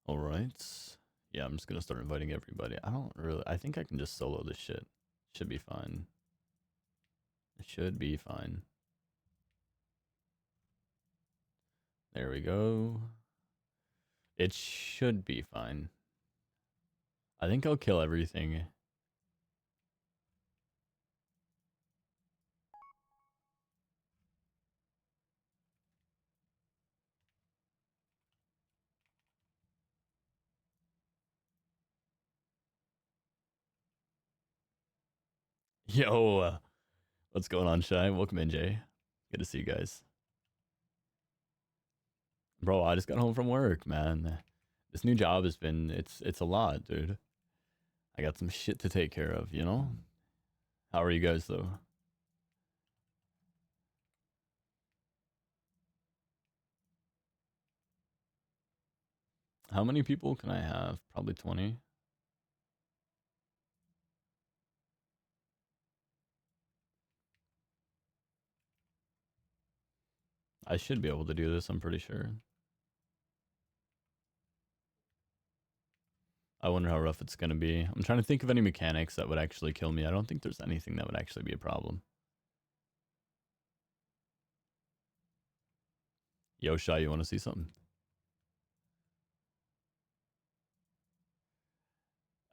All right. Yeah, I'm just gonna start inviting everybody. I think I can just solo this shit. Should be fine. It should be fine. There we go. It should be fine. I think I'll kill everything. Yo, what's going on, Shy? Welcome in, Jay. Good to see you guys. Bro, I just got home from work, man. This new job has been it's a lot, dude. I got some shit to take care of, you know? How are you guys though? How many people can I have? Probably 20. I should be able to do this, I'm pretty sure. I wonder how rough it's gonna be. I'm trying to think of any mechanics that would actually kill me. I don't think there's anything that would actually be a problem. Yo, Shy, you want to see something?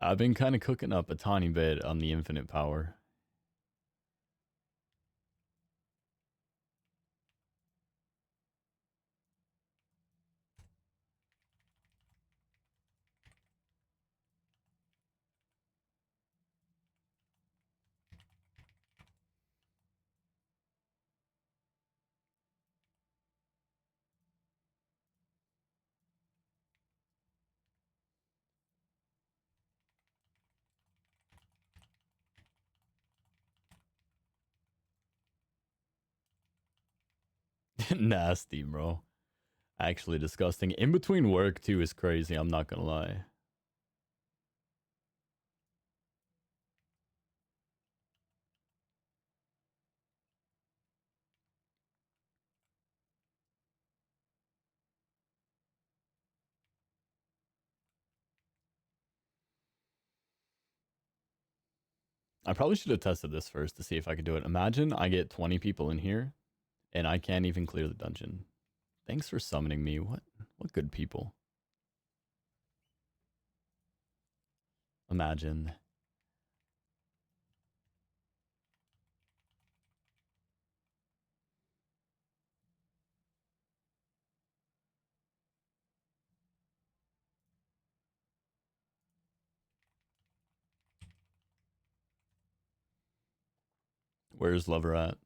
I've been kind of cooking up a tiny bit on the infinite power. Nasty, bro. Actually disgusting. In between work, too, is crazy. I'm not gonna lie. I probably should have tested this first to see if I could do it. Imagine I get 20 people in here and I can't even clear the dungeon. Thanks for summoning me. What good people. Imagine. Where's Lover at?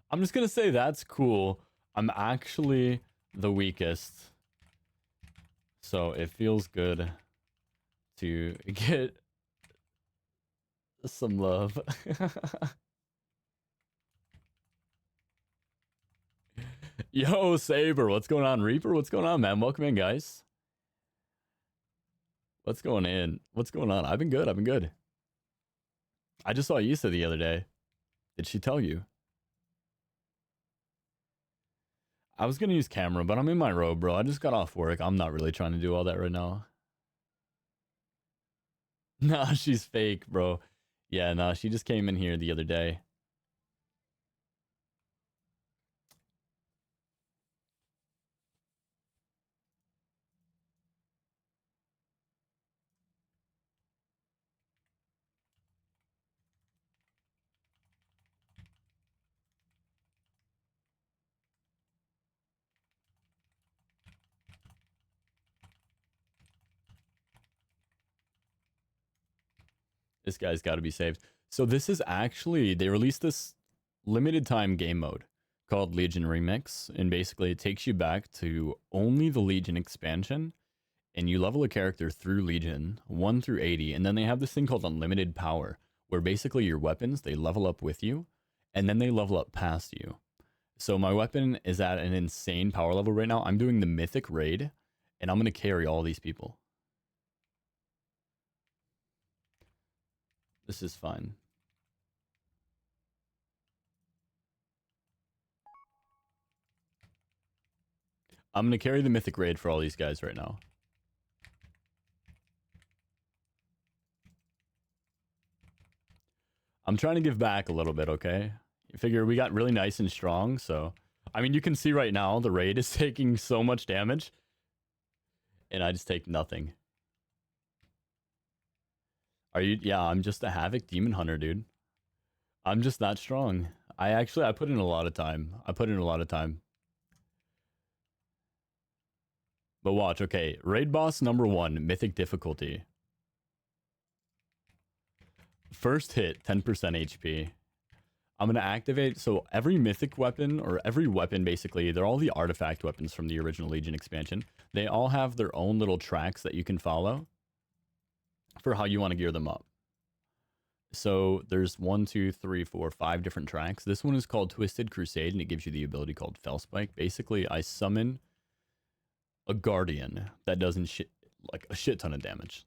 I'm just gonna say that's cool. I'm actually the weakest. So it feels good to get some love. Yo, Saber, what's going on? Reaper, what's going on, man? Welcome in, guys. What's going in? What's going on? I've been good. I've been good. I just saw Issa the other day. Did she tell you? I was gonna use camera, but I'm in my robe, bro. I just got off work. I'm not really trying to do all that right now. Nah, she's fake, bro. Yeah, nah, she just came in here the other day. This guy's got to be saved. So this is actually they released this limited time game mode called Legion Remix, and basically it takes you back to only the Legion expansion, and you level a character through Legion 1 through 80, and then they have this thing called Unlimited Power, where basically your weapons they level up with you, and then they level up past you. So my weapon is at an insane power level right now. I'm doing the mythic raid, and I'm gonna carry all these people. This is fine. I'm gonna carry the mythic raid for all these guys right now. I'm trying to give back a little bit, okay? You figure we got really nice and strong, so... I mean, you can see right now, the raid is taking so much damage. And I just take nothing. Are you... Yeah, I'm just a Havoc Demon Hunter, dude. I'm just that strong. I put in a lot of time. But watch, okay. Raid boss number 1, mythic difficulty. First hit, 10% HP. I'm going to activate, so every mythic weapon, or every weapon basically, they're all the artifact weapons from the original Legion expansion. They all have their own little tracks that you can follow for how you want to gear them up. So there's 1, 2, 3, 4, 5 different tracks. This one is called Twisted Crusade, and it gives you the ability called Fellspike. Basically, I summon a Guardian that does like a shit ton of damage.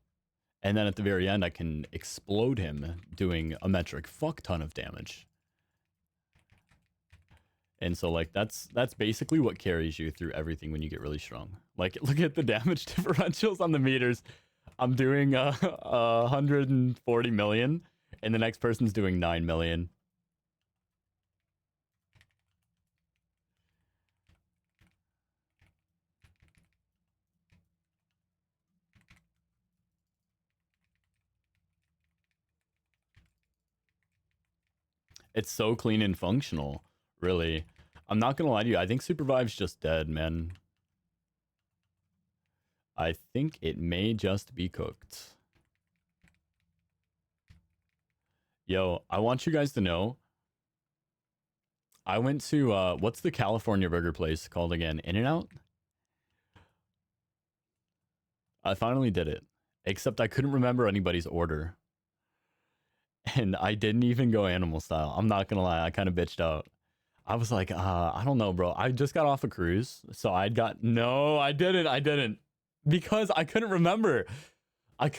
And then at the very end, I can explode him doing a metric fuck ton of damage. And so, like, that's basically what carries you through everything when you get really strong. Like, look at the damage differentials on the meters. I'm doing 140 million, and the next person's doing 9 million. It's so clean and functional, really. I'm not gonna lie to you. I think Supervive's just dead, man. I think it may just be cooked. Yo, I want you guys to know. I went to, what's the California burger place called again? In-N-Out? I finally did it. Except I couldn't remember anybody's order. And I didn't even go animal style. I'm not gonna lie, I kind of bitched out. I was like, I don't know, bro. I just got off a cruise, so no, I didn't. Because I couldn't remember. I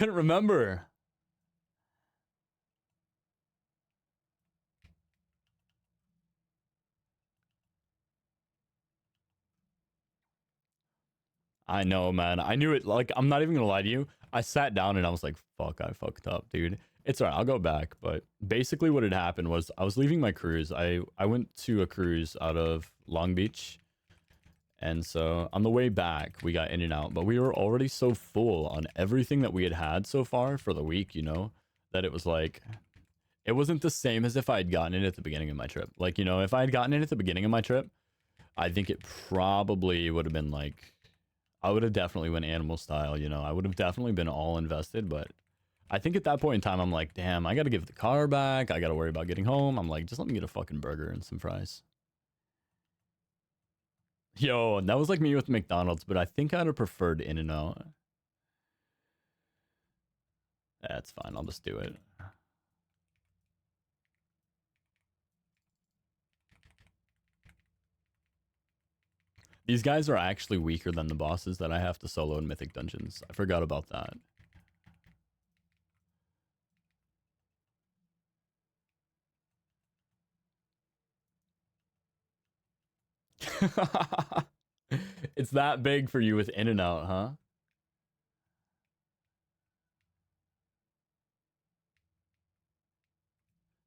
know, man. I knew it. Like, I'm not even gonna lie to you. I sat down and I was like, fuck, I fucked up, dude. It's alright, I'll go back. But basically what had happened was I was leaving my cruise. I went to a cruise out of Long Beach. And so on the way back, we got in and out. But we were already so full on everything that we had so far for the week, you know, that it was like, it wasn't the same as if I had gotten it at the beginning of my trip. Like, you know, if I had gotten it at the beginning of my trip, I think it probably would have been like, I would have definitely went animal style, you know. I would have definitely been all invested, but I think at that point in time, I'm like, damn, I got to give the car back. I got to worry about getting home. I'm like, just let me get a fucking burger and some fries. Yo, that was like me with McDonald's, but I think I'd have preferred In-N-Out. That's fine. I'll just do it. These guys are actually weaker than the bosses that I have to solo in Mythic Dungeons. I forgot about that. It's that big for you with In-N-Out, huh?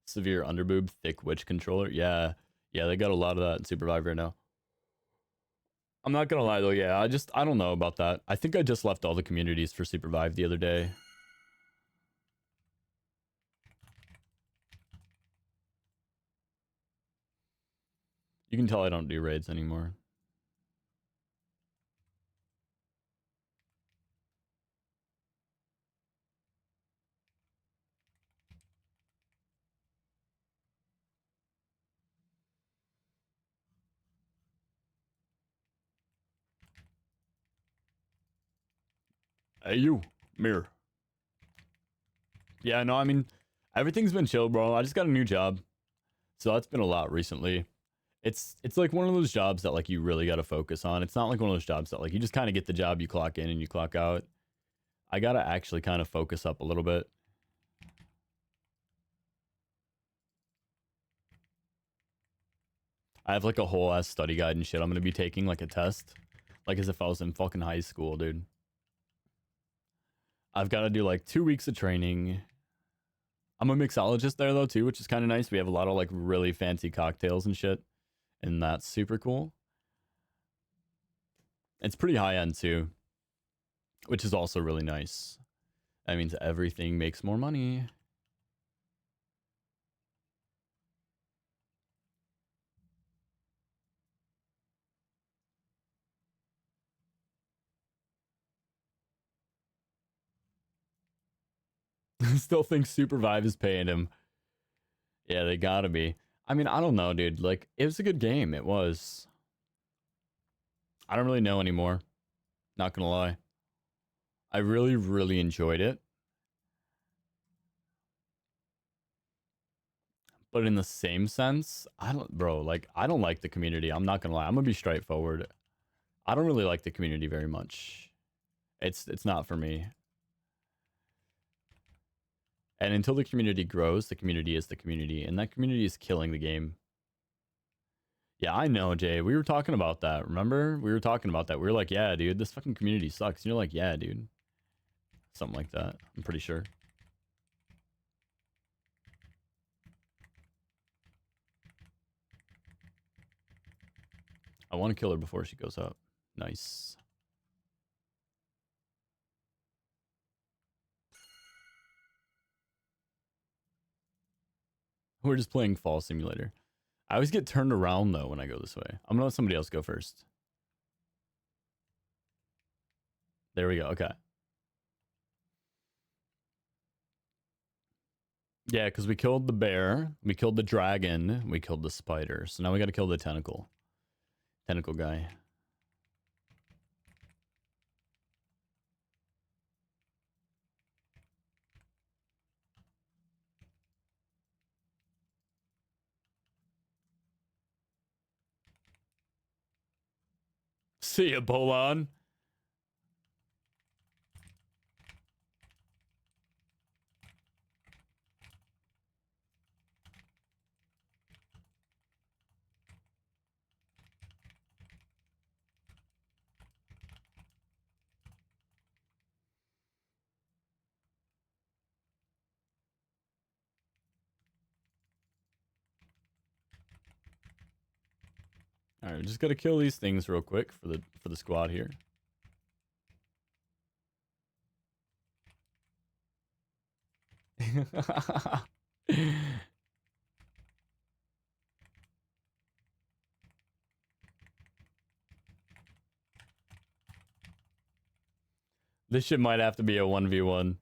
Severe underboob, thick witch controller. Yeah. Yeah, they got a lot of that in Supervive right now. I'm not gonna lie though, yeah, I don't know about that. I think I just left all the communities for Supervive the other day. You can tell I don't do raids anymore. Hey, you. Mirror. Yeah, no, I mean, everything's been chill, bro. I just got a new job. So that's been a lot recently. It's like one of those jobs that like you really got to focus on. It's not like one of those jobs that like you just kind of get the job, you clock in and you clock out. I got to actually kind of focus up a little bit. I have like a whole ass study guide and shit. I'm going to be taking like a test like as if I was in fucking high school, dude. I've got to do like 2 weeks of training. I'm a mixologist there though too, which is kind of nice. We have a lot of like really fancy cocktails and shit, and that's super cool. It's pretty high end too, which is also really nice. That means everything makes more money. Still think Supervive is paying him. Yeah, they gotta be. I mean, I don't know, dude. Like, it was a good game. It was. I don't really know anymore. Not gonna lie. I really, really enjoyed it. But in the same sense, I don't, bro, like, I don't like the community. I'm not gonna lie. I'm gonna be straightforward. I don't really like the community very much. It's not for me. And until the community grows, the community is the community, and that community is killing the game. Yeah, I know, Jay. We were talking about that. Remember? We were talking about that. We were like, yeah, dude, this fucking community sucks. And you're like, yeah, dude. Something like that. I'm pretty sure. I want to kill her before she goes up. Nice. We're just playing Fall Simulator. I always get turned around, though, when I go this way. I'm going to let somebody else go first. There we go. Okay. Yeah, because we killed the bear. We killed the dragon. We killed the spider. So now we got to kill the tentacle. Tentacle guy. See ya, Bolon. All right, we just got to kill these things real quick for the squad here. This shit might have to be a 1v1.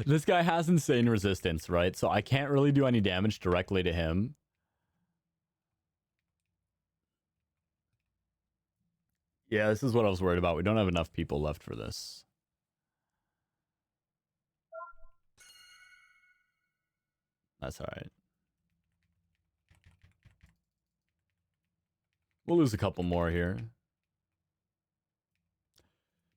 This guy has insane resistance, right? So I can't really do any damage directly to him. Yeah, this is what I was worried about. We don't have enough people left for this. That's all right. We'll lose a couple more here.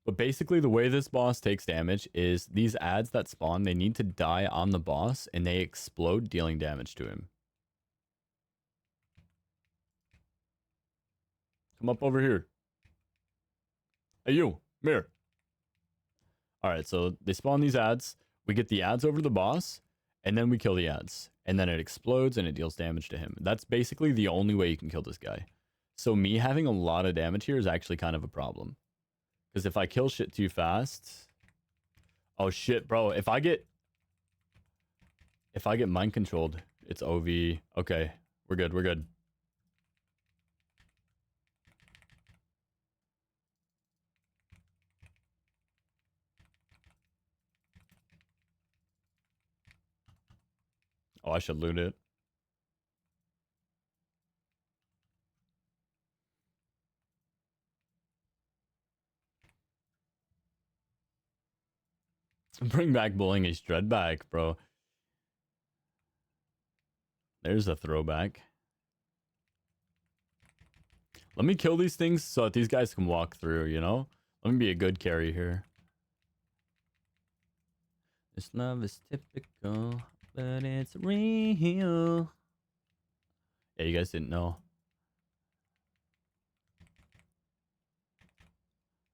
But basically, the way this boss takes damage is these ads that spawn, they need to die on the boss, and they explode, dealing damage to him. Come up over here. Hey, you. Come here. All right, so they spawn these ads. We get the ads over to the boss, and then we kill the ads. And then it explodes, and it deals damage to him. That's basically the only way you can kill this guy. So me having a lot of damage here is actually kind of a problem. Because if I kill shit too fast... Oh shit, bro. If I get mind controlled, it's OV. Okay, we're good, we're good. Oh, I should loot it. Bring back Bowling Ace Dread back, bro. There's a throwback. Let me kill these things so that these guys can walk through, you know? Let me be a good carry here. This love is typical, but it's real. Yeah, you guys didn't know.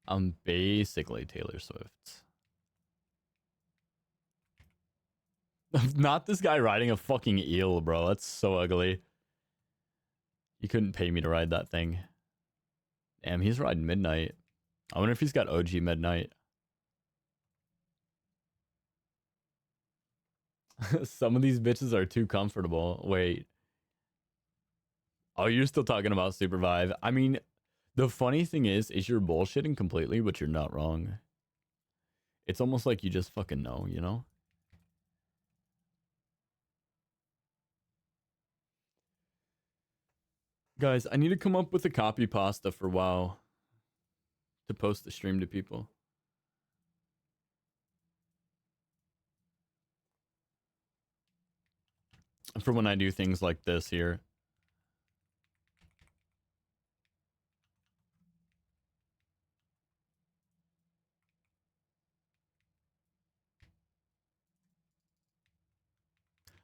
I'm basically Taylor Swift. Not this guy riding a fucking eel, bro. That's so ugly. You couldn't pay me to ride that thing. Damn, he's riding Midnight. I wonder if he's got OG Midnight. Some of these bitches are too comfortable. Wait. Oh, you're still talking about Supervive. I mean, the funny thing is you're bullshitting completely, but you're not wrong. It's almost like you just fucking know, you know? Guys, I need to come up with a copy pasta for WoW to post the stream to people. For when I do things like this here.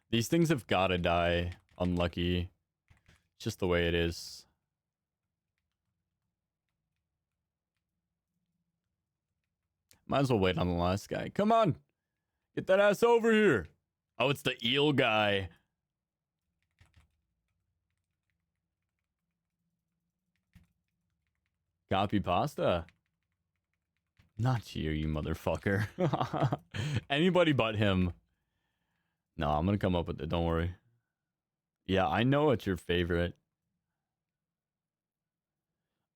These things have gotta die. Unlucky. It's just the way it is. Might as well wait on the last guy. Come on! Get that ass over here! Oh, it's the eel guy. Copy pasta. Not you, you motherfucker. Anybody but him. No, I'm gonna come up with it. Don't worry. Yeah, I know it's your favorite.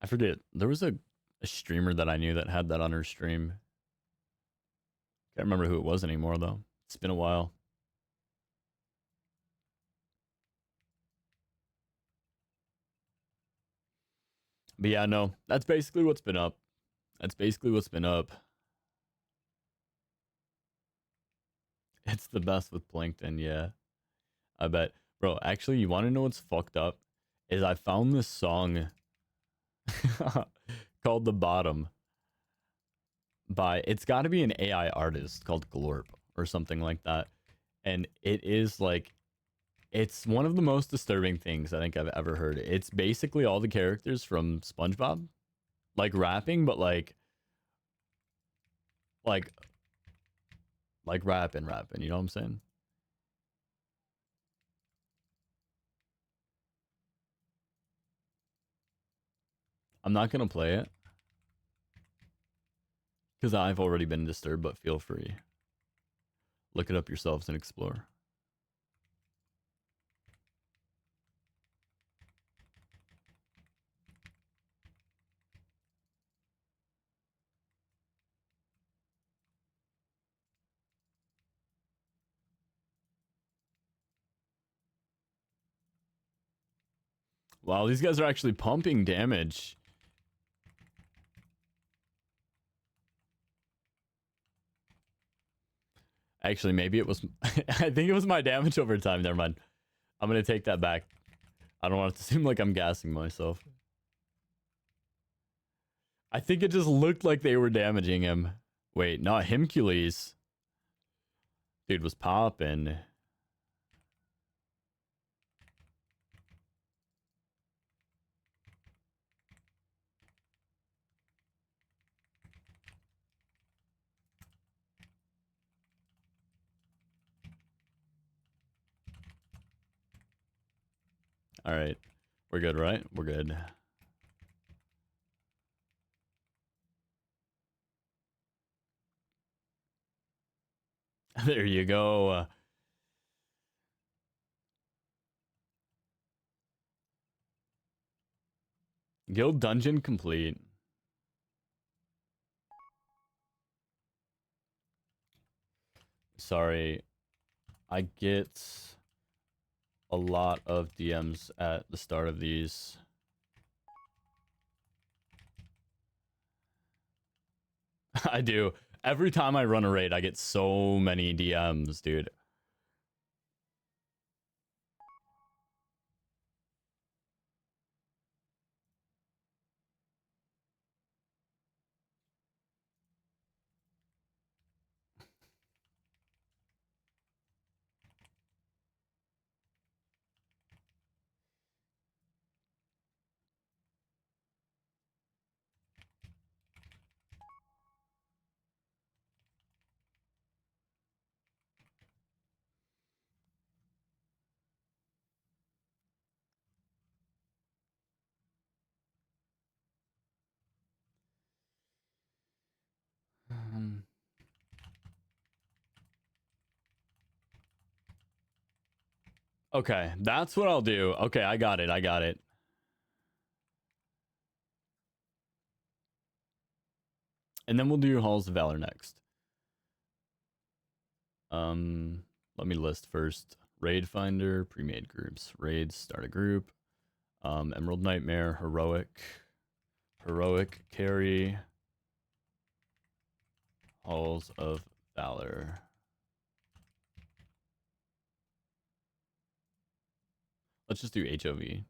I forget. There was a streamer that I knew that had that on her stream. Can't remember who it was anymore, though. It's been a while. But yeah, no. That's basically what's been up. That's basically what's been up. It's the best with Plankton, yeah. I bet. Bro, actually, you want to know what's fucked up? Is I found this song called The Bottom by, it's got to be an AI artist called Glorp or something like that. And it is like, it's one of the most disturbing things I think I've ever heard. It's basically all the characters from SpongeBob, like rapping, but like rapping, you know what I'm saying? I'm not gonna play it because I've already been disturbed, but feel free. Look it up yourselves and explore. Wow, these guys are actually pumping damage. Actually, maybe it was... I think it was my damage over time. Never mind. I'm going to take that back. I don't want it to seem like I'm gassing myself. I think it just looked like they were damaging him. Wait, not Himcules. Dude was popping. All right. We're good, right? We're good. There you go. Guild dungeon complete. Sorry. I get a lot of DMs at the start of these. I do. Every time I run a raid, I get so many DMs, dude. Um, okay, that's what I'll do. Okay, I got it. I got it. And then we'll do Halls of Valor next. Let me list first. Raid Finder, pre-made groups. Raids, start a group. Emerald Nightmare, Heroic Carry, Halls of Valor. Let's just do HOV.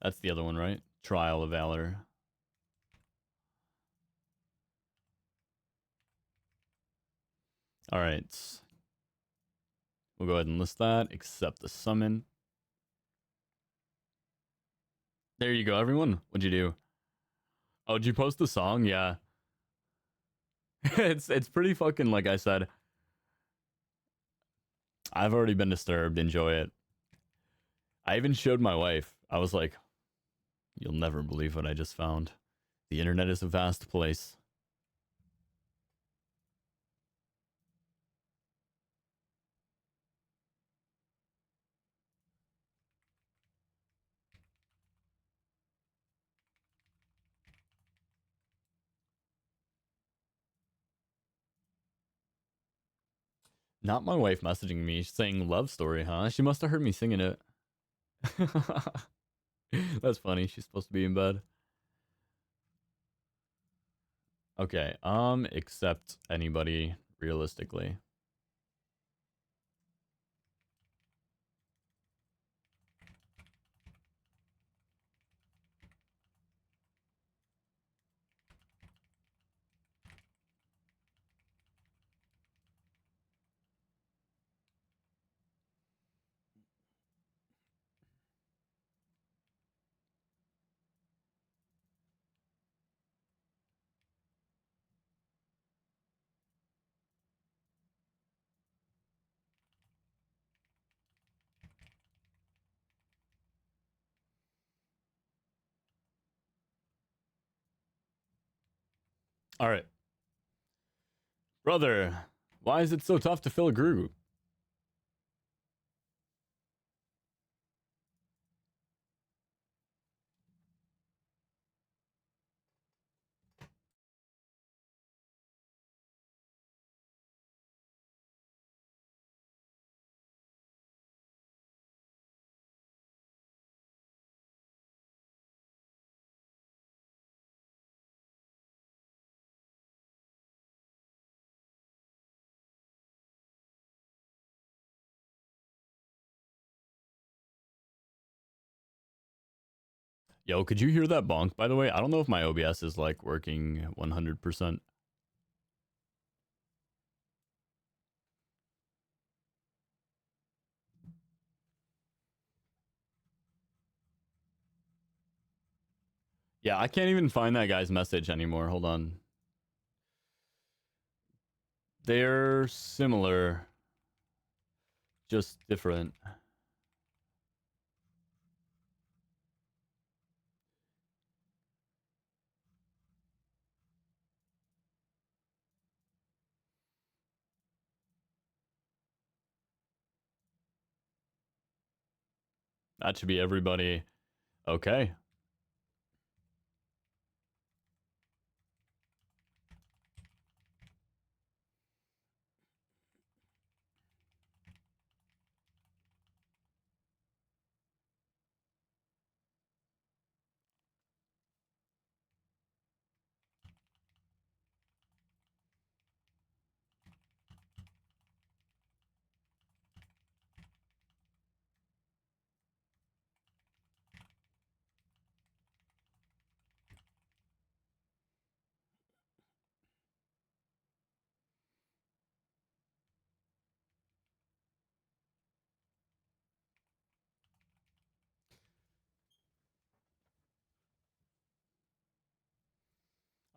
That's the other one, right? Trial of Valor. All right. We'll go ahead and list that. Accept the summon. There you go, everyone. What'd you do? Oh, did you post the song? Yeah. it's pretty fucking, like I said. I've already been disturbed. Enjoy it. I even showed my wife. I was like, you'll never believe what I just found. The internet is a vast place. Not my wife messaging me saying love story, huh? She must have heard me singing it. That's funny. She's supposed to be in bed. Okay. Accept anybody realistically. All right. Brother, why is it so tough to fill a group? Yo, could you hear that bonk, by the way? I don't know if my OBS is like working 100%. Yeah, I can't even find that guy's message anymore. Hold on. They're similar, just different. That should be everybody. Okay.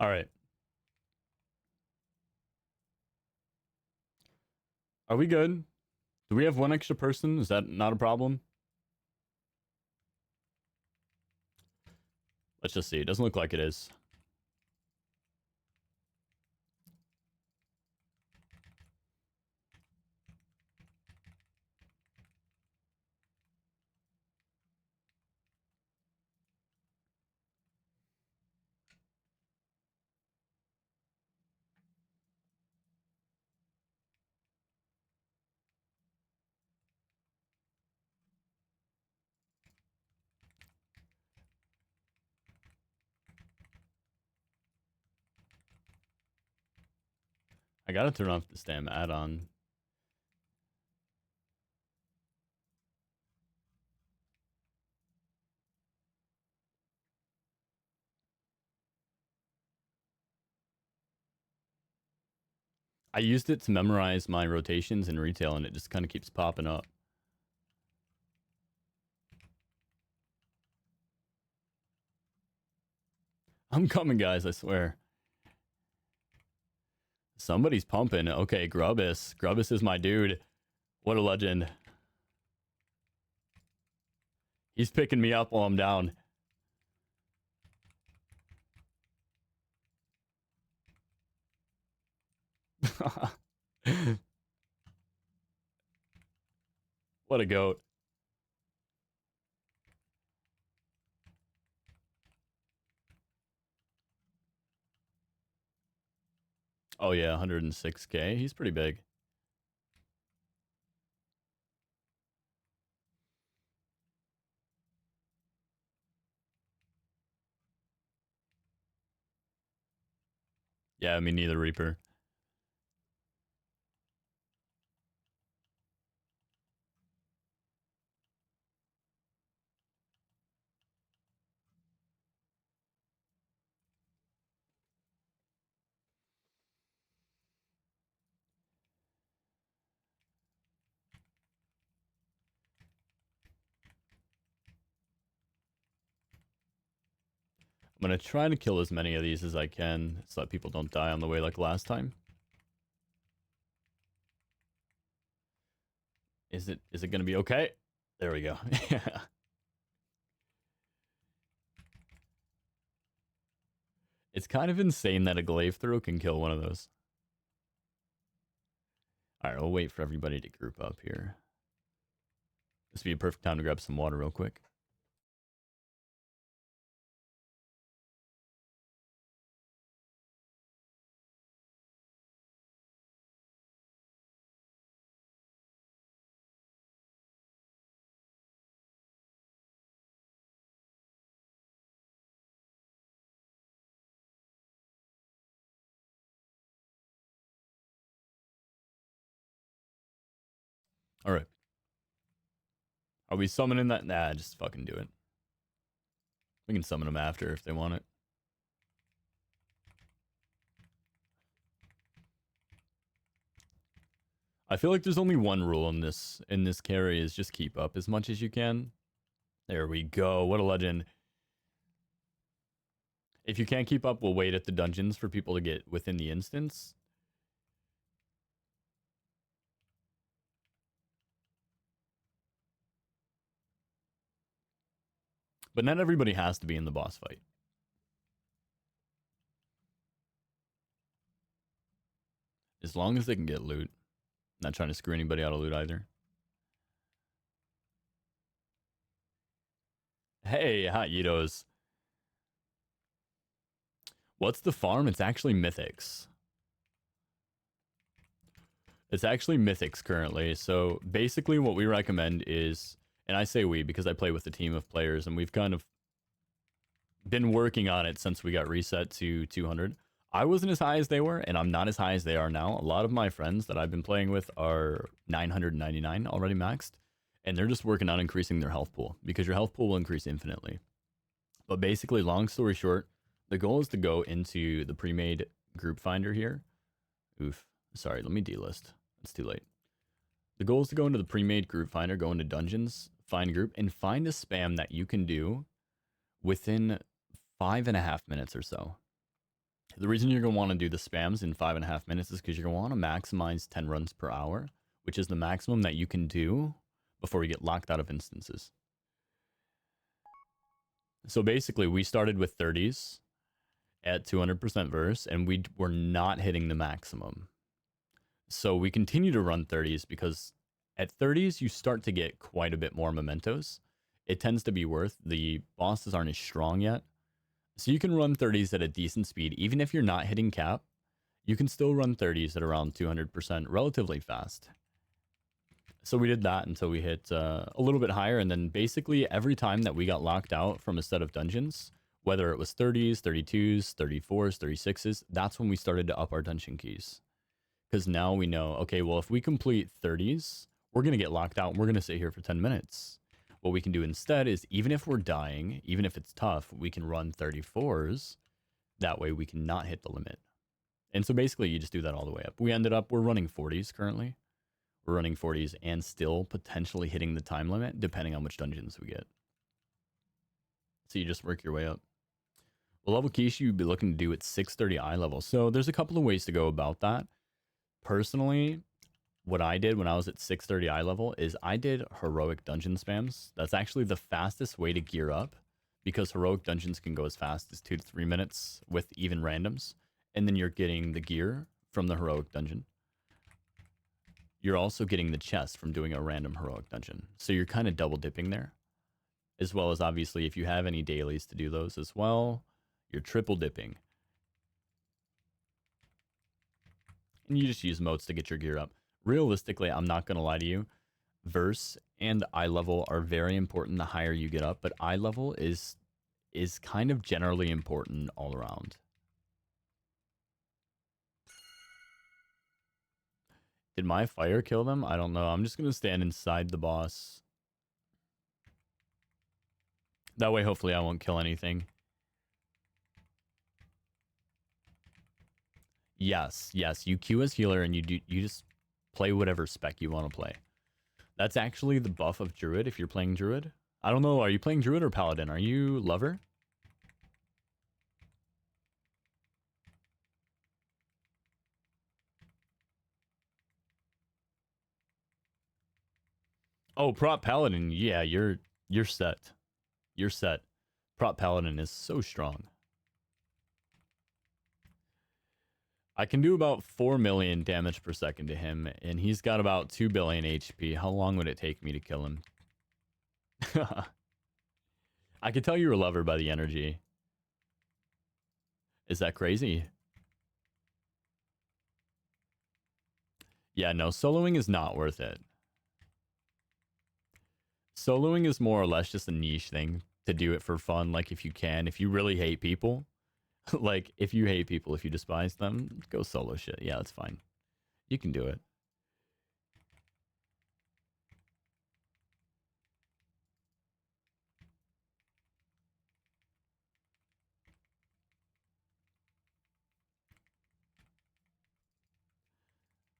All right. Are we good? Do we have one extra person? Is that not a problem? Let's just see. It doesn't look like it is. I gotta turn off this damn add-on. I used it to memorize my rotations in retail, and it just kind of keeps popping up. I'm coming, guys, I swear. Somebody's pumping. Okay, Grubbus. Grubbus is my dude. What a legend. He's picking me up while I'm down. What a goat. Oh, yeah, 106K. He's pretty big. Yeah, me neither, Reaper. I'm going to try to kill as many of these as I can so that people don't die on the way like last time. Is it going to be okay? There we go. It's kind of insane that a glaive throw can kill one of those. All right, we'll wait for everybody to group up here. This would be a perfect time to grab some water real quick. All right. Are we summoning that? Nah, just fucking do it. We can summon them after if they want it. I feel like there's only one rule in this carry is just keep up as much as you can. There we go. What a legend. If you can't keep up, we'll wait at the dungeons for people to get within the instance. But not everybody has to be in the boss fight. As long as they can get loot. Not trying to screw anybody out of loot either. Hey, hot Yitos. What's the farm? It's actually Mythics. It's actually Mythics currently. So basically what we recommend is, and I say we because I play with a team of players and we've kind of been working on it since we got reset to 200. I wasn't as high as they were, and I'm not as high as they are now. A lot of my friends that I've been playing with are 999 already maxed, and they're just working on increasing their health pool because your health pool will increase infinitely. But basically, long story short, the goal is to go into the pre-made group finder here. Oof. Sorry, let me delist. It's too late. The goal is to go into the pre-made group finder, go into dungeons, find group, and find a spam that you can do within 5.5 minutes or so. The reason you're going to want to do the spams in 5.5 minutes is because you're going to want to maximize 10 runs per hour, which is the maximum that you can do before you get locked out of instances. So basically, we started with 30s at 200% verse, and we were not hitting the maximum. So we continue to run 30s because at 30s, you start to get quite a bit more mementos. It tends to be worth. The bosses aren't as strong yet. So you can run 30s at a decent speed. Even if you're not hitting cap, you can still run 30s at around 200% relatively fast. So we did that until we hit a little bit higher. And then basically every time that we got locked out from a set of dungeons, whether it was 30s, 32s, 34s, 36s, that's when we started to up our dungeon keys. Because now we know, okay, well, if we complete 30s, we're going to get locked out and we're going to sit here for 10 minutes. What we can do instead is, even if we're dying, even if it's tough, we can run 34s. That way we can not hit the limit. And so basically you just do that all the way up. We're running 40s currently. We're running 40s and still potentially hitting the time limit, depending on which dungeons we get. So you just work your way up. The level quiche you'd be looking to do at 630 eye level. So there's a couple of ways to go about that. Personally, what I did when I was at 630 eye level is I did heroic dungeon spams. That's actually the fastest way to gear up, because heroic dungeons can go as fast as 2 to 3 minutes with even randoms. And then you're getting the gear from the heroic dungeon. You're also getting the chest from doing a random heroic dungeon. So you're kind of double dipping there. As well as, obviously, if you have any dailies to do those as well, you're triple dipping. And you just use motes to get your gear up. Realistically, I'm not going to lie to you. Verse and eye level are very important the higher you get up, but eye level is kind of generally important all around. Did my fire kill them? I don't know. I'm just going to stand inside the boss. That way, hopefully, I won't kill anything. Yes, you queue as healer and you just play whatever spec you want to play. That's actually the buff of Druid if you're playing Druid. I don't know, are you playing Druid or Paladin? Are you Lover? Oh, Prop Paladin. Yeah, you're set. You're set. Prop Paladin is so strong. I can do about 4 million damage per second to him, and he's got about 2 billion HP. How long would it take me to kill him? I could tell you're a lover by the energy. Is that crazy? Yeah, no, soloing is not worth it. Soloing is more or less just a niche thing to do it for fun, like if you can. If you really hate people, like if you hate people, if you despise them, go solo shit. Yeah, that's fine. You can do it.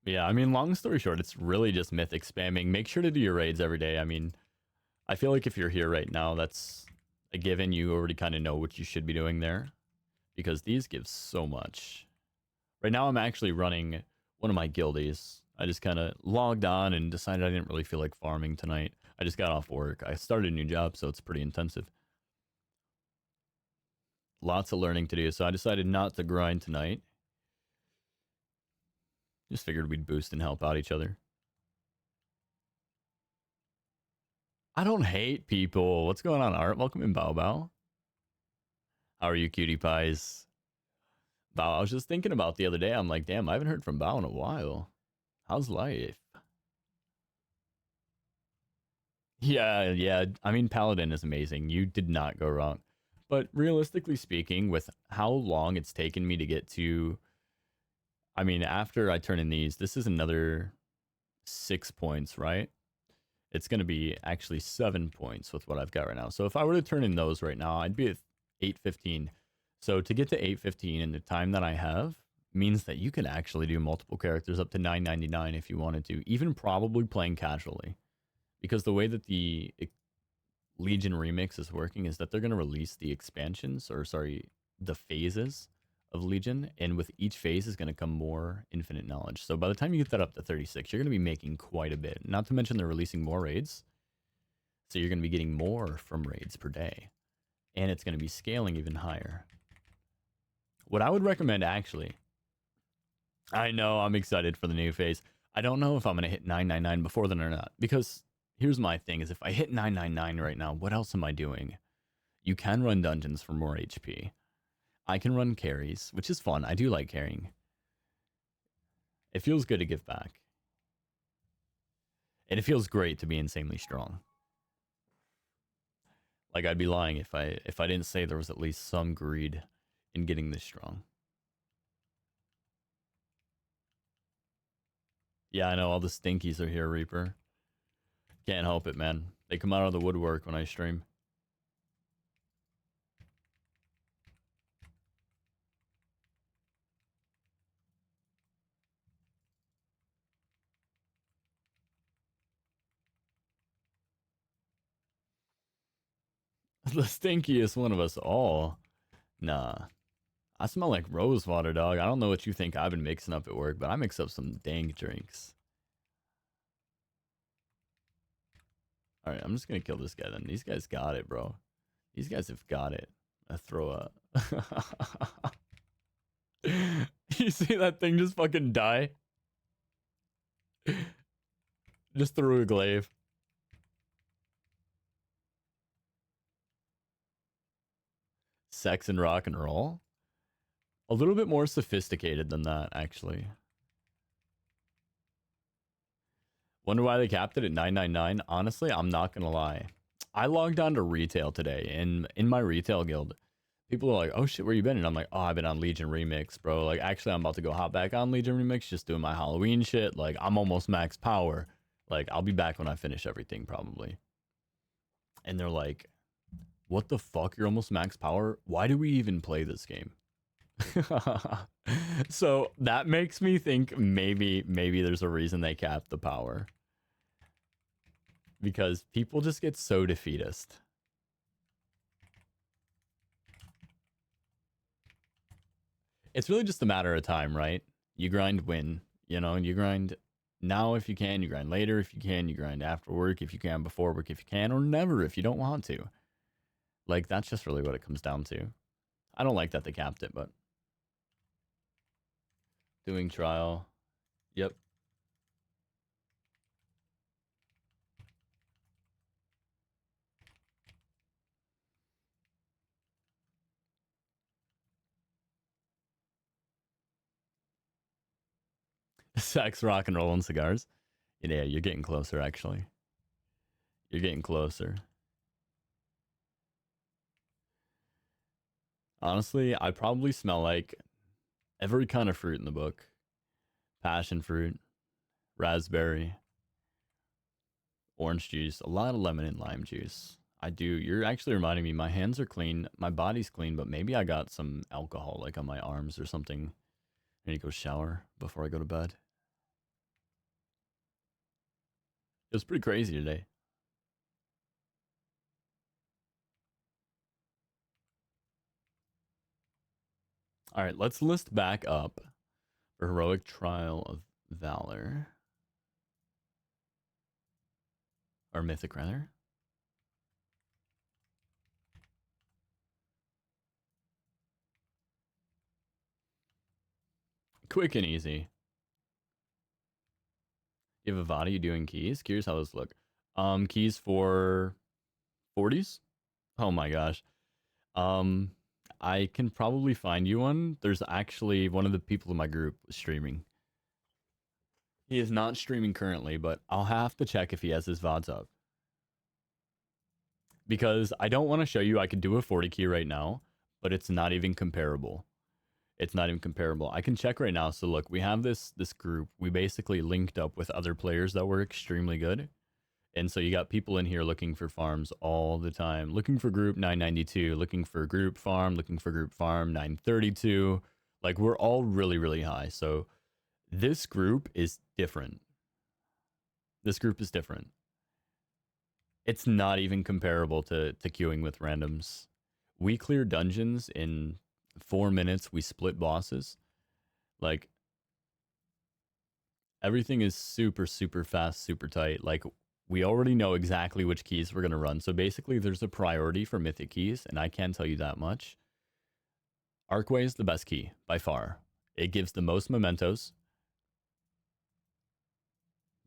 Yeah, I mean, long story short, it's really just mythic spamming. Make sure to do your raids every day. I mean, I feel like if you're here right now, that's a given. You already kind of know what you should be doing there, because these give so much. Right now, I'm actually running one of my guildies. I just kind of logged on and decided I didn't really feel like farming tonight. I just got off work. I started a new job, so it's pretty intensive. Lots of learning to do, so I decided not to grind tonight. Just figured we'd boost and help out each other. I don't hate people. What's going on, Art? Welcome in, Bao Bao. How are you, cutie pies? Bao, I was just thinking about the other day. I'm like, damn, I haven't heard from Bao in a while. How's life? Yeah. I mean, Paladin is amazing. You did not go wrong. But realistically speaking, with how long it's taken me to get to... I mean, after I turn in these, this is another 6 points, right? It's going to be actually 7 points with what I've got right now. So if I were to turn in those right now, I'd be at 815. So to get to 815 in the time that I have means that you can actually do multiple characters up to 999 if you wanted to, even probably playing casually. Because the way that the Legion Remix is working is that they're going to release the expansions, or sorry, the phases of Legion, and with each phase is going to come more infinite knowledge. So by the time you get that up to 36, you're going to be making quite a bit. Not to mention they're releasing more raids, so you're going to be getting more from raids per day, and it's going to be scaling even higher. What I would recommend, actually, I know I'm excited for the new phase. I don't know if I'm going to hit 999 before then or not, because here's my thing, is if I hit 999 right now, what else am I doing? You can run dungeons for more HP. I can run carries, which is fun. I do like carrying. It feels good to give back. And it feels great to be insanely strong. Like, I'd be lying if I didn't say there was at least some greed in getting this strong. Yeah, I know all the stinkies are here, Reaper. Can't help it, man. They come out of the woodwork when I stream. The stinkiest one of us all. Nah. I smell like rose water, dog. I don't know what you think I've been mixing up at work, but I mix up some dank drinks. Alright, I'm just gonna kill this guy then. These guys got it, bro. These guys have got it. I throw up. You see that thing just fucking die? Just threw a glaive. Sex and rock and roll? A little bit more sophisticated than that, actually. Wonder why they capped it at 999? Honestly, I'm not gonna lie. I logged on to retail today, and in my retail guild, people are like, oh shit, where you been? And I'm like, oh, I've been on Legion Remix, bro. Like, actually, I'm about to go hop back on Legion Remix, just doing my Halloween shit. Like, I'm almost max power. Like, I'll be back when I finish everything, probably. And they're like, what the fuck? You're almost max power? Why do we even play this game? So that makes me think maybe there's a reason they capped the power. Because people just get so defeatist. It's really just a matter of time, right? You grind, win, you know, and you grind now if you can, you grind later if you can, you grind after work if you can, before work if you can, or never if you don't want to. Like, that's just really what it comes down to. I don't like that they capped it, but doing trial. Yep. Sex, rock and roll, and cigars. Yeah, you're getting closer, actually. You're getting closer. Honestly, I probably smell like every kind of fruit in the book. Passion fruit, raspberry, orange juice, a lot of lemon and lime juice. I do. You're actually reminding me, my hands are clean, my body's clean, but maybe I got some alcohol like on my arms or something. I need to go shower before I go to bed. It was pretty crazy today. All right, let's list back up for Heroic Trial of Valor. Or Mythic, rather. Quick and easy. You have a Vada, you doing keys? Curious how those look. Keys for 40s? Oh my gosh. Um, I can probably find you one. There's actually one of the people in my group streaming. He is not streaming currently, but I'll have to check if he has his VODs up. Because I don't want to show you I could do a 40 key right now, but it's not even comparable. It's not even comparable. I can check right now. So look, we have this group. We basically linked up with other players that were extremely good. And so you got people in here looking for farms all the time, looking for group 992, looking for group farm, looking for group farm 932. Like, we're all really, really high. So this group is different. This group is different. It's not even comparable to queuing with randoms. We clear dungeons in 4 minutes, we split bosses. Like, everything is super, super fast, super tight. Like, we already know exactly which keys we're going to run. So basically, there's a priority for mythic keys, and I can tell you that much. Arcway is the best key, by far. It gives the most mementos.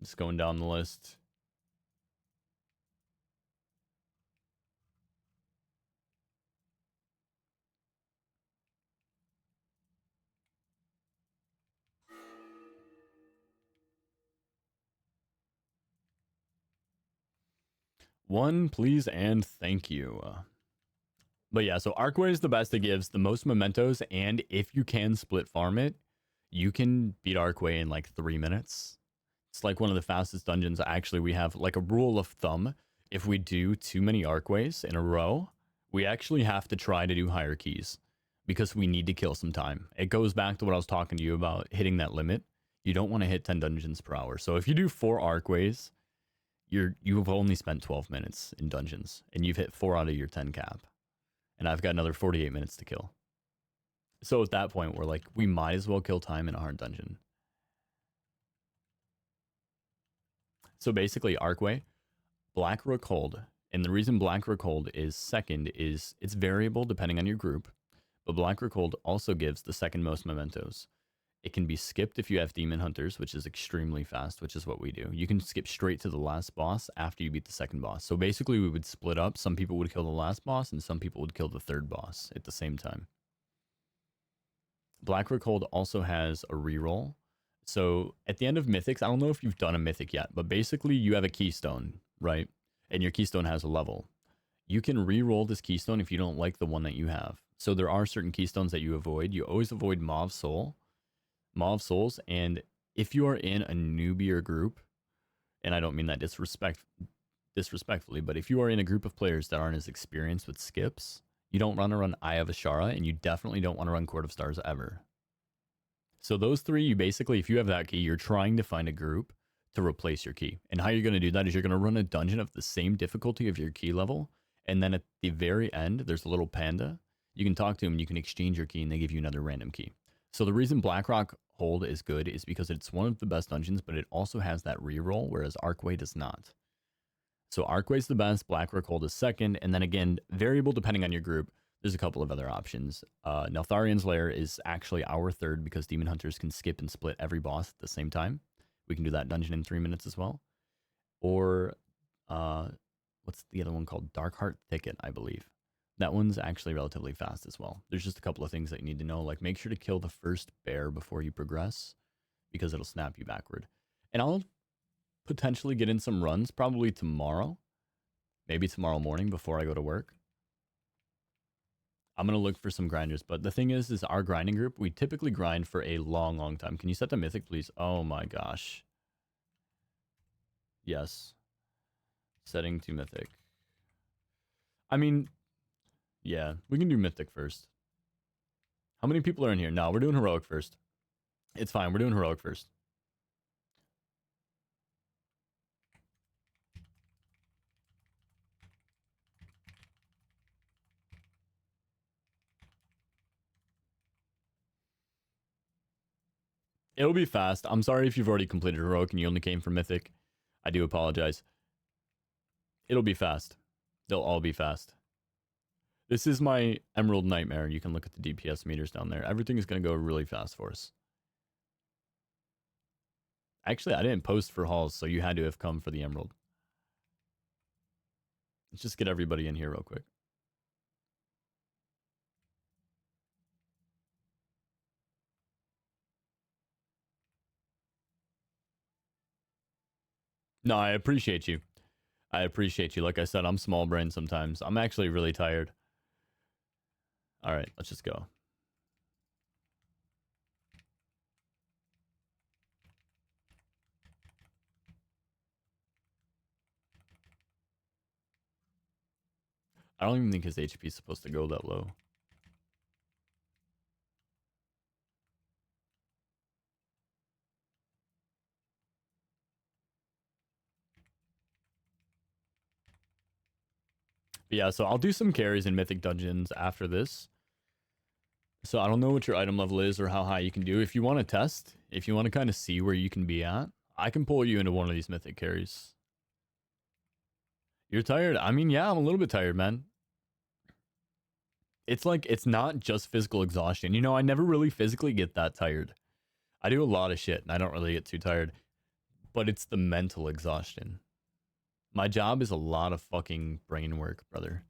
Just going down the list. One, please, and thank you. But yeah, so Arcway is the best. It gives the most mementos, and if you can split farm it, you can beat Arcway in like 3 minutes. It's like one of the fastest dungeons. Actually, we have like a rule of thumb. If we do too many Arcways in a row, we actually have to try to do higher keys because we need to kill some time. It goes back to what I was talking to you about hitting that limit. You don't want to hit 10 dungeons per hour. So if you do 4 Arcways, you've only spent 12 minutes in dungeons and you've hit 4 out of your 10 cap. And I've got another 48 minutes to kill. So at that point, we're like, we might as well kill time in a hard dungeon. So basically, Arcway, Blackrook Hold. And the reason Blackrook Hold is second is it's variable depending on your group. But Blackrook Hold also gives the second most mementos. It can be skipped if you have Demon Hunters, which is extremely fast, which is what we do. You can skip straight to the last boss after you beat the second boss. So basically, we would split up. Some people would kill the last boss, and some people would kill the third boss at the same time. Blackrook Hold also has a reroll. So at the end of Mythics, I don't know if you've done a Mythic yet, but basically you have a Keystone, right? And your Keystone has a level. You can reroll this Keystone if you don't like the one that you have. So there are certain Keystones that you avoid. You always avoid Mauve Souls, and if you are in a newbier group, and I don't mean that disrespectfully, but if you are in a group of players that aren't as experienced with skips, you don't want to run Eye of Ashara, and you definitely don't want to run Court of Stars ever. So those three, you basically, if you have that key, you're trying to find a group to replace your key. And how you're going to do that is you're going to run a dungeon of the same difficulty of your key level, and then at the very end, there's a little panda. You can talk to him, and you can exchange your key, and they give you another random key. So the reason Blackrock Hold is good is because it's one of the best dungeons, but it also has that reroll, whereas Arcway does not. So Arcway's the best, Blackrock Hold is second, and then again, variable depending on your group. There's a couple of other options. Neltharian's Lair is actually our third because Demon Hunters can skip and split every boss at the same time. We can do that dungeon in 3 minutes as well. Or what's the other one called? Darkheart Thicket, I believe. That one's actually relatively fast as well. There's just a couple of things that you need to know. Like make sure to kill the first bear before you progress because it'll snap you backward. And I'll potentially get in some runs probably tomorrow. Maybe tomorrow morning before I go to work. I'm going to look for some grinders. But the thing is our grinding group, we typically grind for a long, long time. Can you set the mythic, please? Oh my gosh. Yes. Setting to mythic. I mean, yeah, we can do mythic first. How many people are in here? No, we're doing heroic first. It's fine. We're doing heroic first. It'll be fast. I'm sorry if you've already completed heroic and you only came from mythic. I do apologize. It'll be fast. They'll all be fast. This is my Emerald Nightmare. You can look at the DPS meters down there. Everything is going to go really fast for us. Actually, I didn't post for halls, so you had to have come for the Emerald. Let's just get everybody in here real quick. No, I appreciate you. I appreciate you. Like I said, I'm small brain sometimes. I'm actually really tired. All right, let's just go. I don't even think his HP is supposed to go that low. But yeah, so I'll do some carries in Mythic Dungeons after this. So I don't know what your item level is or how high you can do. If you want to test, if you want to kind of see where you can be at, I can pull you into one of these mythic carries. You're tired? I mean, yeah, I'm a little bit tired, man. It's like, it's not just physical exhaustion. You know, I never really physically get that tired. I do a lot of shit and I don't really get too tired, but it's the mental exhaustion. My job is a lot of fucking brain work, brother.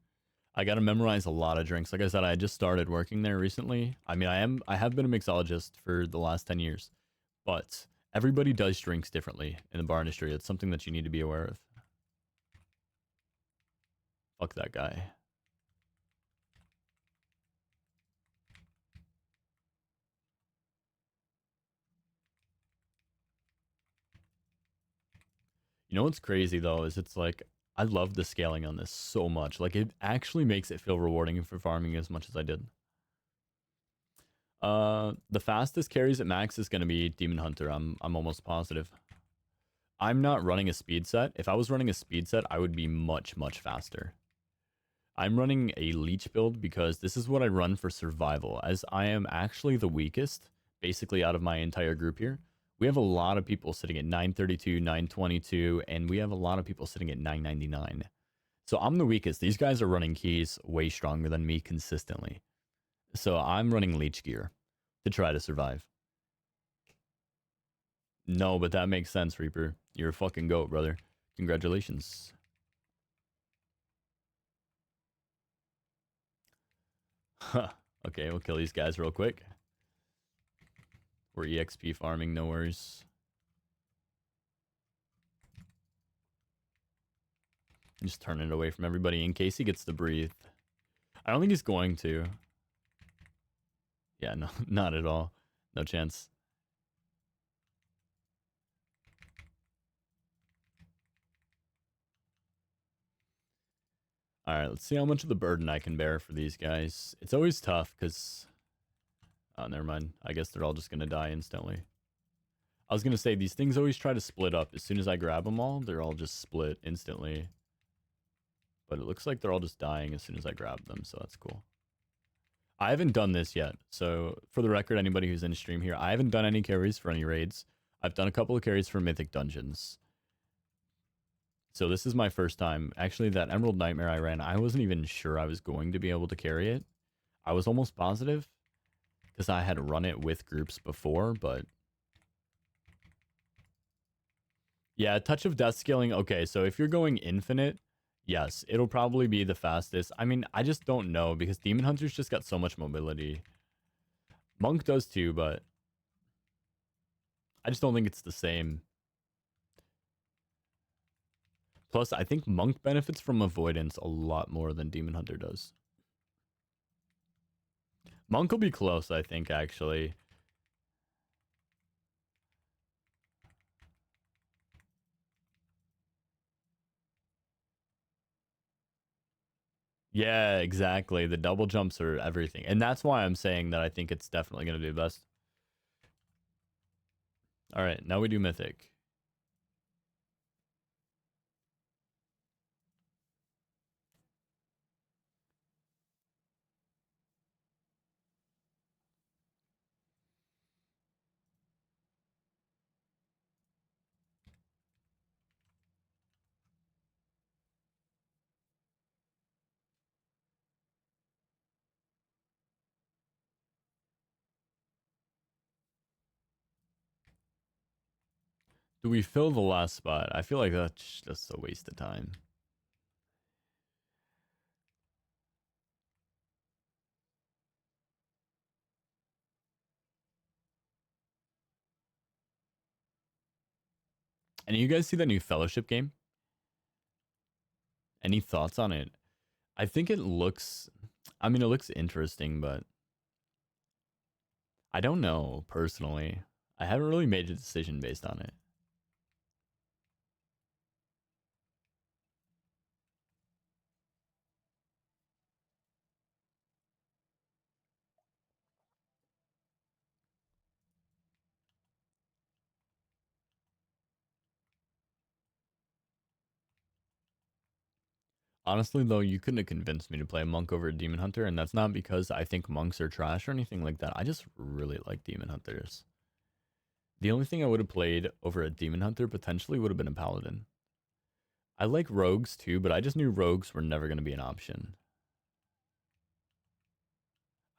I got to memorize a lot of drinks. Like I said, I just started working there recently. I mean, I have been a mixologist for the last 10 years, but everybody does drinks differently in the bar industry. It's something that you need to be aware of. Fuck that guy. You know what's crazy though is it's like I love the scaling on this so much. Like it actually makes it feel rewarding for farming as much as I did. The fastest carries at max is going to be Demon Hunter. I'm almost positive. I'm not running a speed set. If I was running a speed set, I would be much faster. I'm running a leech build because this is what I run for survival, as I am actually the weakest, basically out of my entire group here. We have a lot of people sitting at 932, 922, and we have a lot of people sitting at 999. So I'm the weakest. These guys are running keys way stronger than me consistently. So I'm running leech gear to try to survive. No, but that makes sense, Reaper. You're a fucking goat, brother. Congratulations. Huh. Okay, we'll kill these guys real quick. We're EXP farming, no worries. Just turn it away from everybody in case he gets to breathe. I don't think he's going to. Yeah, no, not at all. No chance. Alright, let's see how much of the burden I can bear for these guys. It's always tough, because... Oh, never mind. I guess they're all just going to die instantly. I was going to say, these things always try to split up. As soon as I grab them all, they're all just split instantly. But it looks like they're all just dying as soon as I grab them, so that's cool. I haven't done this yet. So, for the record, anybody who's in stream here, I haven't done any carries for any raids. I've done a couple of carries for Mythic Dungeons. So this is my first time. Actually, that Emerald Nightmare I ran, I wasn't even sure I was going to be able to carry it. I was almost positive, because I had run it with groups before, but... Yeah, Touch of Death scaling, okay, so if you're going infinite, yes, it'll probably be the fastest. I mean, I just don't know, because Demon Hunter's just got so much mobility. Monk does too, but... I just don't think it's the same. Plus, I think Monk benefits from avoidance a lot more than Demon Hunter does. Monk will be close, I think, actually. Yeah, exactly. The double jumps are everything. And that's why I'm saying that I think it's definitely going to do best. All right, now we do Mythic. Do we fill the last spot? I feel like that's just a waste of time. And you guys see that new Fellowship game? Any thoughts on it? I think it looks... I mean, it looks interesting, but... I don't know, personally. I haven't really made a decision based on it. Honestly, though, you couldn't have convinced me to play a monk over a demon hunter, and that's not because I think monks are trash or anything like that. I just really like demon hunters. The only thing I would have played over a demon hunter potentially would have been a paladin. I like rogues too, but I just knew rogues were never going to be an option.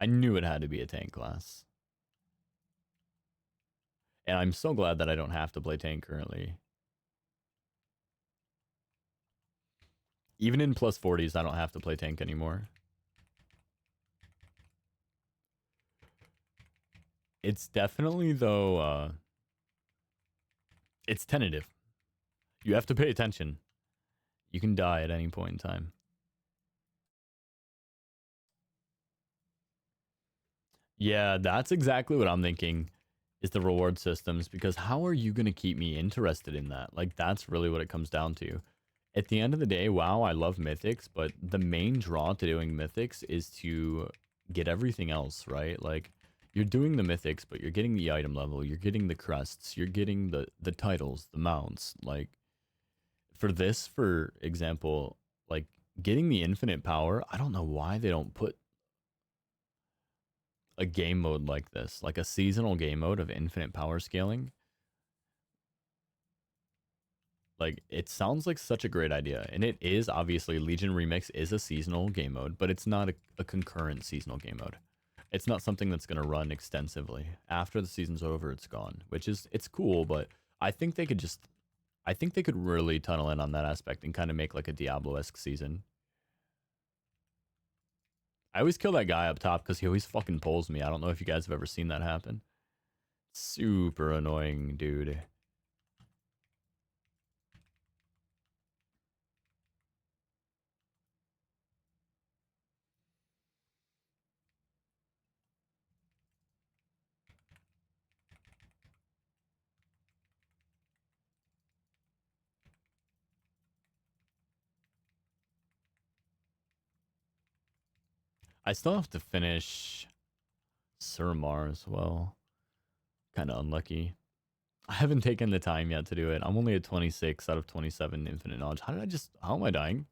I knew it had to be a tank class. And I'm so glad that I don't have to play tank currently. Even in plus 40s, I don't have to play tank anymore. It's definitely, though, it's tentative. You have to pay attention. You can die at any point in time. Yeah, that's exactly what I'm thinking is the reward systems, because how are you going to keep me interested in that? Like, that's really what it comes down to. At the end of the day, wow, I love mythics, but the main draw to doing mythics is to get everything else, right? Like, you're doing the mythics, but you're getting the item level, you're getting the crests, you're getting the titles, the mounts. Like, for this, for example, like, getting the infinite power, I don't know why they don't put a game mode like this, like a seasonal game mode of infinite power scaling. Like, it sounds like such a great idea, and it is. Obviously, Legion Remix is a seasonal game mode, but it's not a concurrent seasonal game mode. It's not something that's going to run extensively. After the season's over, it's gone, which is, it's cool, but I think they could just, I think they could really tunnel in on that aspect and kind of make like a Diablo-esque season. I always kill that guy up top because he always fucking pulls me. I don't know if you guys have ever seen that happen. Super annoying, dude. I still have to finish Suramar as well. Kind of unlucky. I haven't taken the time yet to do it. I'm only at 26 out of 27 infinite knowledge. How am I dying?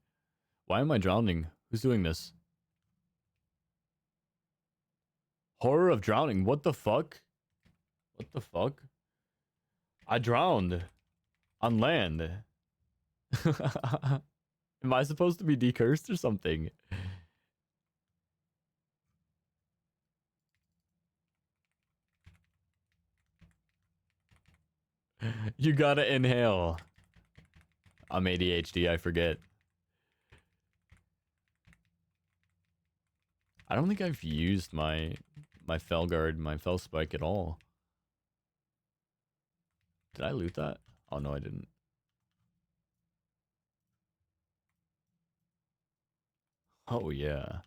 Why am I drowning? Who's doing this? Horror of drowning. What the fuck? What the fuck? I drowned on land. Am I supposed to be decursed or something? You gotta inhale. I'm ADHD, I forget. I don't think I've used my fell guard, my fell spike at all. Did I loot that? Oh no, I didn't. Oh yeah.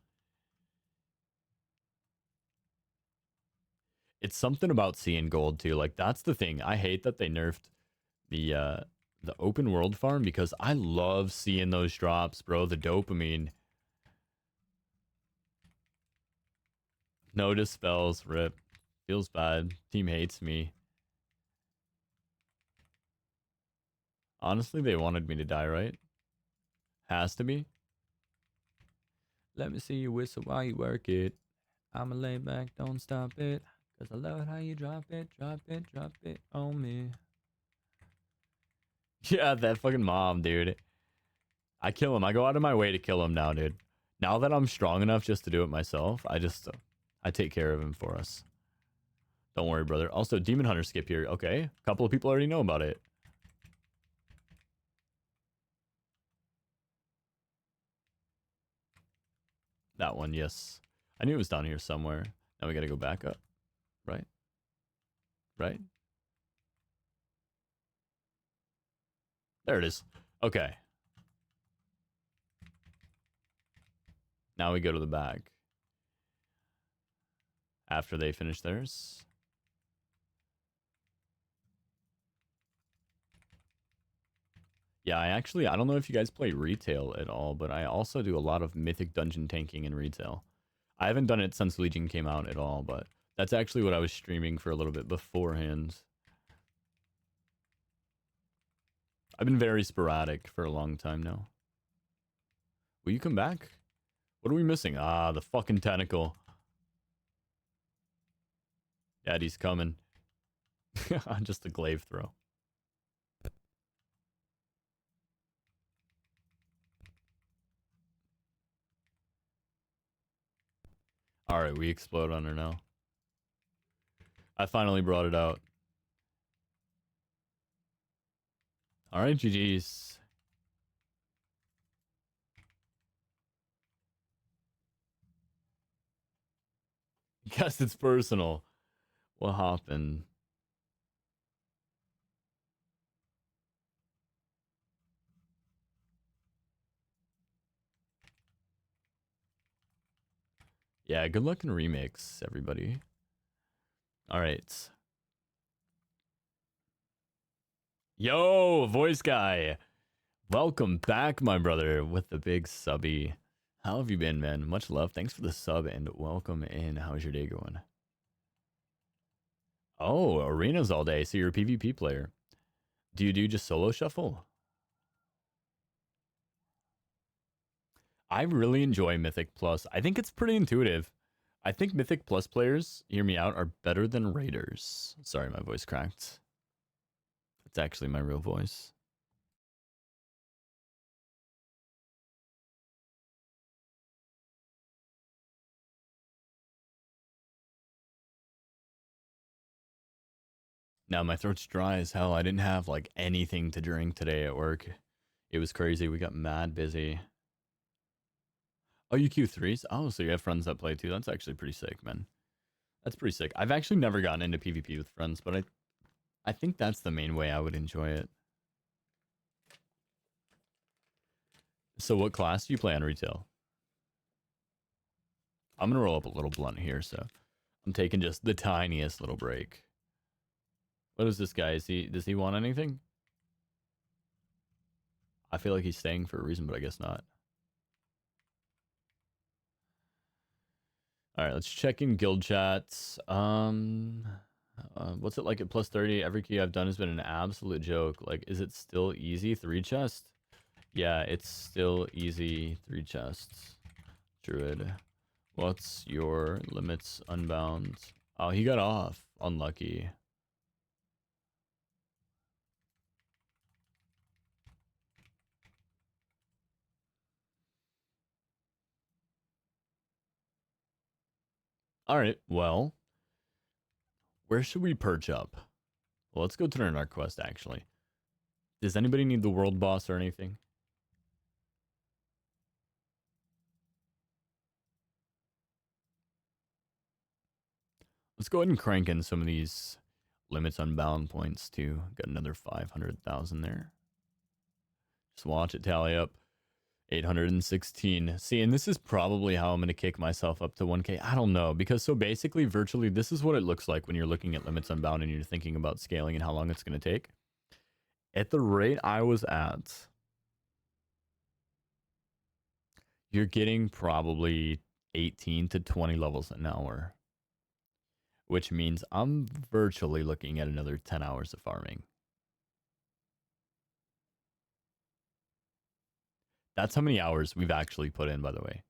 It's something about seeing gold too. Like, that's the thing. I hate that they nerfed the open world farm because I love seeing those drops, bro. The dopamine. No dispels, rip. Feels bad. Team hates me. Honestly, they wanted me to die, right? Has to be. Let me see you whistle while you work it. I'ma lay back, don't stop it. Cause I love how you drop it, drop it, drop it on me. Yeah, that fucking mom, dude. I kill him. I go out of my way to kill him now, dude. Now that I'm strong enough just to do it myself, I take care of him for us. Don't worry, brother. Also, Demon Hunter skip here. Okay, a couple of people already know about it. That one, yes. I knew it was down here somewhere. Now we gotta go back up. Right? Right? There it is. Okay. Now we go to the back. After they finish theirs. Yeah, I don't know if you guys play retail at all, but I also do a lot of mythic dungeon tanking in retail. I haven't done it since Legion came out at all, but that's actually what I was streaming for a little bit beforehand. I've been very sporadic for a long time now. Will you come back? What are we missing? Ah, the fucking tentacle. Daddy's coming. Just a glaive throw. Alright, we explode on her now. I finally brought it out. Alright, GG's. Guess it's personal. What happened? Yeah, good luck in remix, everybody. Alright. Yo, voice guy. Welcome back, my brother, with the big subby. How have you been, man? Much love. Thanks for the sub and welcome in. How's your day going? Oh, arenas all day. So you're a PvP player. Do you do just solo shuffle? I really enjoy Mythic Plus. I think it's pretty intuitive. I think Mythic Plus players, hear me out, are better than Raiders. Sorry, my voice cracked. It's actually my real voice. Now my throat's dry as hell. I didn't have like anything to drink today at work. It was crazy. We got mad busy. Oh, you Q3s? Oh, so you have friends that play too. That's actually pretty sick, man. That's pretty sick. I've actually never gotten into PvP with friends, but I think that's the main way I would enjoy it. So what class do you play on retail? I'm gonna roll up a little blunt here, so I'm taking just the tiniest little break. What is this guy? Does he want anything? I feel like he's staying for a reason, but I guess not. All right, let's check in guild chats. What's it like at plus 30? Every key I've done has been an absolute joke. Like, is it still easy? 3 chest? Yeah, it's still easy. 3 chests. Druid. What's your limits unbound? Oh, he got off. Unlucky. All right, well, where should we perch up? Well, let's go to our narc quest, actually. Does anybody need the world boss or anything? Let's go ahead and crank in some of these limits unbound points too. Got another 500,000 there. Just watch it tally up. 816. See, and this is probably how I'm going to kick myself up to 1K. I don't know, because so basically, virtually, this is what it looks like when you're looking at limits unbound and you're thinking about scaling and how long it's going to take. At the rate I was at, you're getting probably 18 to 20 levels an hour, which means I'm virtually looking at another 10 hours of farming. That's how many hours we've actually put in, by the way.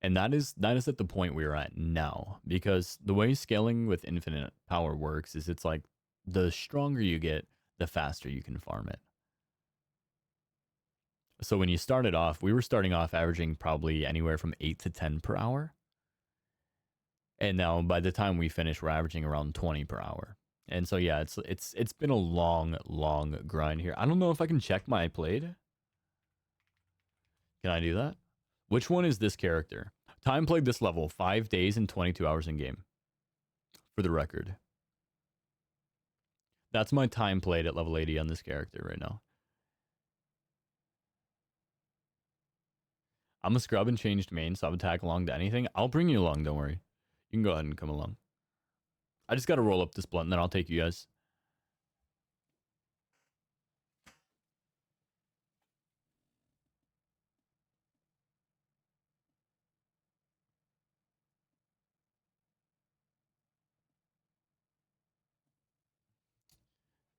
And that is at the point we're at now, because the way scaling with infinite power works is it's like the stronger you get, the faster you can farm it. So when you started off, we were starting off averaging probably anywhere from 8 to 10 per hour. And now by the time we finish, we're averaging around 20 per hour. And so yeah, it's been a long grind here. I don't know if I can check my played. Can I do that? Which one is this character? Time played this level, 5 days and 22 hours in game. For the record. That's my time played at level 80 on this character right now. I'm a scrub and changed main, so I would tag along to anything. I'll bring you along, don't worry. You can go ahead and come along. I just got to roll up this blunt, and then I'll take you guys.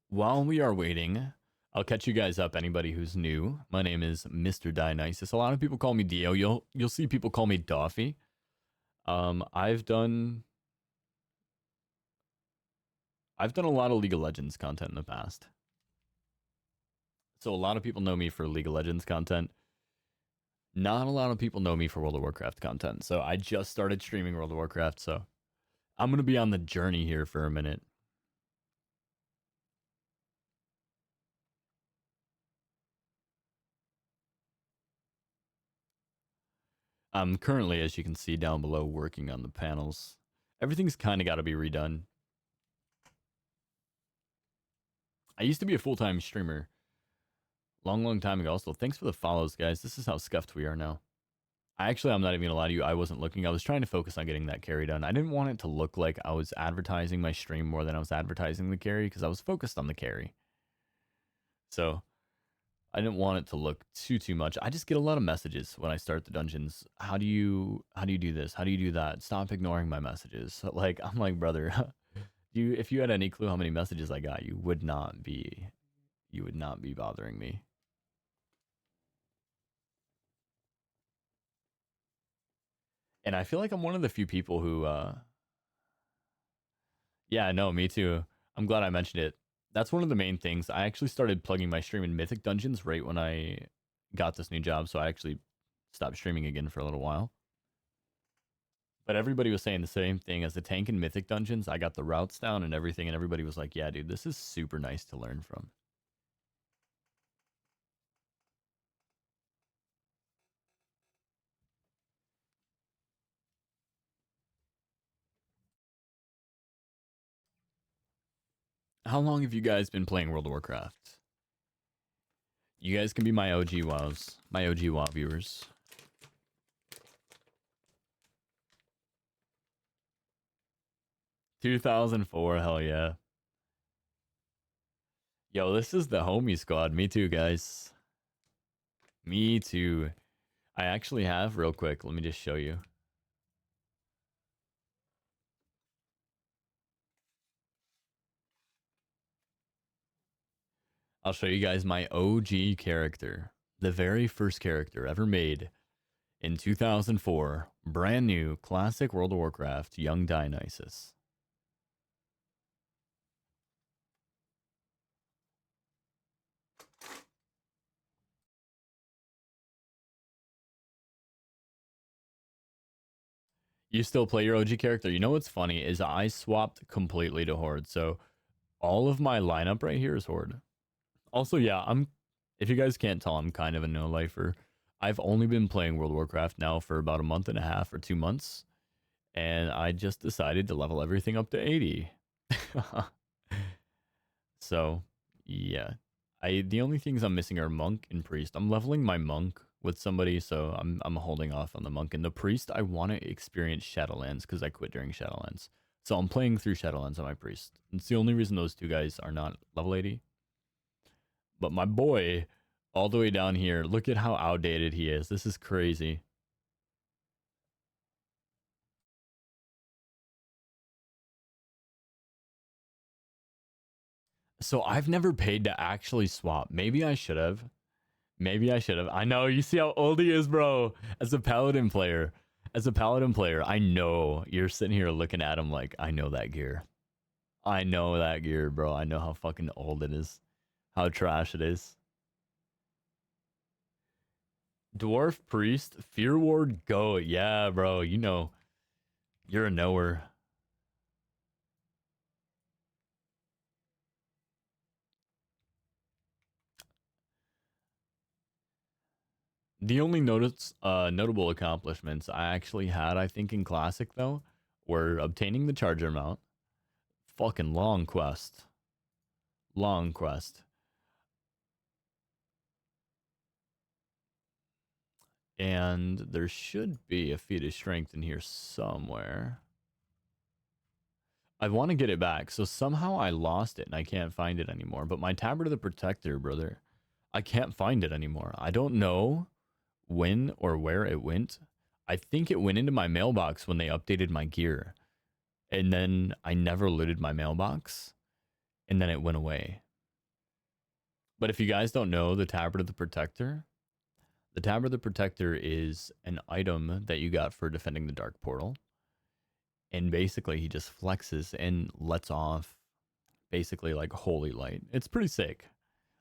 While we are waiting, I'll catch you guys up. Anybody who's new, my name is Mr. Dionysus. A lot of people call me Dio. You'll see people call me Doffy. I've done a lot of League of Legends content in the past. So a lot of people know me for League of Legends content. Not a lot of people know me for World of Warcraft content. So I just started streaming World of Warcraft, so I'm going to be on the journey here for a minute. I'm currently, as you can see down below, working on the panels. Everything's kind of got to be redone. I used to be a full-time streamer. Long time ago. Also, thanks for the follows, guys. This is how scuffed we are now. I'm not even gonna lie to you. I wasn't looking. I was trying to focus on getting that carry done. I didn't want it to look like I was advertising my stream more than I was advertising the carry because I was focused on the carry. So I didn't want it to look too much. I just get a lot of messages when I start the dungeons. How do you do this? How do you do that? Stop ignoring my messages. So, like, I'm like, brother, if you had any clue how many messages I got, you would not be bothering me. And I feel like I'm one of the few people who yeah, no, me too. I'm glad I mentioned it. That's one of the main things. I actually started plugging my stream in Mythic Dungeons right when I got this new job, so I actually stopped streaming again for a little while. But everybody was saying the same thing. As the tank in Mythic Dungeons, I got the routes down and everything, and everybody was like, yeah, dude, this is super nice to learn from. How long have you guys been playing World of Warcraft? You guys can be my OG WoWs, my OG WoW viewers. 2004, hell yeah. Yo, this is the homie squad. Me too, guys. Me too. I actually have, real quick, let me just show you. I'll show you guys my OG character. The very first character ever made in 2004. Brand new, classic World of Warcraft, Young Dionysus. You still play your OG character? You know what's funny is I swapped completely to Horde. So all of my lineup right here is Horde. Also, yeah, if you guys can't tell, I'm kind of a no-lifer. I've only been playing World of Warcraft now for about a month and a half or 2 months. And I just decided to level everything up to 80. So, yeah. The only things I'm missing are Monk and Priest. I'm leveling my Monk with somebody, so I'm holding off on the Monk. And the Priest, I want to experience Shadowlands because I quit during Shadowlands. So I'm playing through Shadowlands on my Priest. It's the only reason those two guys are not level 80. But my boy, all the way down here, look at how outdated he is. This is crazy. So I've never paid to actually swap. Maybe I should have. I know, you see how old he is, bro. As a paladin player, I know you're sitting here looking at him like, I know that gear. I know that gear, bro. I know how fucking old it is. How trash it is. Dwarf Priest, Fear Ward, go. Yeah, bro. You know, you're a knower. The only notable accomplishments I actually had, I think, in Classic, though, were obtaining the Charger mount. Fucking long quest. Long quest. And there should be a feat of strength in here somewhere. I want to get it back. So somehow I lost it and I can't find it anymore. But my Tabard of the Protector, brother, I can't find it anymore. I don't know when or where it went. I think it went into my mailbox when they updated my gear. And then I never looted my mailbox. And then it went away. But if you guys don't know the Tabard of the Protector is an item that you got for defending the Dark Portal. And basically, he just flexes and lets off basically like holy light. It's pretty sick.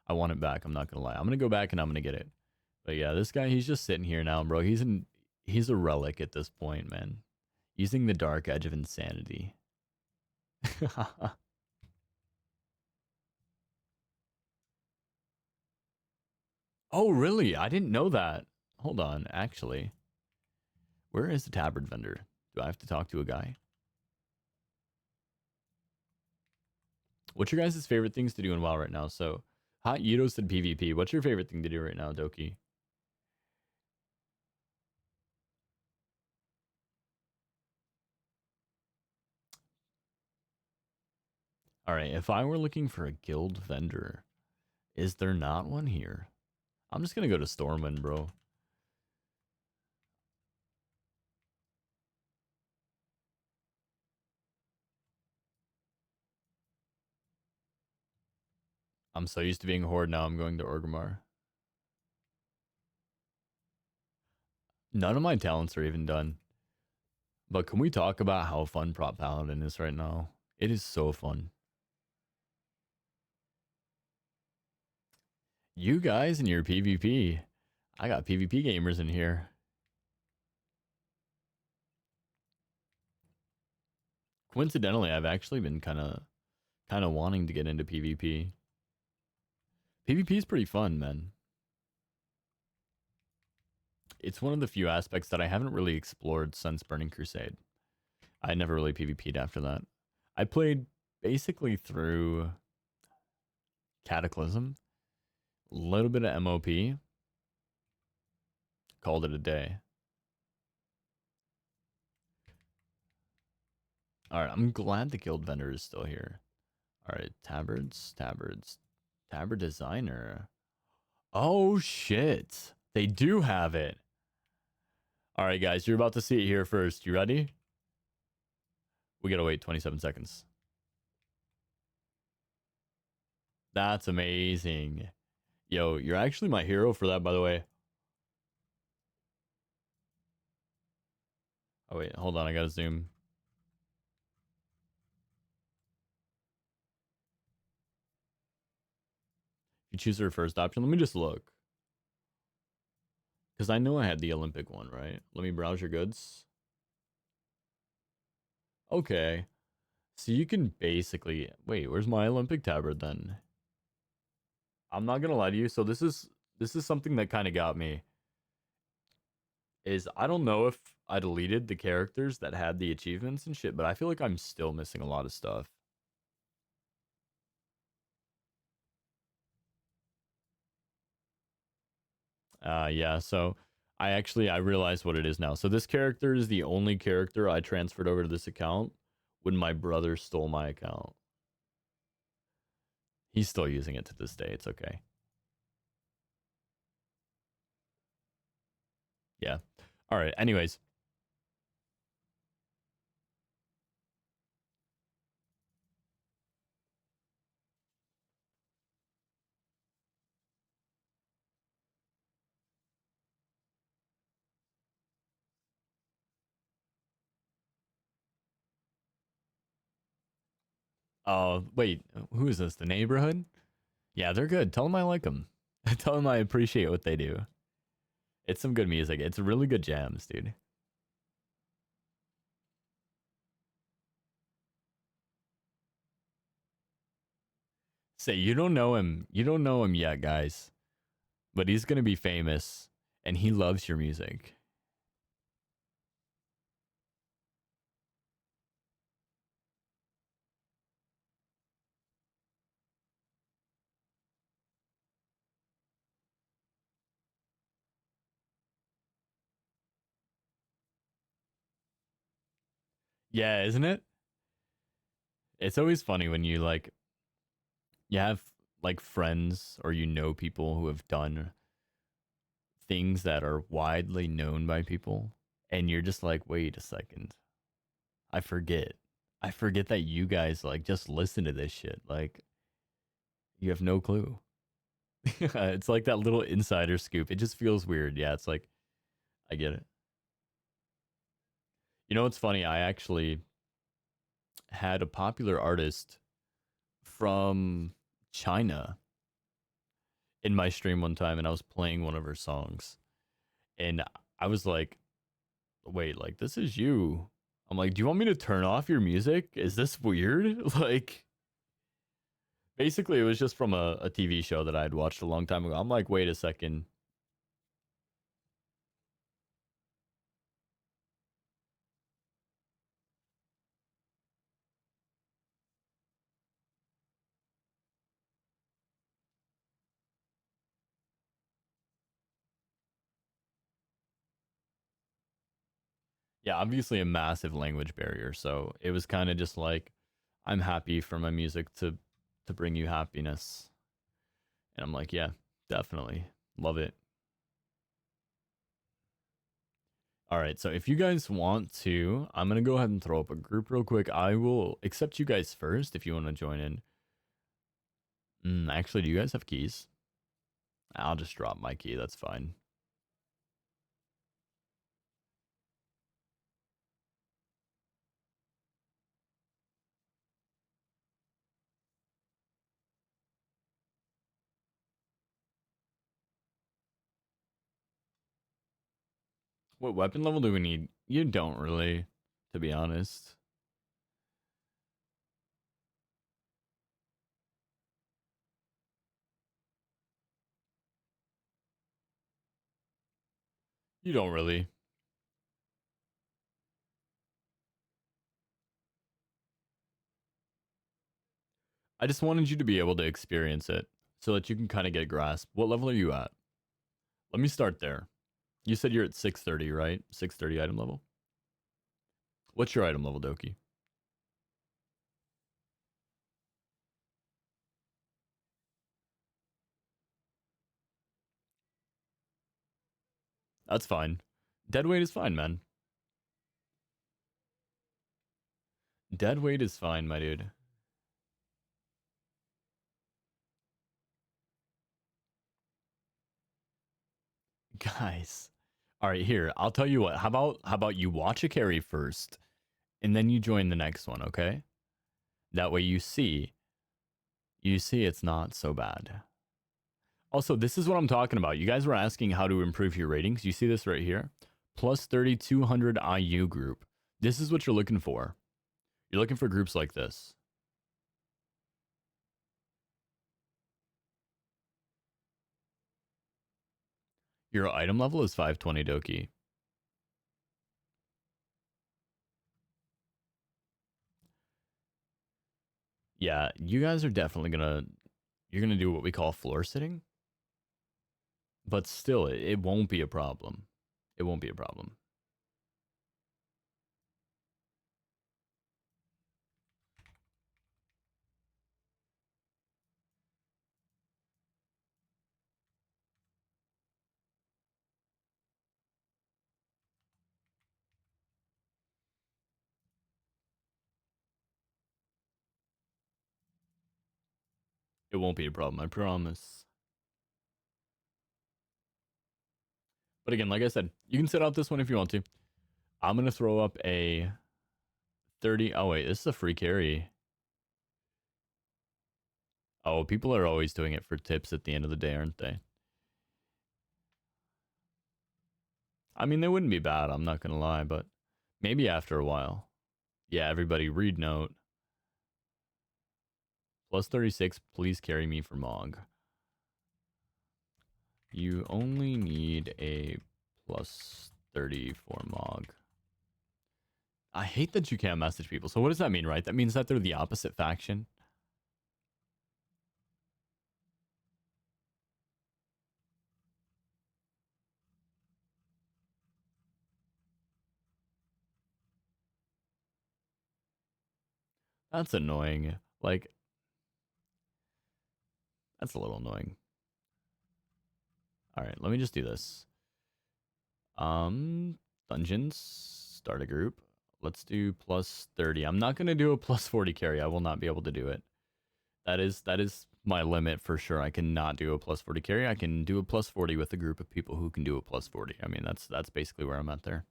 I want it back. I'm not gonna lie. I'm gonna go back and I'm gonna get it. But yeah, this guy, he's just sitting here now, bro. He's a relic at this point, man. Using the dark edge of insanity. Oh, really? I didn't know that. Hold on, actually. Where is the tabard vendor? Do I have to talk to a guy? What's your guys' favorite things to do in WoW right now? So, Hot Yudo said PvP. What's your favorite thing to do right now, Doki? All right, if I were looking for a guild vendor, is there not one here? I'm just gonna go to Stormwind, bro. I'm so used to being Horde now. I'm going to Orgrimmar. None of my talents are even done. But can we talk about how fun Prop Paladin is right now? It is so fun. You guys and your PvP. I got PvP gamers in here. Coincidentally, I've actually been kind of wanting to get into PvP. PvP is pretty fun, man. It's one of the few aspects that I haven't really explored since Burning Crusade. I never really PvP'd after that. I played basically through Cataclysm, a little bit of MOP, called it a day. All right, I'm glad the guild vendor is still here. All right, tabards, tabard designer. Oh shit, they do have it. All right, guys, you're about to see it here first. You ready? We gotta wait 27 seconds. That's amazing. Yo, you're actually my hero for that, by the way. Oh wait, hold on, I gotta zoom. You choose your first option. Let me just look. Because I know I had the Olympic one, right? Let me browse your goods. Okay. So you can basically... Wait, where's my Olympic tabard then? I'm not gonna lie to you. So this is something that kind of got me. Is I don't know if I deleted the characters that had the achievements and shit, but I feel like I'm still missing a lot of stuff. Yeah, so I realized what it is now. So this character is the only character I transferred over to this account when my brother stole my account. He's still using it to this day. It's okay. Yeah. All right. Anyways. Wait. Who is this? The neighborhood? Yeah, they're good. Tell them I like them. Tell them I appreciate what they do. It's some good music. It's really good jams, dude. Say you don't know him. You don't know him yet, guys. But he's gonna be famous, and he loves your music. Yeah, isn't it? It's always funny when you have like friends or you know people who have done things that are widely known by people, and you're just like, wait a second, I forget. I forget that you guys like just listen to this shit. Like, you have no clue. It's like that little insider scoop. It just feels weird. Yeah, it's like I get it. You know what's funny? I actually had a popular artist from China in my stream one time, and I was playing one of her songs, and I was like, "Wait, like this is you?" I'm like, "Do you want me to turn off your music? Is this weird?" Like, basically, it was just from a TV show that I had watched a long time ago. I'm like, "Wait a second." Yeah, obviously a massive language barrier, so it was kind of just like, "I'm happy for my music to bring you happiness," and I'm like, "Yeah, definitely love it." All right, so if you guys want to, I'm gonna go ahead and throw up a group real quick. I will accept you guys first if you want to join in. Actually, do you guys have keys? I'll just drop my key. That's fine. What weapon level do we need? You don't really, to be honest. You don't really. I just wanted you to be able to experience it so that you can kind of get a grasp. What level are you at? Let me start there. You said you're at 630, right? 630 item level. What's your item level, Doki? That's fine. Dead weight is fine, man. Dead weight is fine, my dude. Guys. All right, here. I'll tell you what. How about you watch a carry first and then you join the next one, okay? That way you see it's not so bad. Also, this is what I'm talking about. You guys were asking how to improve your ratings. You see this right here? Plus 3200 IU group. This is what you're looking for. You're looking for groups like this. Your item level is 520 Doki. Yeah, you guys are definitely gonna you're gonna do what we call floor sitting, but still, it won't be a problem. It won't be a problem. It won't be a problem. I promise. But again, like I said, you can sit out this one if you want to. I'm gonna throw up a 30. Oh wait, this is a free carry. Oh, people are always doing it for tips at the end of the day, aren't they? I mean, they wouldn't be bad. I'm not gonna lie, but maybe after a while. Yeah, everybody read note. Plus 36. Please carry me for Mog. You only need a plus 30 for Mog. I hate that you can't message people. So what does that mean, right? That means that they're the opposite faction. That's annoying. Like, that's a little annoying. All right, let me just do this. Dungeons, start a group. Let's do plus 30. I'm not gonna do a plus 40 carry. I will not be able to do it. That is my limit for sure. I cannot do a plus 40 carry. I can do a plus 40 with a group of people who can do a plus 40. I mean, that's basically where I'm at there.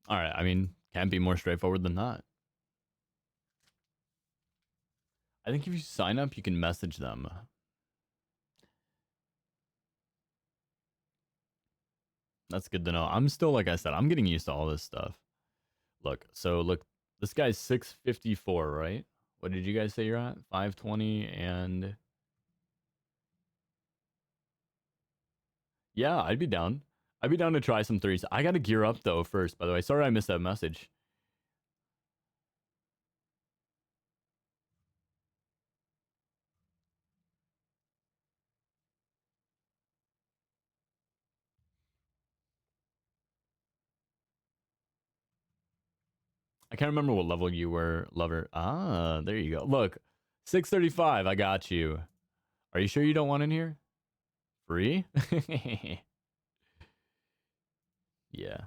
All right. I mean, can't be more straightforward than that. I think if you sign up, you can message them. That's good to know. I'm still, like I said, I'm getting used to all this stuff. Look, so look, this guy's 654, right? What did you guys say you're at? 520 and yeah, I'd be down. I'd be down to try some threes. I got to gear up though first, by the way. Sorry I missed that message. I can't remember what level you were, lover. Ah, there you go. Look, 635. I got you. Are you sure you don't want in here? Free? Yeah.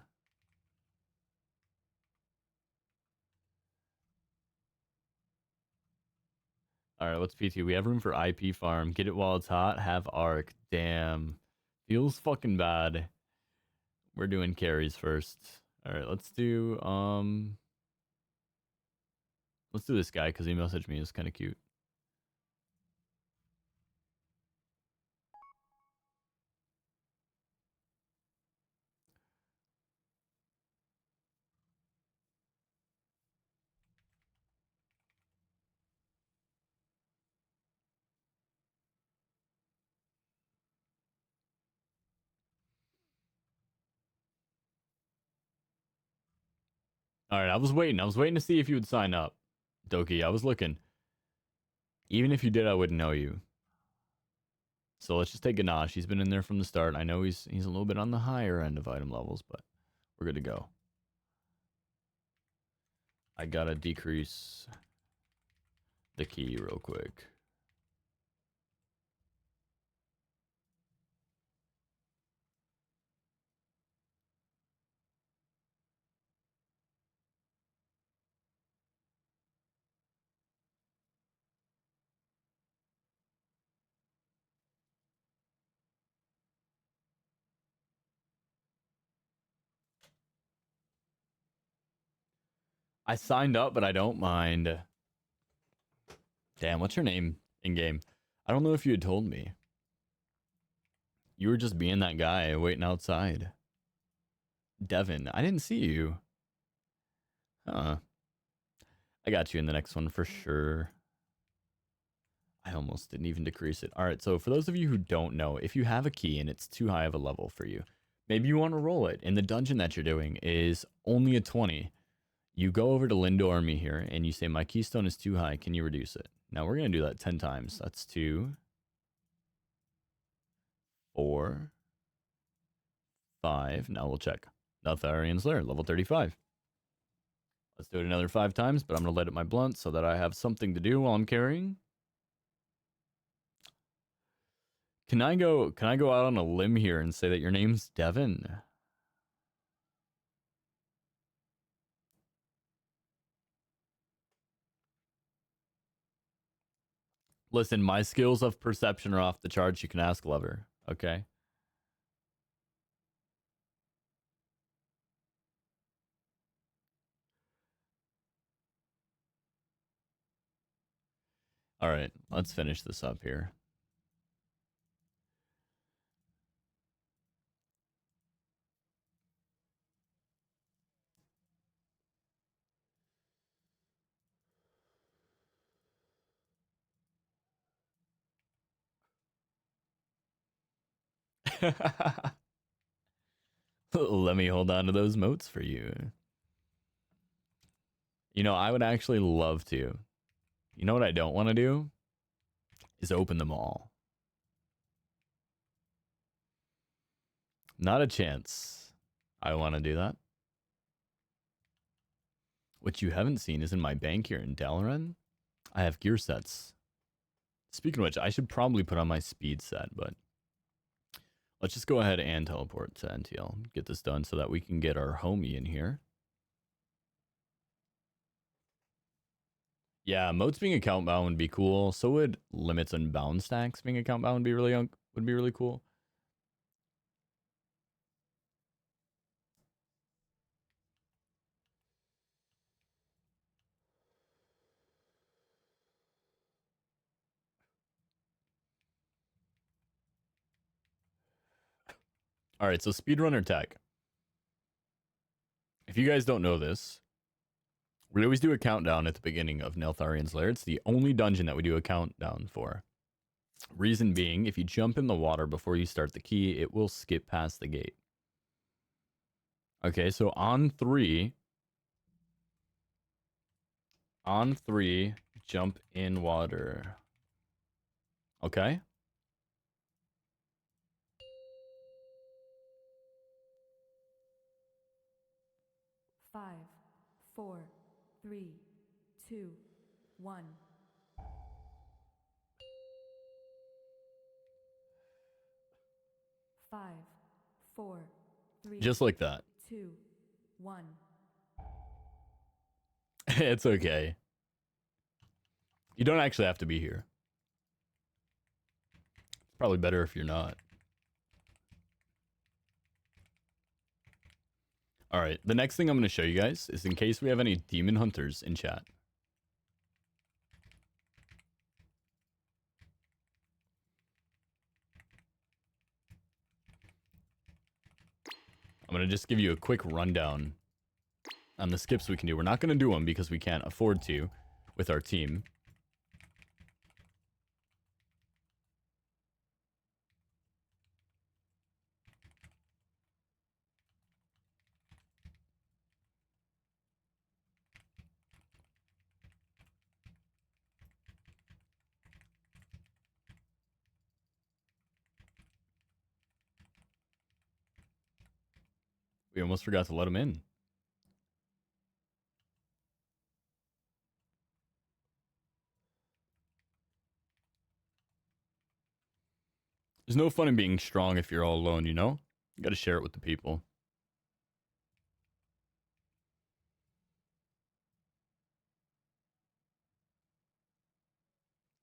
All right, what's PT? We have room for IP farm. Get it while it's hot. Have arc. Damn. Feels fucking bad. We're doing carries first. All right, let's do this guy because he messaged me. It's kind of cute. All right, I was waiting. I was waiting to see if you would sign up, Doki. I was looking. Even if you did, I wouldn't know you. So let's just take Ganache. He's been in there from the start. I know he's a little bit on the higher end of item levels, but we're good to go. I gotta decrease the key real quick. I signed up, but I don't mind. Damn, what's your name in game? I don't know if you had told me. You were just being that guy waiting outside. Devin, I didn't see you. Huh. I got you in the next one for sure. I almost didn't even decrease it. All right, so for those of you who don't know, if you have a key and it's too high of a level for you, maybe you want to roll it, and the dungeon that you're doing is only a 20. You go over to Lindo Army here, and you say, my keystone is too high. Can you reduce it? Now, we're going to do that 10 times. That's 2, 4, 5. Now we'll check. Neltharian's Lair, level 35. Let's do it another 5 times, but I'm going to let it my blunt so that I have something to do while I'm carrying. Can I go out on a limb here and say that your name's Devin? Listen, my skills of perception are off the charts. You can ask Lover, okay? All right, let's finish this up here. Let me hold on to those moats for you. You know, I would actually love to. You know what I don't want to do? Is open them all. Not a chance. I want to do that. What you haven't seen is in my bank here in Dalaran, I have gear sets. Speaking of which, I should probably put on my speed set, but Let's just go ahead and teleport to NTL. Get this done so that we can get our homie in here. Yeah, modes being account bound would be cool. So would limits and bound stacks being account bound would be really cool. All right, so speedrunner tech. If you guys don't know this, we always do a countdown at the beginning of Neltharian's Lair. It's the only dungeon that we do a countdown for. Reason being, if you jump in the water before you start the key, it will skip past the gate. Okay, so on three, jump in water. Okay? Five, 4, 3, 2, 1. Five, 4, 3. Just like that. 2, 1. It's okay. You don't actually have to be here. It's probably better if you're not. All right, the next thing I'm going to show you guys is in case we have any demon hunters in chat. I'm going to just give you a quick rundown on the skips we can do. We're not going to do them because we can't afford to with our team. We almost forgot to let them in. There's no fun in being strong if you're all alone, you know? You got to share it with the people.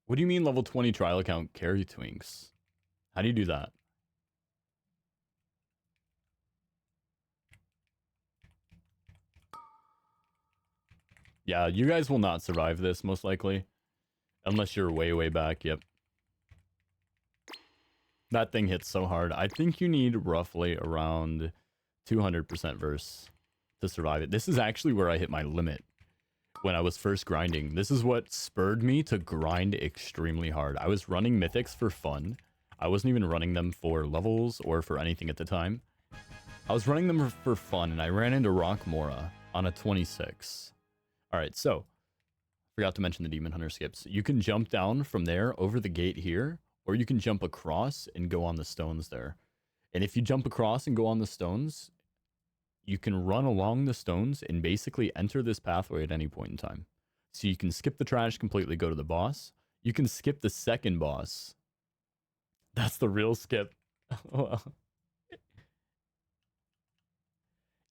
What do you mean level 20 trial account carry twinks? How do you do that? Yeah, you guys will not survive this, most likely. Unless you're way, way back, yep. That thing hits so hard. I think you need roughly around 200% verse to survive it. This is actually where I hit my limit when I was first grinding. This is what spurred me to grind extremely hard. I was running mythics for fun. I wasn't even running them for levels or for anything at the time. I was running them for fun, and I ran into Rock Mora on a 26. All right, so forgot to mention the Demon Hunter skips. You can jump down from there over the gate here, or you can jump across and go on the stones there. And if you jump across and go on the stones, you can run along the stones and basically enter this pathway at any point in time. So you can skip the trash completely, go to the boss. You can skip the second boss. That's the real skip.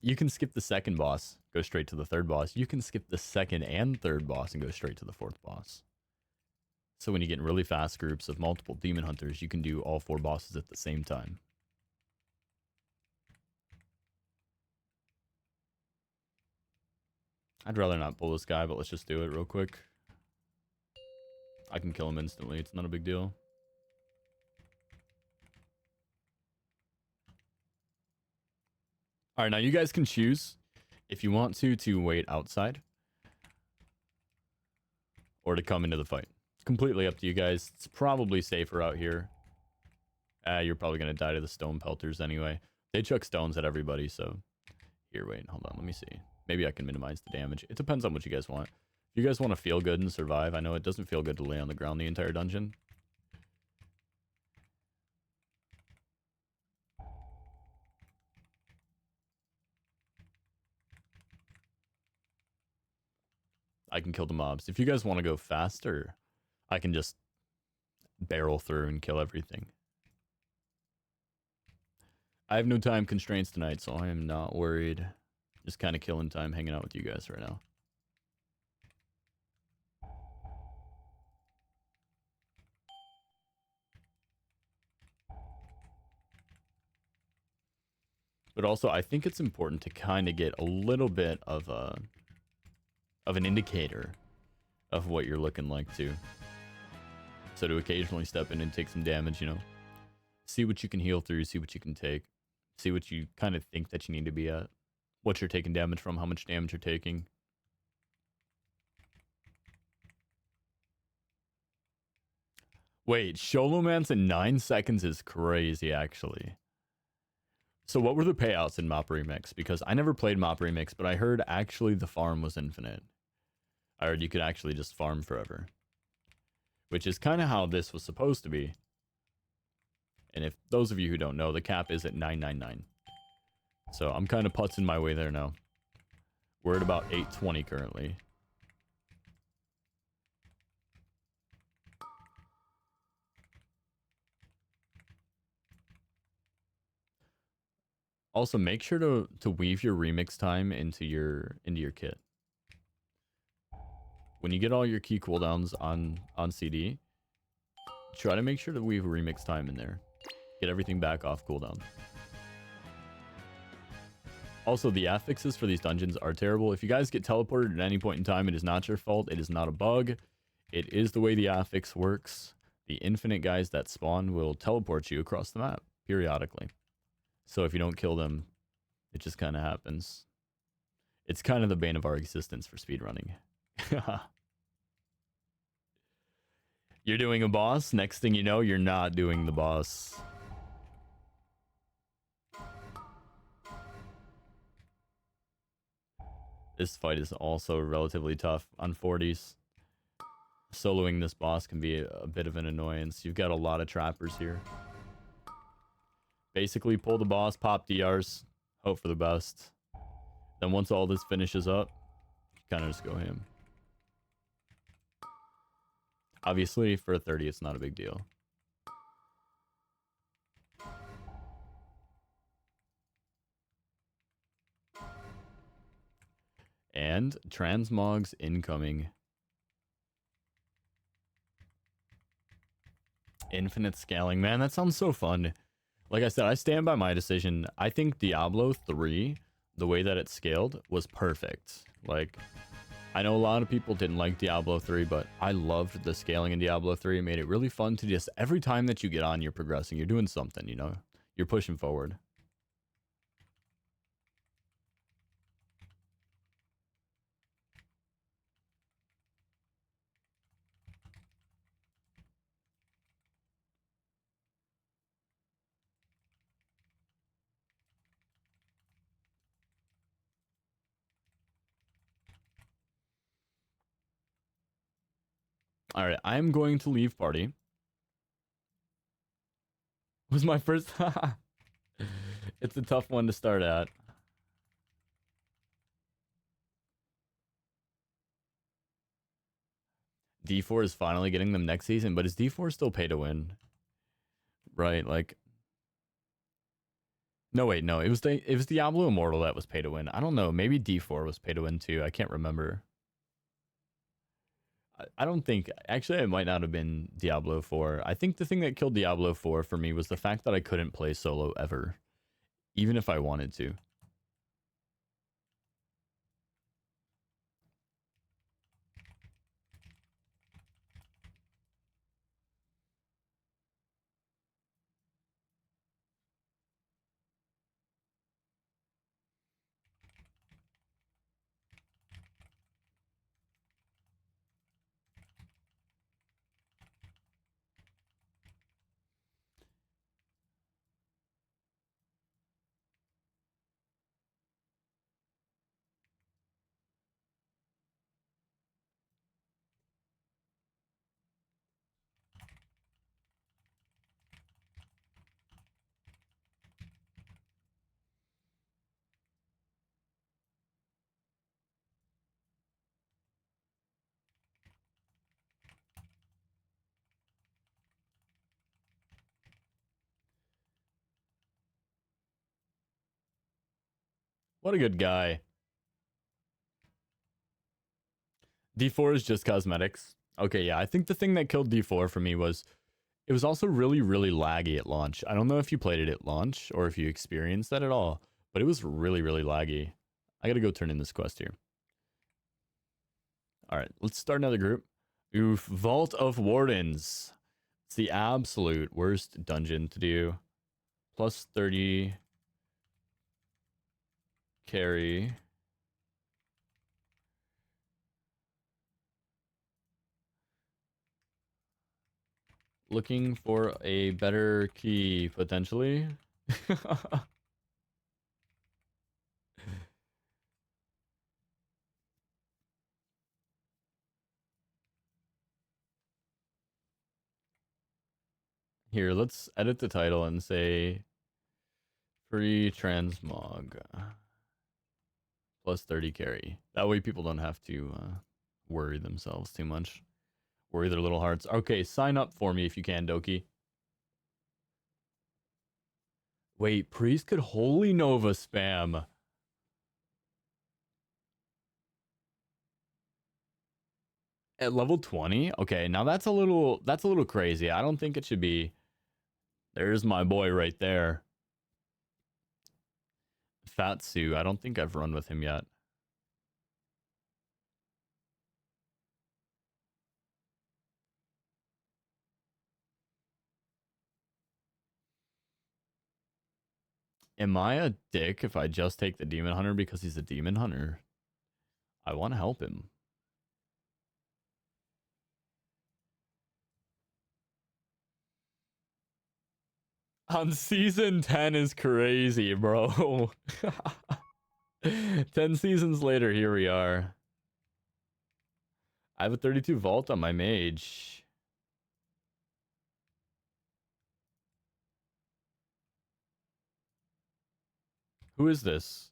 You can skip the second boss, go straight to the third boss. You can skip the second and third boss and go straight to the fourth boss. So when you get in really fast groups of multiple demon hunters, you can do all 4 bosses at the same time. I'd rather not pull this guy, but let's just do it real quick. I can kill him instantly. It's not a big deal. All right, now you guys can choose if you want to wait outside or to come into the fight. It's completely up to you guys. It's probably safer out here. You're probably going to die to the stone pelters anyway. They chuck stones at everybody, so... Here, wait, hold on, let me see. Maybe I can minimize the damage. It depends on what you guys want. If you guys want to feel good and survive, I know it doesn't feel good to lay on the ground the entire dungeon. I can kill the mobs. If you guys want to go faster, I can just barrel through and kill everything. I have no time constraints tonight, so I am not worried. Just kind of killing time hanging out with you guys right now. But also, I think it's important to kind of get a little bit of an indicator of what you're looking like too. So to occasionally step in and take some damage, you know, see what you can heal through, see what you can take, see what you kind of think that you need to be at, what you're taking damage from, how much damage you're taking. Wait, Sholomance in 9 seconds is crazy, actually. So what were the payouts in Mop Remix? Because I never played Mop Remix, but I heard actually the farm was infinite. I heard you could actually just farm forever. Which is kind of how this was supposed to be. And if those of you who don't know, the cap is at 999. So I'm kind of putzing my way there now. We're at about 820 currently. Also, make sure to weave your remix time into your kit. When you get all your key cooldowns on CD, try to make sure to weave remix time in there. Get everything back off cooldown. Also, the affixes for these dungeons are terrible. If you guys get teleported at any point in time, it is not your fault. It is not a bug. It is the way the affix works. The infinite guys that spawn will teleport you across the map periodically. So if you don't kill them, it just kind of happens. It's kind of the bane of our existence for speedrunning. You're doing a boss. Next thing you know, you're not doing the boss. This fight is also relatively tough on 40s. Soloing this boss can be a bit of an annoyance. You've got a lot of trappers here. Basically, pull the boss, pop DRs, hope for the best. Then once all this finishes up, kind of just go ham. Obviously, for a 30, it's not a big deal. And transmogs incoming. Infinite scaling. Man, that sounds so fun. Like I said, I stand by my decision. I think Diablo 3, the way that it scaled, was perfect. Like, I know a lot of people didn't like Diablo 3, but I loved the scaling in Diablo 3. It made it really fun to just, every time that you get on, you're progressing. You're doing something, you know? You're pushing forward. All right, I'm going to leave party. It was my first... It's a tough one to start at. D4 is finally getting them next season, but is D4 still pay to win? Right, like... No, wait, no. It was Diablo Immortal that was pay to win. I don't know. Maybe D4 was pay to win too. I can't remember. I don't think... Actually, it might not have been Diablo 4. I think the thing that killed Diablo 4 for me was the fact that I couldn't play solo ever. Even if I wanted to. What a good guy. D4 is just cosmetics. Okay, yeah, I think the thing that killed D4 for me was it was also really, really laggy at launch. I don't know if you played it at launch or if you experienced that at all, but it was really, really laggy. I gotta go turn in this quest here. All right, let's start another group. Oof, Vault of Wardens. It's the absolute worst dungeon to do. Plus 30 carry. Looking for a better key, potentially. Here, let's edit the title and say free transmog plus 30 carry. That way people don't have to worry themselves too much. Worry their little hearts. Okay, sign up for me if you can, Doki. Wait, Priest could Holy Nova spam. At level 20? Okay, now that's a little crazy. I don't think it should be. There's my boy right there. Fatsu. I don't think I've run with him yet. Am I a dick if I just take the Demon Hunter because he's a Demon Hunter? I want to help him. On season 10 is crazy, bro. 10 seasons later, here we are. I have a 32 vault on my mage. Who is this?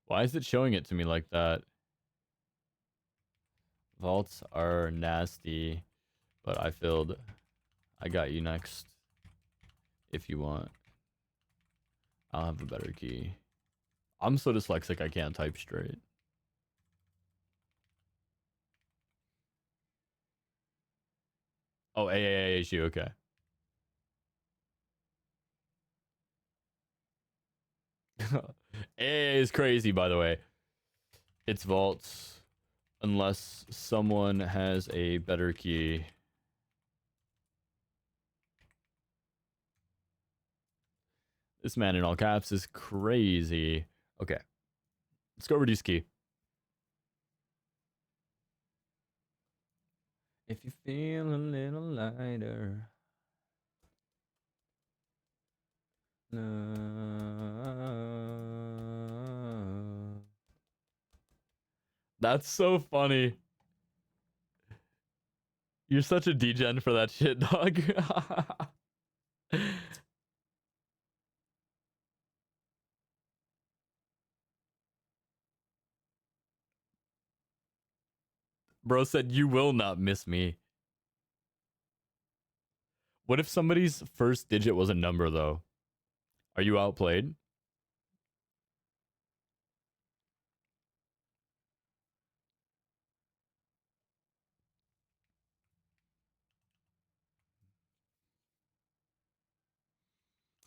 Why is it showing it to me like that? Vaults are nasty, but I filled. I got you next. If you want. I'll have a better key. I'm so dyslexic I can't type straight. Oh, AAAHU, okay. AA is crazy, by the way. It's vaults unless someone has a better key. This man in all caps is crazy. Okay, let's go reduce key. If you feel a little lighter. That's so funny. You're such a degen for that shit, dog. Bro said, you will not miss me. What if somebody's first digit was a number, though? Are you outplayed?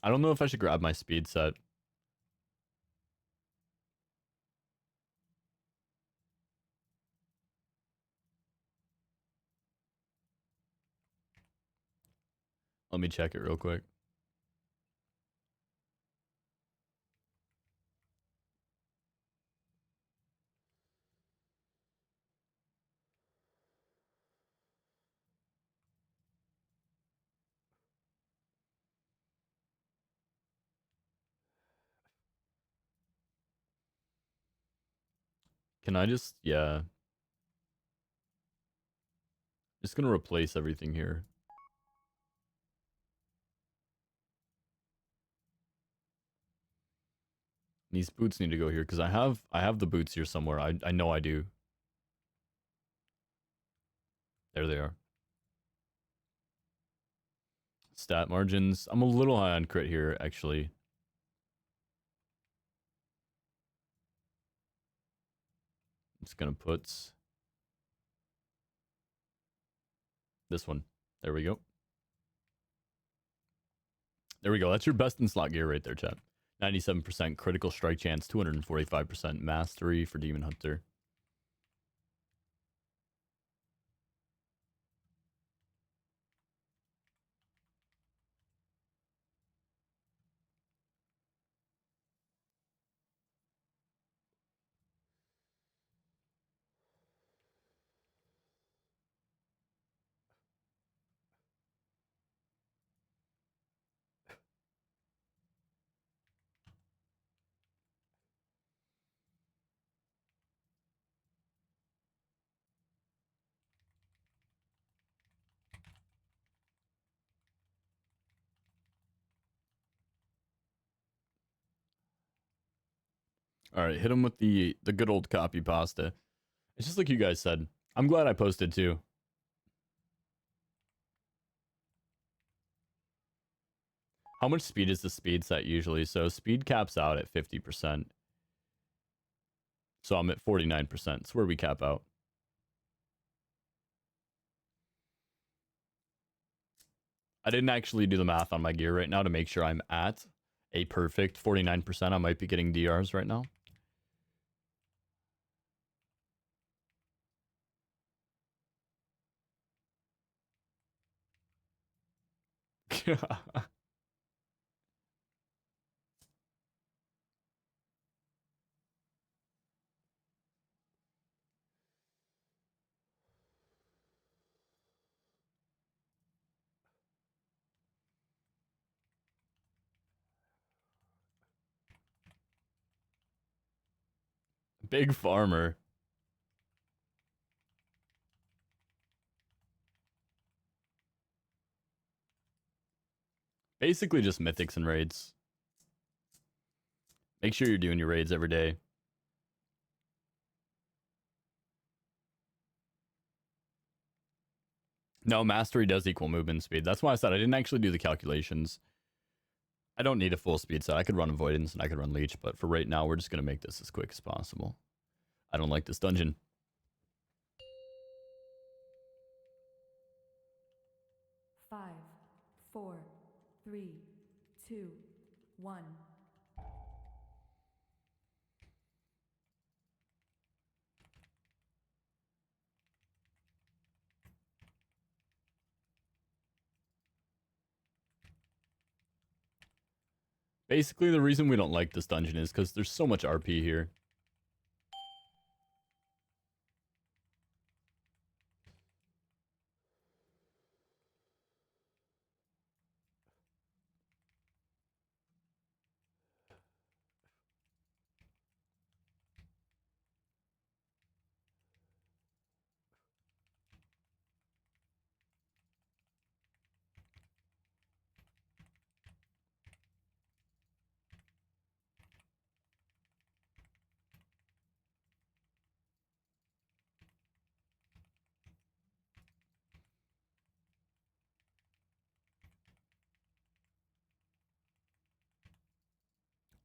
I don't know if I should grab my speed set. Let me check it real quick. Can I just, yeah. Just gonna replace everything here. These boots need to go here because I have the boots here somewhere. I know I do. There they are. Stat margins. I'm a little high on crit here, actually. just gonna put this one. There we go. There we go. That's your best in slot gear right there, chat. 97% critical strike chance, 245% mastery for Demon Hunter. All right, hit him with the good old copy pasta. It's just like you guys said. I'm glad I posted too. How much speed is the speed set usually? So speed caps out at 50%. So I'm at 49%. It's where we cap out. I didn't actually do the math on my gear right now to make sure I'm at a perfect 49%. I might be getting DRs right now. Big farmer. Basically just mythics and raids. Make sure you're doing your raids every day. No, mastery does equal movement speed. That's why I said I didn't actually do the calculations. I don't need a full speed set. I could run avoidance and I could run leech, but for right now, we're just going to make this as quick as possible. I don't like this dungeon. Five, four, three, two, one. Basically, the reason we don't like this dungeon is because there's so much RP here.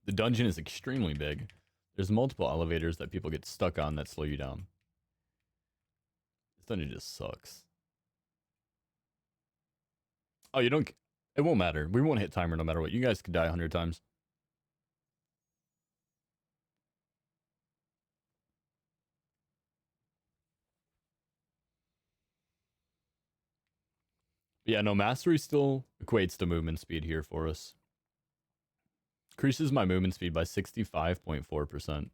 The dungeon is extremely big. There's multiple elevators that people get stuck on that slow you down. This dungeon just sucks. Oh, you don't... It won't matter. We won't hit timer no matter what. You guys could die 100 times. But yeah, no, mastery still equates to movement speed here for us. Increases my movement speed by 65.4%.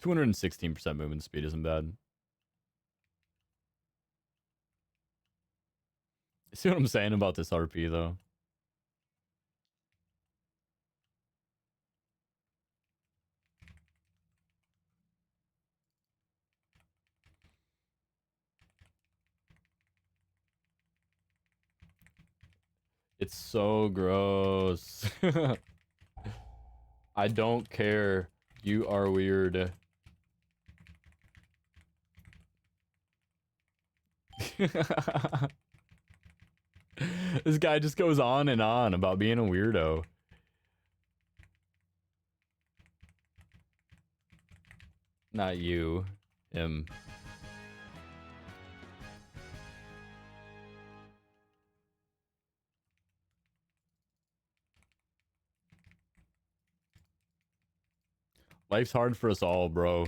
(216% movement speed isn't bad. See what I'm saying about this RP though? It's so gross. I don't care. You are weird. This guy just goes on and on about being a weirdo. Not you. Him. Life's hard for us all, bro.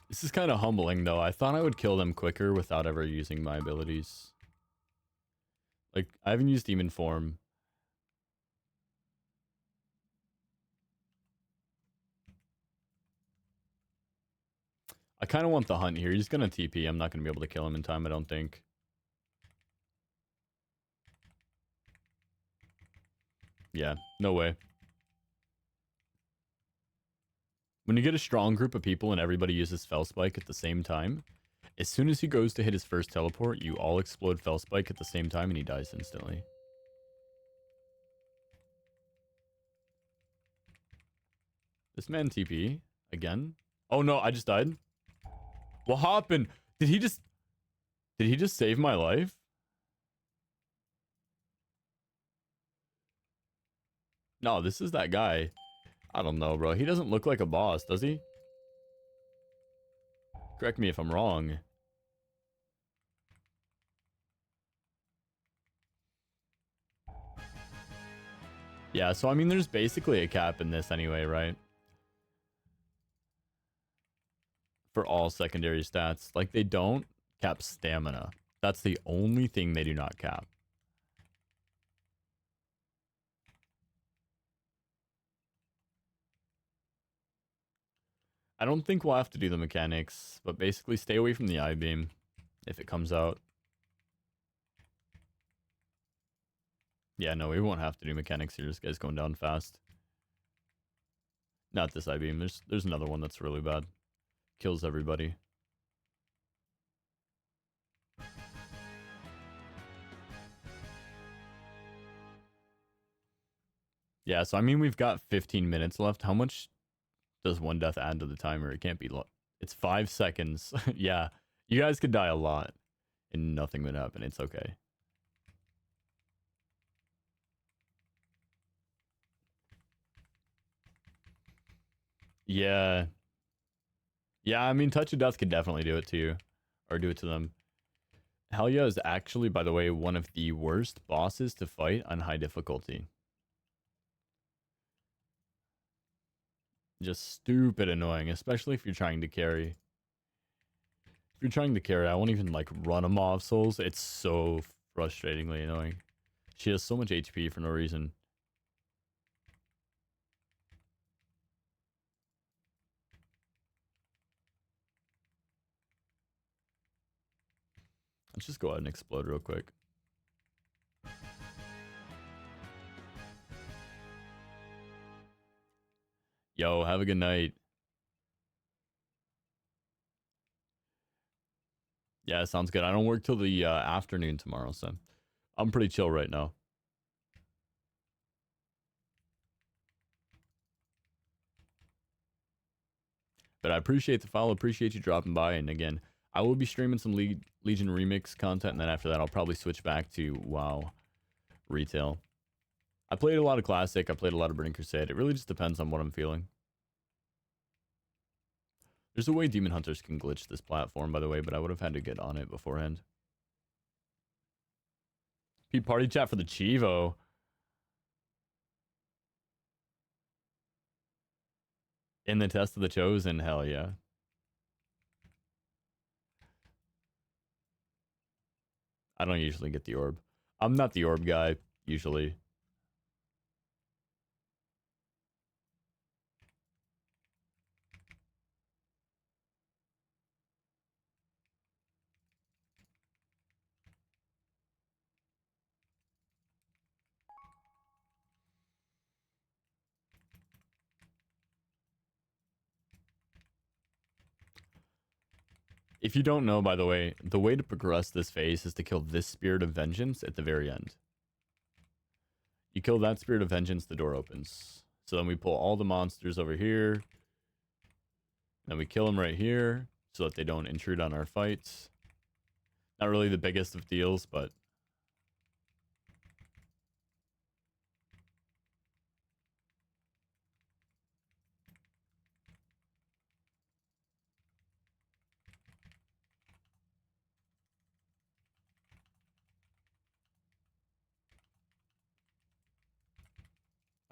This is kind of humbling, though. I thought I would kill them quicker without ever using my abilities. Like, I haven't used Demon Form. I kind of want the hunt here. He's going to TP. I'm not going to be able to kill him in time, I don't think. Yeah, no way. When you get a strong group of people and everybody uses Fell Spike at the same time, as soon as he goes to hit his first teleport, you all explode Fell Spike at the same time and he dies instantly. This man TP again? Oh no, I just died. What happened? Did he just save my life? No, this is that guy. I don't know, bro. He doesn't look like a boss, does he? Correct me if I'm wrong. Yeah, so I mean, there's basically a cap in this anyway, right? For all secondary stats. Like, they don't cap stamina. That's the only thing they do not cap. I don't think we'll have to do the mechanics, but basically stay away from the I-beam if it comes out. Yeah, no, we won't have to do mechanics here. This guy's going down fast. Not this I-beam. There's another one that's really bad. Kills everybody. Yeah, so I mean, we've got 15 minutes left. How much does one death add to the timer? It can't be... It's 5 seconds. Yeah, you guys could die a lot and nothing would happen. It's okay. Yeah. Yeah, I mean, Touch of Death could definitely do it to you. Or do it to them. Helya is actually, by the way, one of the worst bosses to fight on high difficulty. Just stupid annoying, especially if you're trying to carry. If you're trying to carry, I won't even, like, run them off souls. It's so frustratingly annoying. She has so much HP for no reason. Let's just go ahead and explode real quick. Yo, have a good night. Yeah, sounds good. I don't work till the afternoon tomorrow, so I'm pretty chill right now. But I appreciate the follow. Appreciate you dropping by. And again, I will be streaming some Legion Remix content. And then after that, I'll probably switch back to WoW retail. I played a lot of Classic. I played a lot of Burning Crusade. It really just depends on what I'm feeling. There's a way Demon Hunters can glitch this platform, by the way, but I would have had to get on it beforehand. P party chat for the Chivo. In the Test of the Chosen, hell yeah. I don't usually get the orb. I'm not the orb guy, usually. If you don't know, by the way to progress this phase is to kill this Spirit of Vengeance at the very end. You kill that Spirit of Vengeance, the door opens. So then we pull all the monsters over here. Then we kill them right here so that they don't intrude on our fights. Not really the biggest of deals, but...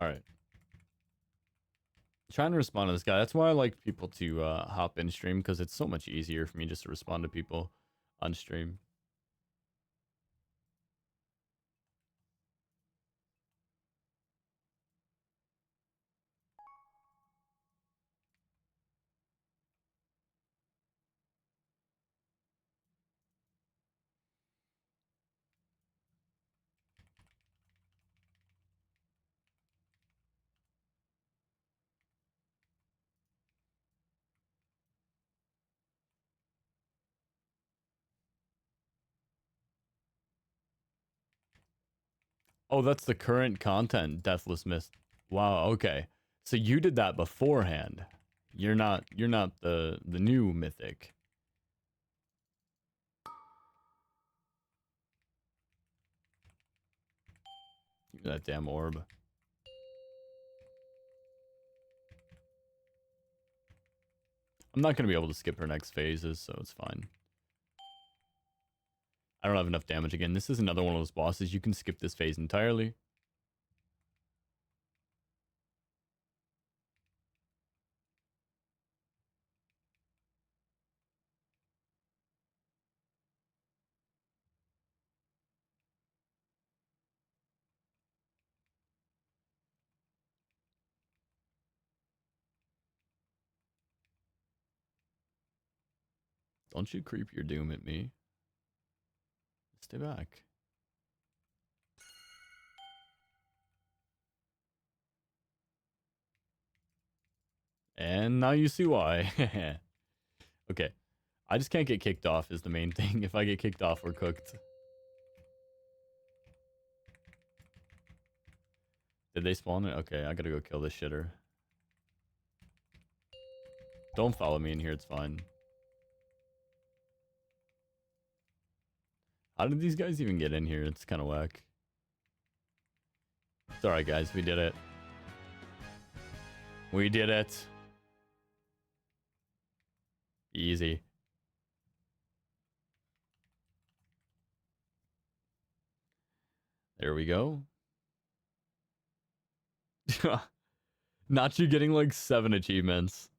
Alright. Trying to respond to this guy. That's why I like people to hop in stream, because it's so much easier for me just to respond to people on stream. Oh, that's the current content, Deathless Mist. Wow, okay. So you did that beforehand. You're not the new mythic. Give me that damn orb. I'm not gonna be able to skip her next phases, so it's fine. I don't have enough damage again. This is another one of those bosses. You can skip this phase entirely. Don't you creep your doom at me. Stay back. And now you see why. Okay. I just can't get kicked off is the main thing. If I get kicked off, we're cooked. Did they spawn it? Okay, I gotta go kill this shitter. Don't follow me in here, it's fine. How did these guys even get in here? It's kind of whack. It's alright, guys. We did it. We did it. Easy. There we go. Not you getting like 7 achievements.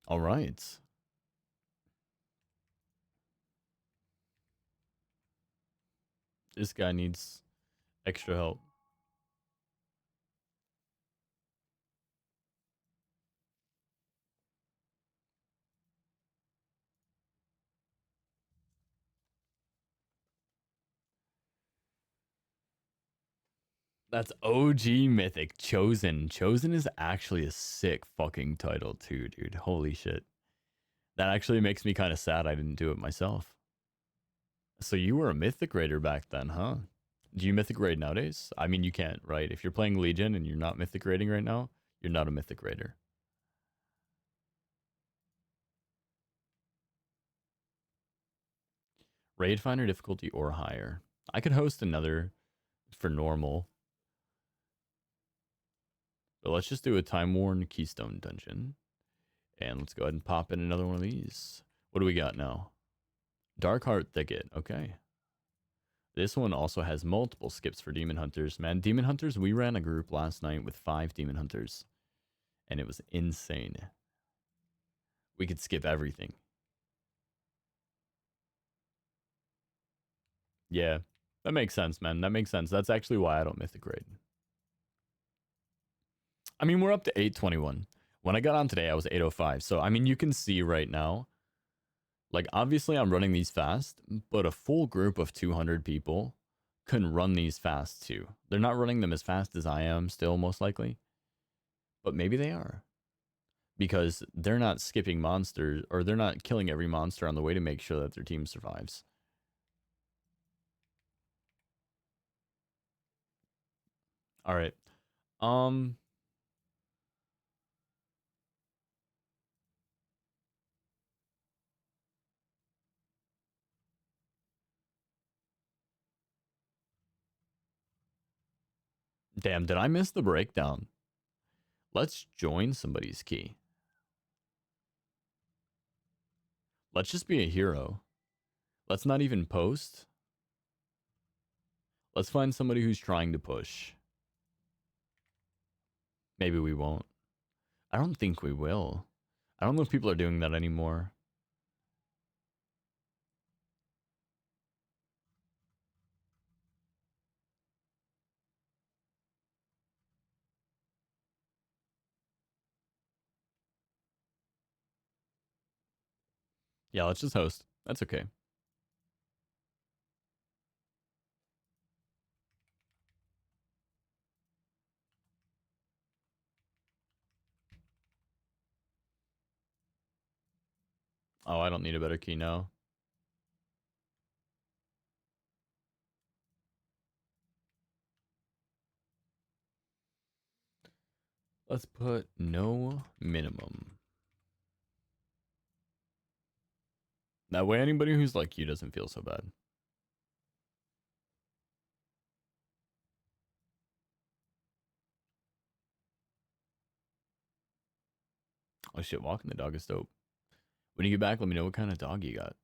All right. This guy needs extra help. That's OG Mythic. Chosen. Chosen is actually a sick fucking title too, dude. Holy shit. That actually makes me kind of sad I didn't do it myself. So you were a Mythic Raider back then, huh? Do you Mythic Raid nowadays? I mean, you can't, right? If you're playing Legion and you're not Mythic Raiding right now, you're not a Mythic Raider. Raid Finder difficulty or higher. I could host another for normal. But let's just do a Time Worn Keystone Dungeon. And let's go ahead and pop in another one of these. What do we got now? Dark Heart Thicket. Okay. This one also has multiple skips for Demon Hunters. Man, Demon Hunters, we ran a group last night with 5 Demon Hunters. And it was insane. We could skip everything. Yeah, that makes sense, man. That makes sense. That's actually why I don't Mythic Raid. I mean, we're up to 821. When I got on today, I was 805. So, I mean, you can see right now, like, obviously I'm running these fast, but a full group of 200 people can run these fast too. They're not running them as fast as I am still, most likely, but maybe they are because they're not skipping monsters or they're not killing every monster on the way to make sure that their team survives. All right. Um, Damn, did I miss the breakdown? Let's join somebody's key. Let's just be a hero. Let's not even post. Let's find somebody who's trying to push. Maybe we won't. I don't think we will. I don't know if people are doing that anymore. Yeah, let's just host. That's okay. Oh, I don't need a better key now. Let's put no minimum. That way anybody who's like you doesn't feel so bad. Oh shit, walking the dog is dope. When you get back, let me know what kind of dog you got.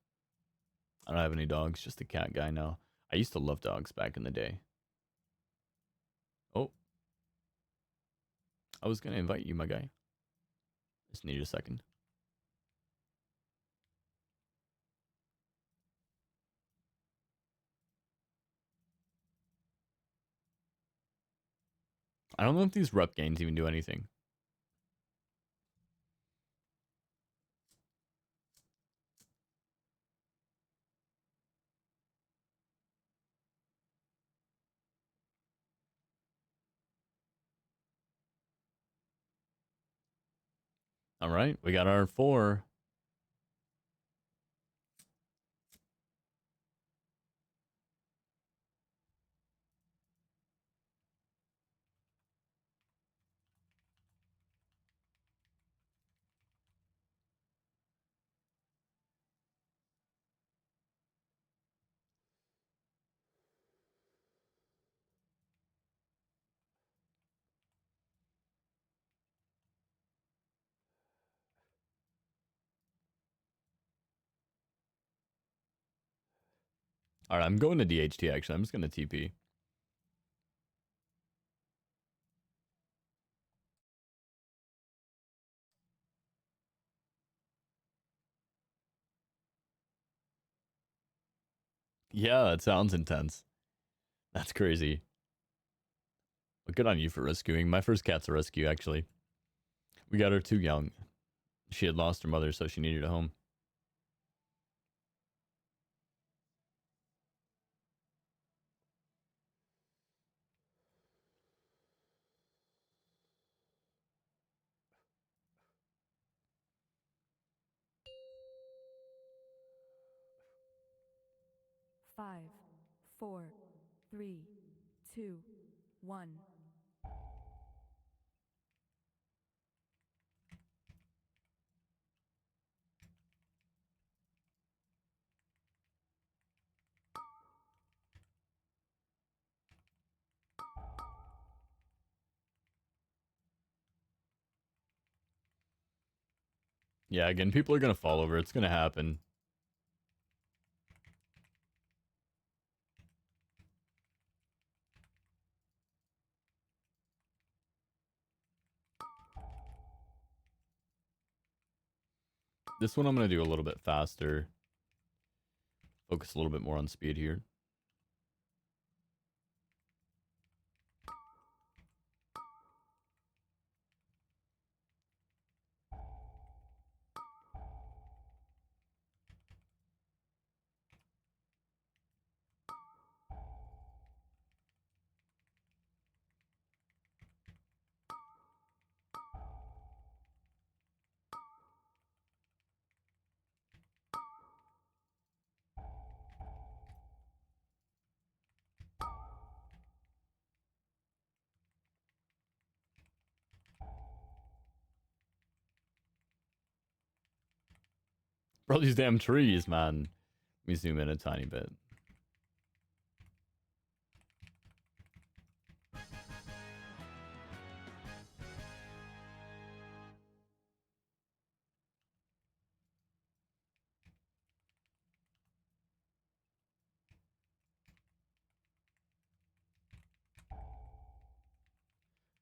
I don't have any dogs, just a cat guy now. I used to love dogs back in the day. Oh, I was gonna invite you, my guy. Just need a second. I don't know if these rep gains even do anything. All right, we got our 4. All right, I'm going to DHT actually. I'm just gonna TP. Yeah, that sounds intense. That's crazy. But good on you for rescuing. My first cat's a rescue, actually. We got her too young. She had lost her mother, so she needed a home. Five, four, three, two, one. Yeah, again, people are gonna fall over. It's gonna happen. This one I'm gonna do a little bit faster. Focus a little bit more on speed here. Bro, these damn trees, man. Let me zoom in a tiny bit.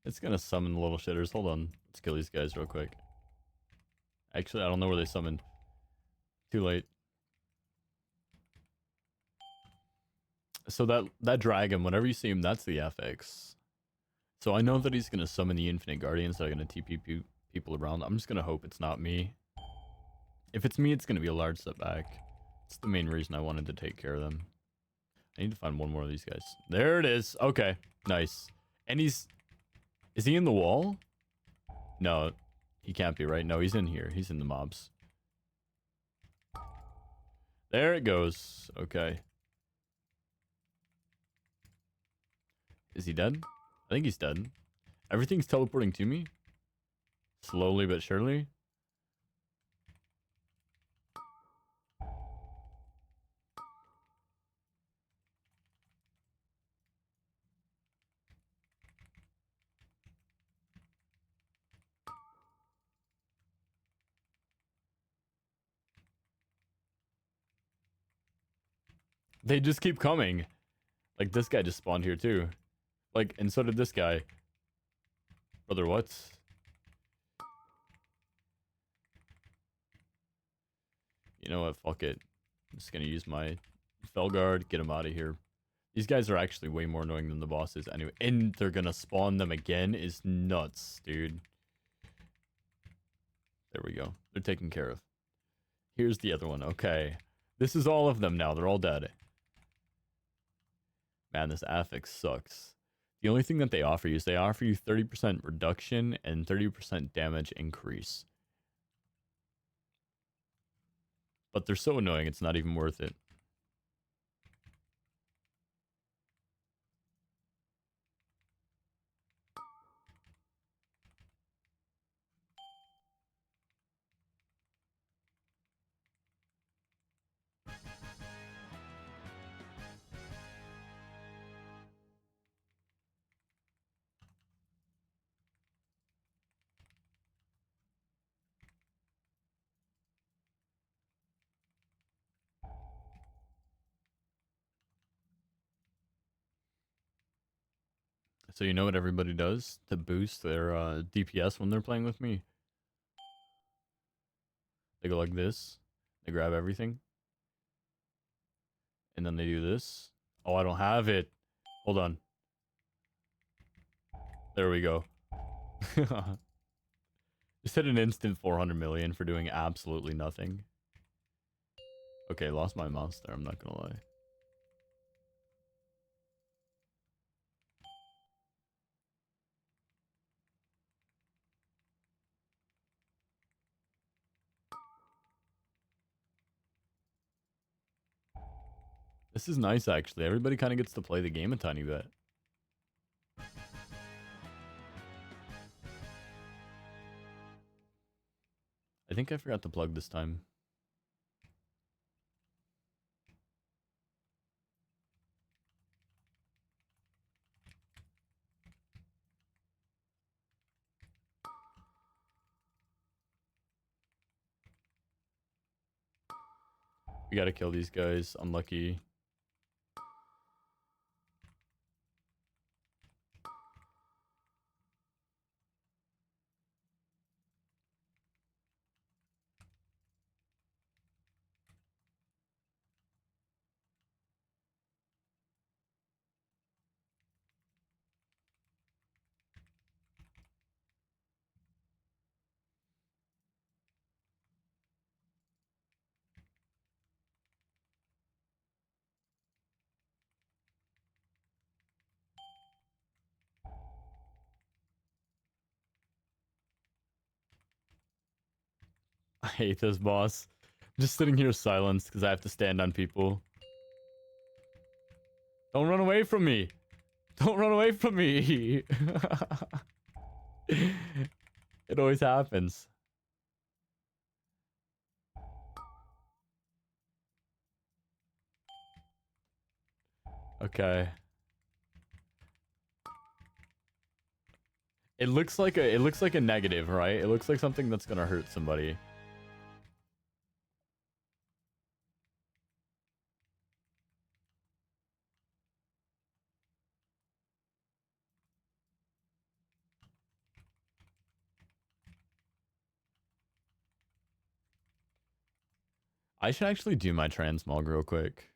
It's gonna summon the little shitters. Hold on. Let's kill these guys real quick. Actually, I don't know where they summoned. Too late. So that dragon, whenever you see him, that's the FX. So I know that he's gonna summon the Infinite Guardians that are gonna TP people around. I'm just gonna hope it's not me. If it's me, it's gonna be a large setback. It's the main reason I wanted to take care of them. I need to find one more of these guys. There it is. Okay, nice. And is he in the wall? No, he can't be, right? No, he's in here. He's in the mobs. There it goes. Okay. Is he dead? I think he's dead. Everything's teleporting to me. Slowly but surely. They just keep coming. Like, this guy just spawned here too. Like, and so did this guy. Brother, what? You know what? Fuck it. I'm just gonna use my Felguard, get him out of here. These guys are actually way more annoying than the bosses anyway. And they're gonna spawn them again is nuts, dude. There we go. They're taken care of. Here's the other one. Okay. This is all of them now. They're all dead. Man, this affix sucks. The only thing that they offer you is they offer you 30% reduction and 30% damage increase. But they're so annoying, it's not even worth it. So you know what everybody does to boost their DPS when they're playing with me? They go like this. They grab everything. And then they do this. Oh, I don't have it. Hold on. There we go. Just hit an instant 400 million for doing absolutely nothing. Okay, lost my mouse there, I'm not gonna lie. This is nice, actually. Everybody kind of gets to play the game a tiny bit. I think I forgot to plug this time. We gotta kill these guys. Unlucky. I hate this boss. I'm just sitting here silenced because I have to stand on people. Don't run away from me. Don't run away from me. It always happens. Okay. It looks like a negative, right? It looks like something that's gonna hurt somebody. I should actually do my transmog real quick.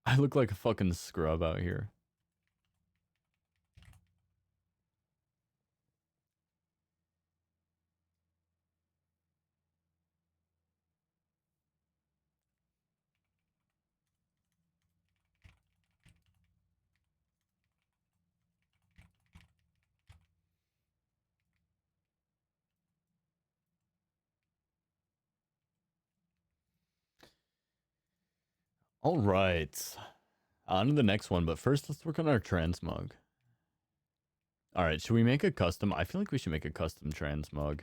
I look like a fucking scrub out here. All right. On to the next one, but first let's work on our transmog. All right, should we make a custom? I feel like we should make a custom transmog.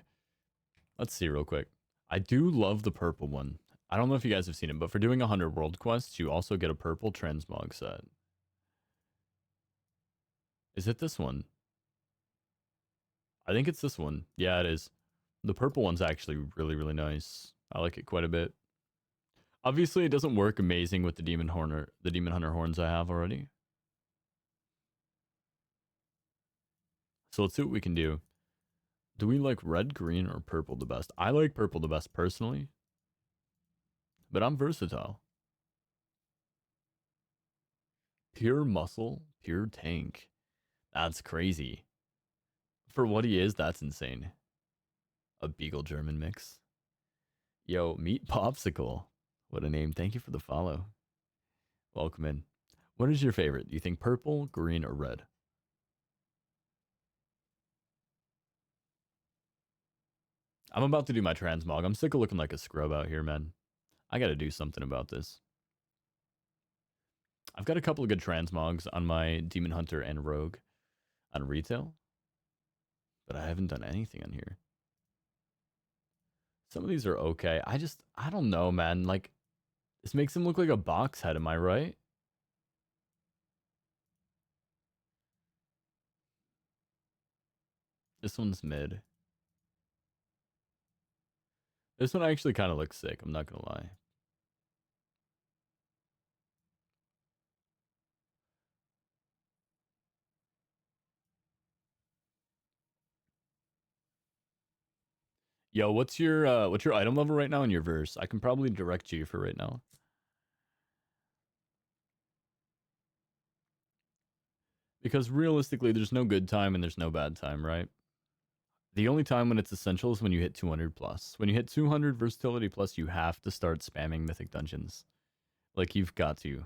Let's see real quick. I do love the purple one. I don't know if you guys have seen it, but for doing 100 world quests, you also get a purple transmog set. Is it this one? I think it's this one. Yeah, it is. The purple one's actually really, really nice. I like it quite a bit. Obviously, it doesn't work amazing with the Demon Hunter horns I have already. So let's see what we can do. Do we like red, green, or purple the best? I like purple the best personally, but I'm versatile. Pure muscle, pure tank. That's crazy. For what he is, that's insane. A Beagle German mix. Yo, Meat Popsicle. What a name. Thank you for the follow. Welcome in. What is your favorite? Do you think purple, green, or red? I'm about to do my transmog. I'm sick of looking like a scrub out here, man. I gotta do something about this. I've got a couple of good transmogs on my Demon Hunter and Rogue on retail, but I haven't done anything on here. Some of these are okay. I don't know, man. Like, this makes him look like a box head, am I right? This one's mid. This one actually kind of looks sick, I'm not gonna lie. Yo, what's your item level right now in your verse? I can probably direct you for right now. Because realistically, there's no good time and there's no bad time, right? The only time when it's essential is when you hit 200 plus. When you hit 200 versatility plus, you have to start spamming mythic dungeons. Like, you've got to.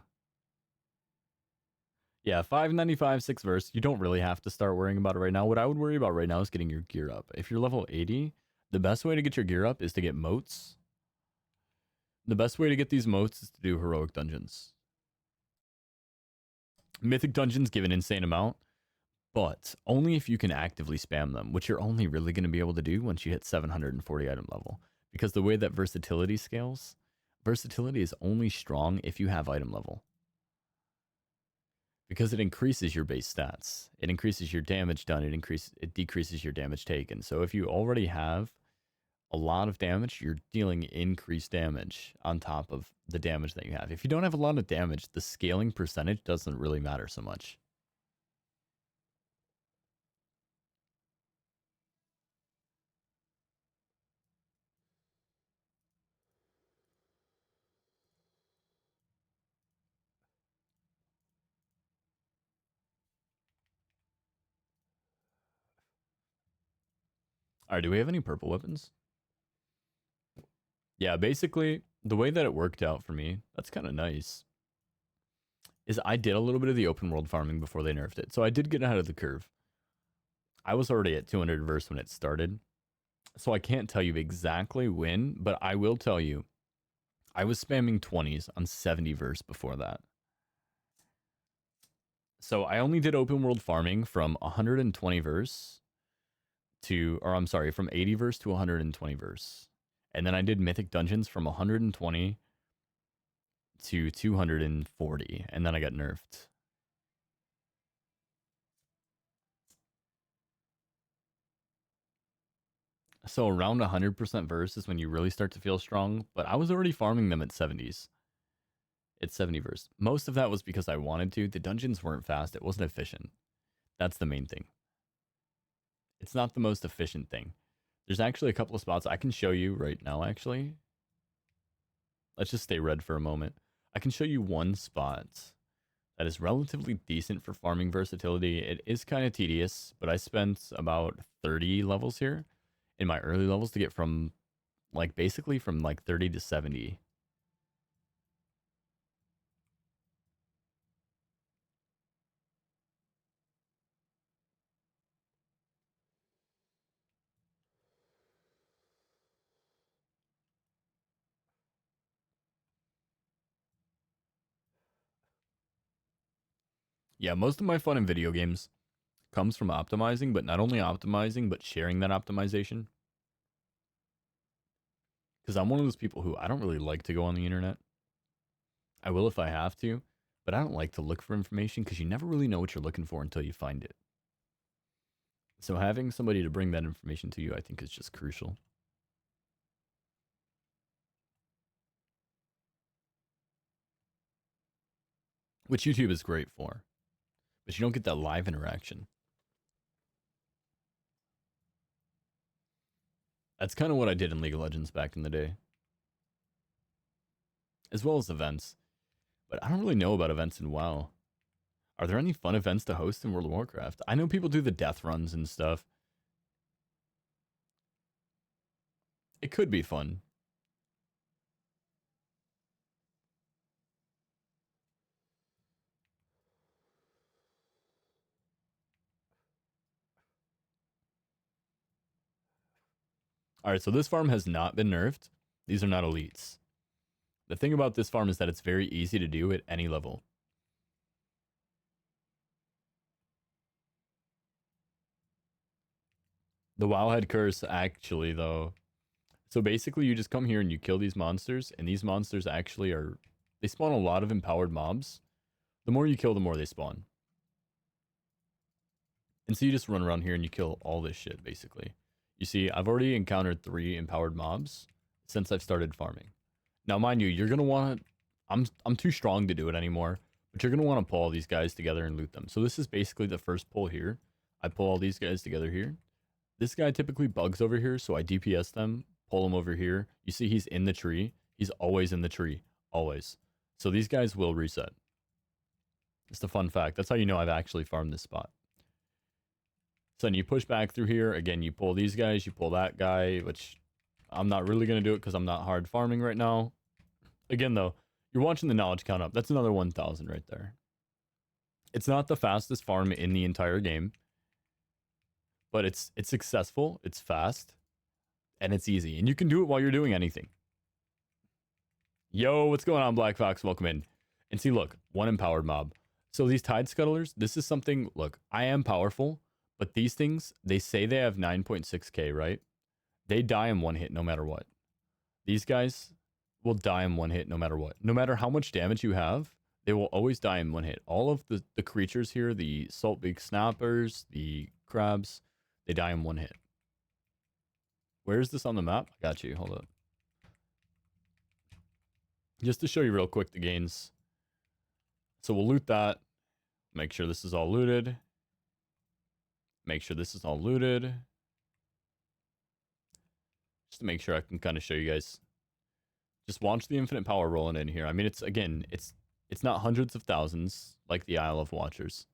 Yeah, 595, 6 verse. You don't really have to start worrying about it right now. What I would worry about right now is getting your gear up. If you're level 80, the best way to get your gear up is to get moats. The best way to get these moats is to do heroic dungeons. Mythic dungeons give an insane amount, but only if you can actively spam them, which you're only really going to be able to do once you hit 740 item level. Because the way that versatility scales, versatility is only strong if you have item level. Because it increases your base stats. It increases your damage done. It decreases your damage taken. So if you already have a lot of damage, you're dealing increased damage on top of the damage that you have. If you don't have a lot of damage, the scaling percentage doesn't really matter so much. All right, do we have any purple weapons? Yeah, basically, the way that it worked out for me, that's kind of nice, is I did a little bit of the open world farming before they nerfed it. So I did get ahead of the curve. I was already at 200 verse when it started. So I can't tell you exactly when, but I will tell you, I was spamming 20s on 70 verse before that. So I only did open world farming from 120 verse to, or I'm sorry, from 80 verse to 120 verse. And then I did mythic dungeons from 120 to 240, and then I got nerfed. So around 100% verse is when you really start to feel strong, but I was already farming them at 70s. It's 70 verse. Most of that was because I wanted to. The dungeons weren't fast. It wasn't efficient. That's the main thing. It's not the most efficient thing. There's actually a couple of spots I can show you right now, actually. Let's just stay red for a moment. I can show you one spot that is relatively decent for farming versatility. It is kind of tedious, but I spent about 30 levels here in my early levels to get from, like, basically from like 30 to 70. Yeah, most of my fun in video games comes from optimizing, but not only optimizing, but sharing that optimization. Because I'm one of those people who I don't really like to go on the internet. I will if I have to, but I don't like to look for information because you never really know what you're looking for until you find it. So having somebody to bring that information to you, I think, is just crucial. Which YouTube is great for, but you don't get that live interaction. That's kind of what I did in League of Legends back in the day, as well as events. But I don't really know about events in WoW. Are there any fun events to host in World of Warcraft? I know people do the death runs and stuff. It could be fun. All right, so this farm has not been nerfed. These are not elites. The thing about this farm is that it's very easy to do at any level. The Wowhead Curse, actually, though. So basically, you just come here and you kill these monsters, and these monsters actually are... They spawn a lot of empowered mobs. The more you kill, the more they spawn. And so you just run around here and you kill all this shit, basically. You see, I've already encountered 3 empowered mobs since I've started farming. Now, mind you, you're going to want to... I'm too strong to do it anymore, but you're going to want to pull all these guys together and loot them. So this is basically the first pull here. I pull all these guys together here. This guy typically bugs over here, so I DPS them, pull him over here. You see he's in the tree. He's always in the tree. Always. So these guys will reset. Just a fun fact. That's how you know I've actually farmed this spot. So then you push back through here. Again, you pull these guys, you pull that guy, which I'm not really going to do it because I'm not hard farming right now. Again, though, you're watching the knowledge count up. That's another 1,000 right there. It's not the fastest farm in the entire game, but it's successful, it's fast, and it's easy. And you can do it while you're doing anything. Yo, what's going on, Black Fox? Welcome in. And see, look, 1 empowered mob. So these Tide Scuttlers, this is something, look, I am powerful, but these things, they say they have 9.6k, right? They die in 1 hit no matter what. These guys will die in 1 hit no matter what. No matter how much damage you have, they will always die in 1 hit. All of the creatures here, the Saltbeak Snappers, the crabs, they die in 1 hit. Where is this on the map? I got you. Hold up. Just to show you real quick the gains. So we'll loot that. Make sure this is all looted. Make sure this is all looted. Just to make sure I can kind of show you guys. Just watch the infinite power rolling in here. I mean, it's, again, it's not hundreds of thousands like the Isle of Watchers.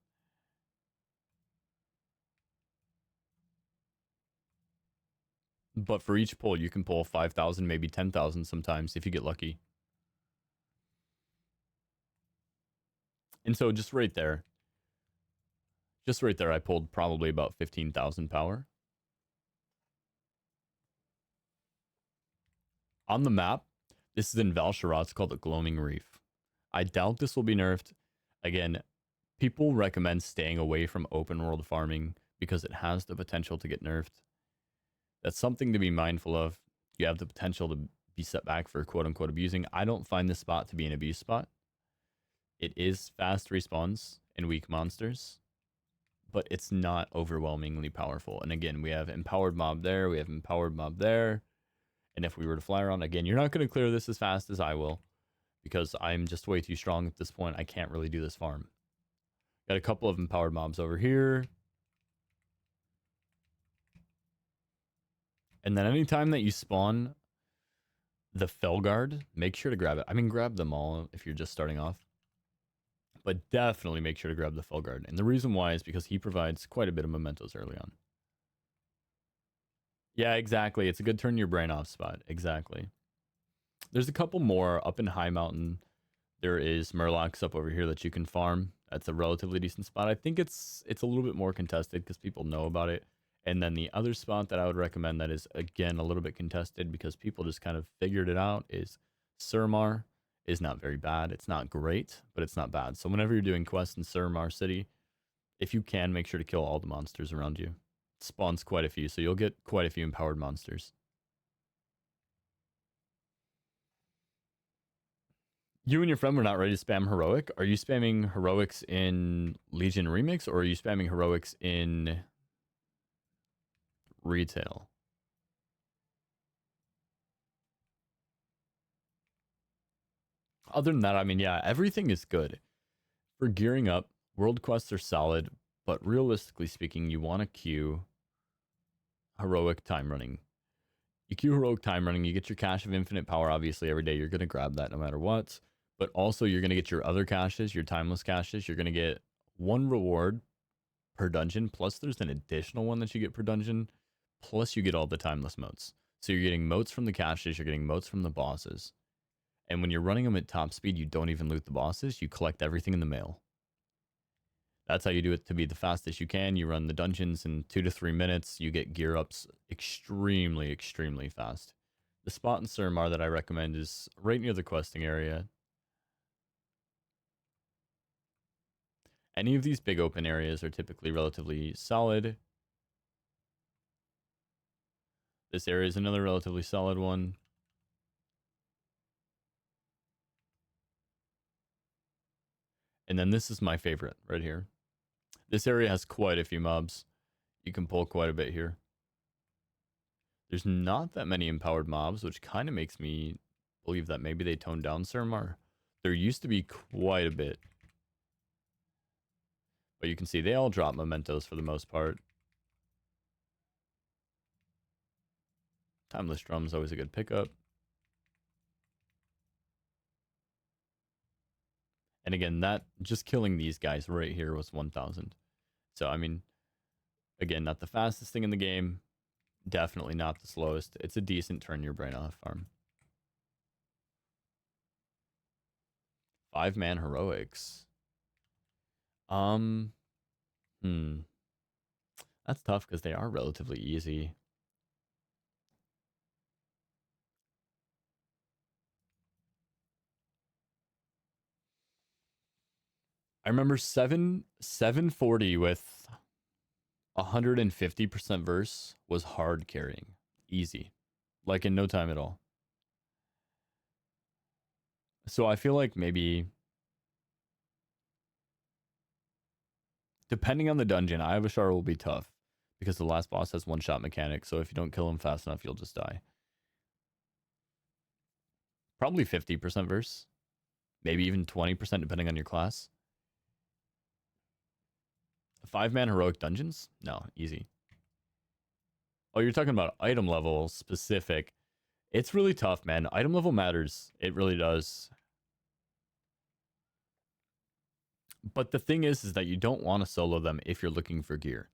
But for each pull, you can pull 5,000, maybe 10,000 sometimes if you get lucky. And so just right there, I pulled probably about 15,000 power. On the map, this is in Val'sharah. It's called the Gloaming Reef. I doubt this will be nerfed. Again, people recommend staying away from open world farming because it has the potential to get nerfed. That's something to be mindful of. You have the potential to be set back for quote unquote abusing. I don't find this spot to be an abuse spot. It is fast respawns and weak monsters, but it's not overwhelmingly powerful. And again, we have empowered mob there, we have empowered mob there. And if we were to fly around, again, you're not going to clear this as fast as I will because I'm just way too strong at this point. I can't really do this farm. Got a couple of empowered mobs over here. And then anytime that you spawn the Felguard, make sure to grab it. I mean, grab them all if you're just starting off. But definitely make sure to grab the Felguard. And the reason why is because he provides quite a bit of mementos early on. Yeah, exactly. It's a good turn your brain off spot. Exactly. There's a couple more up in High Mountain. There is Murlocs up over here that you can farm. That's a relatively decent spot. I think it's a little bit more contested because people know about it. And then the other spot that I would recommend that is, again, a little bit contested because people just kind of figured it out is Surmar is not very bad. It's not great, but it's not bad. So whenever you're doing quests in Surmar City, if you can, make sure to kill all the monsters around you. It spawns quite a few, so you'll get quite a few empowered monsters. You and your friend were not ready to spam heroic. Are you spamming heroics in Legion Remix or are you spamming heroics in retail? Other than that, I mean, yeah, everything is good. For gearing up, world quests are solid, but realistically speaking, you want to queue heroic time running. You queue heroic time running, you get your cache of infinite power, obviously, every day. You're going to grab that no matter what. But also, you're going to get your other caches, your timeless caches. You're going to get one reward per dungeon, plus there's an additional one that you get per dungeon, plus you get all the timeless motes. So you're getting motes from the caches, you're getting motes from the bosses. And when you're running them at top speed, you don't even loot the bosses, you collect everything in the mail. That's how you do it to be the fastest you can. You run the dungeons in 2 to 3 minutes, you get gear ups extremely, extremely fast. The spot in Surmar that I recommend is right near the questing area. Any of these big open areas are typically relatively solid. This area is another relatively solid one. And then this is my favorite right here. This area has quite a few mobs. You can pull quite a bit here. There's not that many empowered mobs, which kind of makes me believe that maybe they toned down Surmar. There used to be quite a bit. But you can see they all drop mementos for the most part. Timeless Drum's always a good pickup. And again, that just killing these guys right here was 1,000. So, I mean, again, not the fastest thing in the game. Definitely not the slowest. It's a decent turn your brain off farm. 5-man heroics. That's tough because they are relatively easy. I remember 740 with 150% verse was hard carrying. Easy. Like in no time at all. So I feel like maybe depending on the dungeon, Ivashar will be tough because the last boss has one-shot mechanic. So if you don't kill him fast enough, you'll just die. Probably 50% verse. Maybe even 20% depending on your class. 5-man heroic dungeons? No, easy. Oh, you're talking about item level specific. It's really tough, man. Item level matters. It really does. But the thing is that you don't want to solo them if you're looking for gear.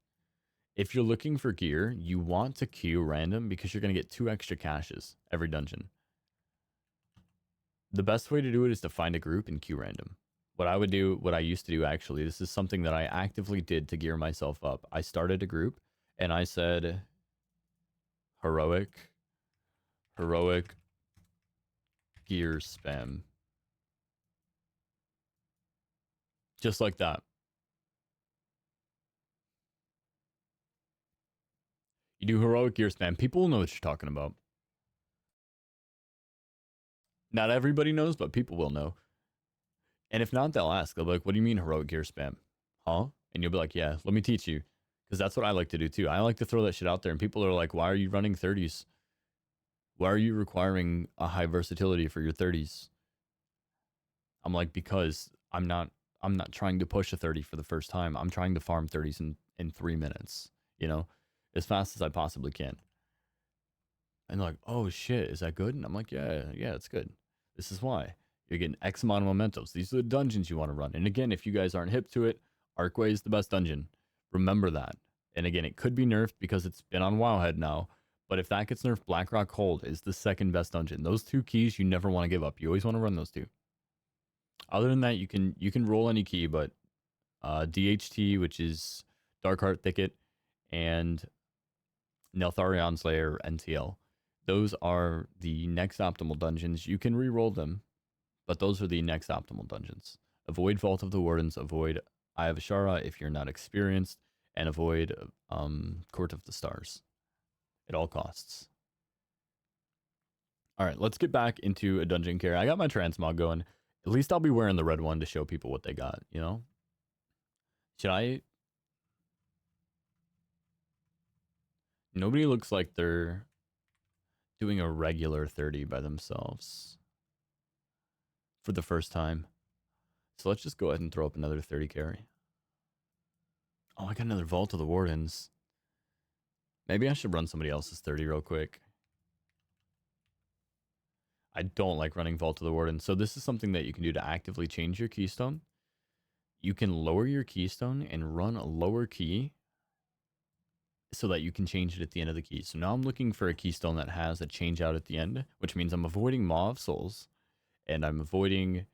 If you're looking for gear, you want to queue random because you're going to get 2 extra caches every dungeon. The best way to do it is to find a group and queue random. What I would do, what I used to do actually, this is something that I actively did to gear myself up. I started a group and I said heroic gear spam. Just like that. You do heroic gear spam. People will know what you're talking about. Not everybody knows, but people will know. And if not, they'll ask. They'll be like, "What do you mean heroic gear spam? Huh?" And you'll be like, "Yeah, let me teach you." Because that's what I like to do too. I like to throw that shit out there, and people are like, "Why are you running 30s? Why are you requiring a high versatility for your 30s?" I'm like, because I'm not trying to push a 30 for the first time. I'm trying to farm 30s in 3 minutes, you know, as fast as I possibly can. And they're like, "Oh shit, is that good?" And I'm like, yeah, it's good. This is why. You're getting X amount of mementos. These are the dungeons you want to run. And again, if you guys aren't hip to it, Arcway is the best dungeon. Remember that. And again, it could be nerfed because it's been on Wowhead now. But if that gets nerfed, Blackrock Hold is the second best dungeon. Those two keys you never want to give up. You always want to run those two. Other than that, you can roll any key, but DHT, which is Darkheart Thicket, and Neltharion's Lair, NTL. Those are the next optimal dungeons. You can re-roll them, but those are the next optimal dungeons. Avoid Vault of the Wardens, avoid Eye of Ashara if you're not experienced, and avoid Court of the Stars at all costs. All right, let's get back into a dungeon carry. I got my transmog going. At least I'll be wearing the red one to show people what they got, you know? Should I? Nobody looks like they're doing a regular 30 by themselves for the first time. So let's just go ahead and throw up another 30 carry. Oh, I got another Vault of the Wardens. Maybe I should run somebody else's 30 real quick. I don't like running Vault of the Wardens. So this is something that you can do to actively change your keystone. You can lower your keystone and run a lower key so that you can change it at the end of the key. So now I'm looking for a keystone that has a change out at the end, which means I'm avoiding Maw of Souls and I'm avoiding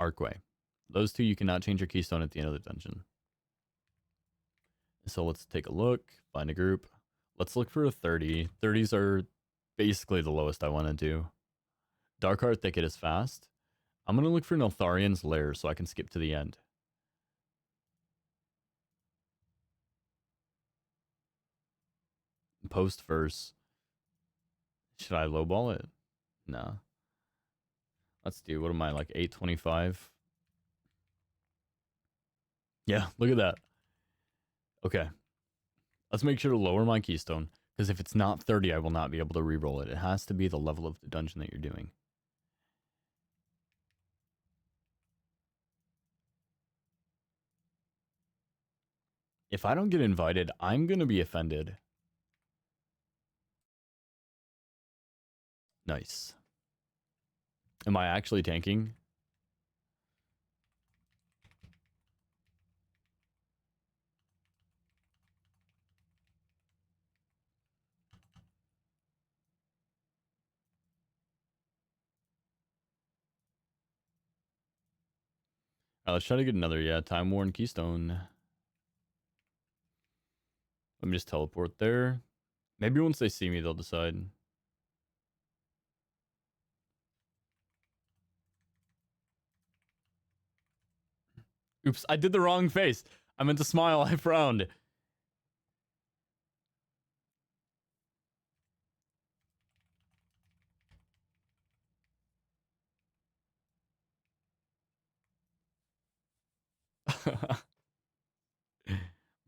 Arcway. Those two, you cannot change your keystone at the end of the dungeon. So let's take a look, find a group. Let's look for a 30. 30s are basically the lowest I want to do. Darkheart Thicket is fast. I'm going to look for Neltharion's Lair so I can skip to the end. Post verse. Should I lowball it? No. Let's do, what am I, like 825? Yeah, look at that. Okay. Let's make sure to lower my keystone, because if it's not 30, I will not be able to re-roll it. It has to be the level of the dungeon that you're doing. If I don't get invited, I'm going to be offended. Nice. Am I actually tanking? Let's try to get another, Time Worn Keystone. Let me just teleport there. Maybe once they see me, they'll decide. Oops, I did the wrong face. I meant to smile, I frowned.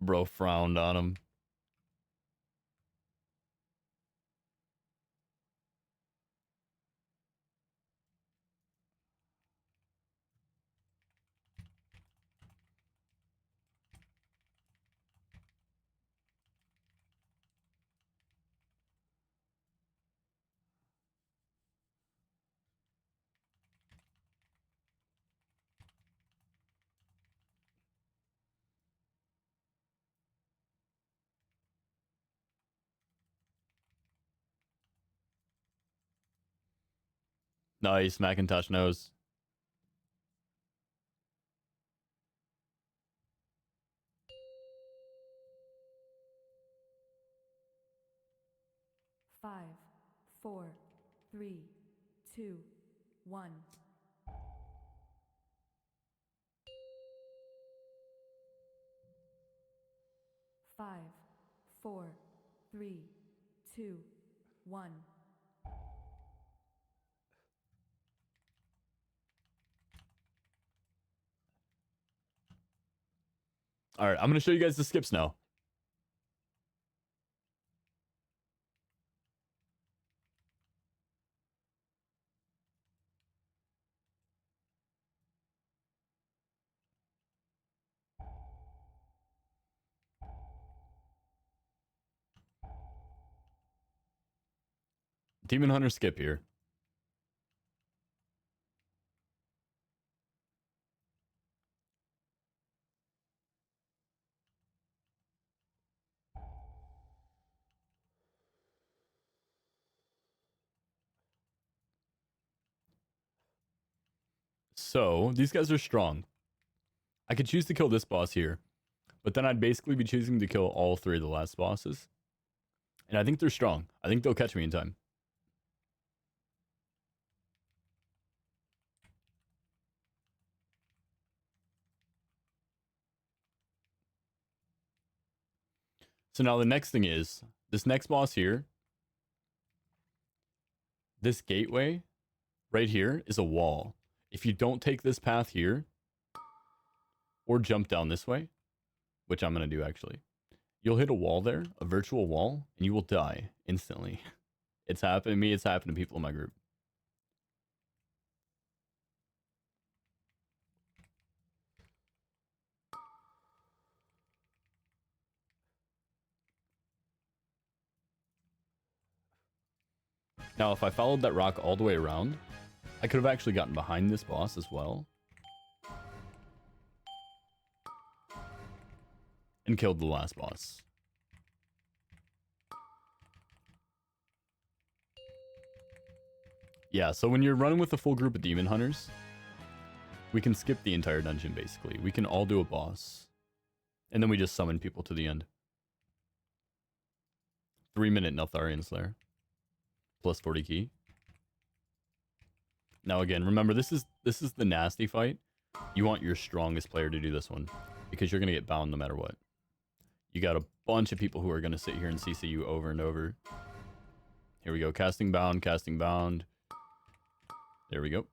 Bro frowned on him. Nice, Macintosh knows. Five, four, three, two, one. Five, four, three, two, one. All right, I'm going to show you guys the skips now. Demon Hunter skip here. So these guys are strong. I could choose to kill this boss here, but then I'd basically be choosing to kill all three of the last bosses. And I think they're strong. I think they'll catch me in time. So now the next thing is, this next boss here, this gateway right here is a wall. If you don't take this path here, or jump down this way, which I'm going to do actually, you'll hit a wall there, a virtual wall, and you will die instantly. It's happened to me, it's happened to people in my group. Now, if I followed that rock all the way around, I could have actually gotten behind this boss as well. And killed the last boss. Yeah, so when you're running with a full group of demon hunters, we can skip the entire dungeon, basically. We can all do a boss. And then we just summon people to the end. 3-minute Neltharion Slayer. Plus 40 key. Now again, remember, this is the nasty fight. You want your strongest player to do this one, because you're going to get bound no matter what. You got a bunch of people who are going to sit here and CC you over and over. Here we go. Casting bound, casting bound. There we go.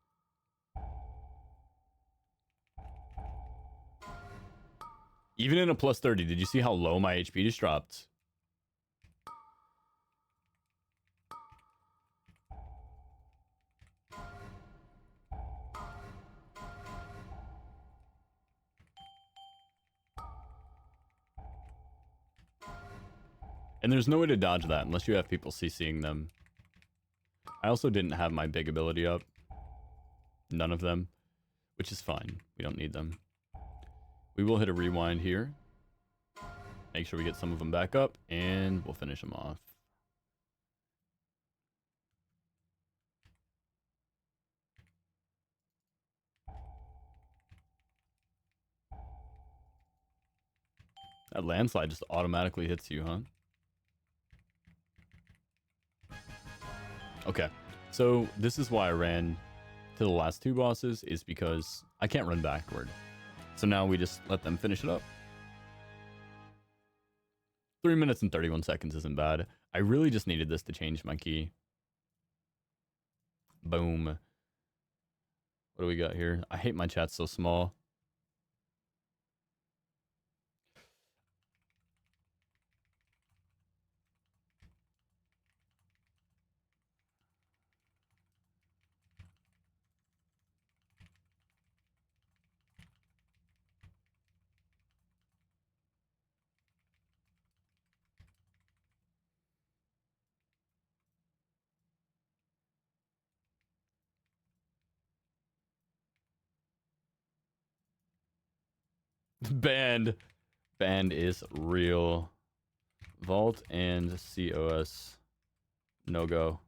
Even in a plus 30, did you see how low my HP just dropped? And there's no way to dodge that unless you have people CCing them. I also didn't have my big ability up. None of them. Which is fine. We don't need them. We will hit a rewind here. Make sure we get some of them back up. And we'll finish them off. That landslide just automatically hits you, huh? Okay, so this is why I ran to the last two bosses, is because I can't run backward. So now we just let them finish it up. 3 minutes and 31 seconds isn't bad. I really just needed this to change my key. Boom. What do we got here? I hate my chat so small. Banned. Banned is real. Vault and COS. No go.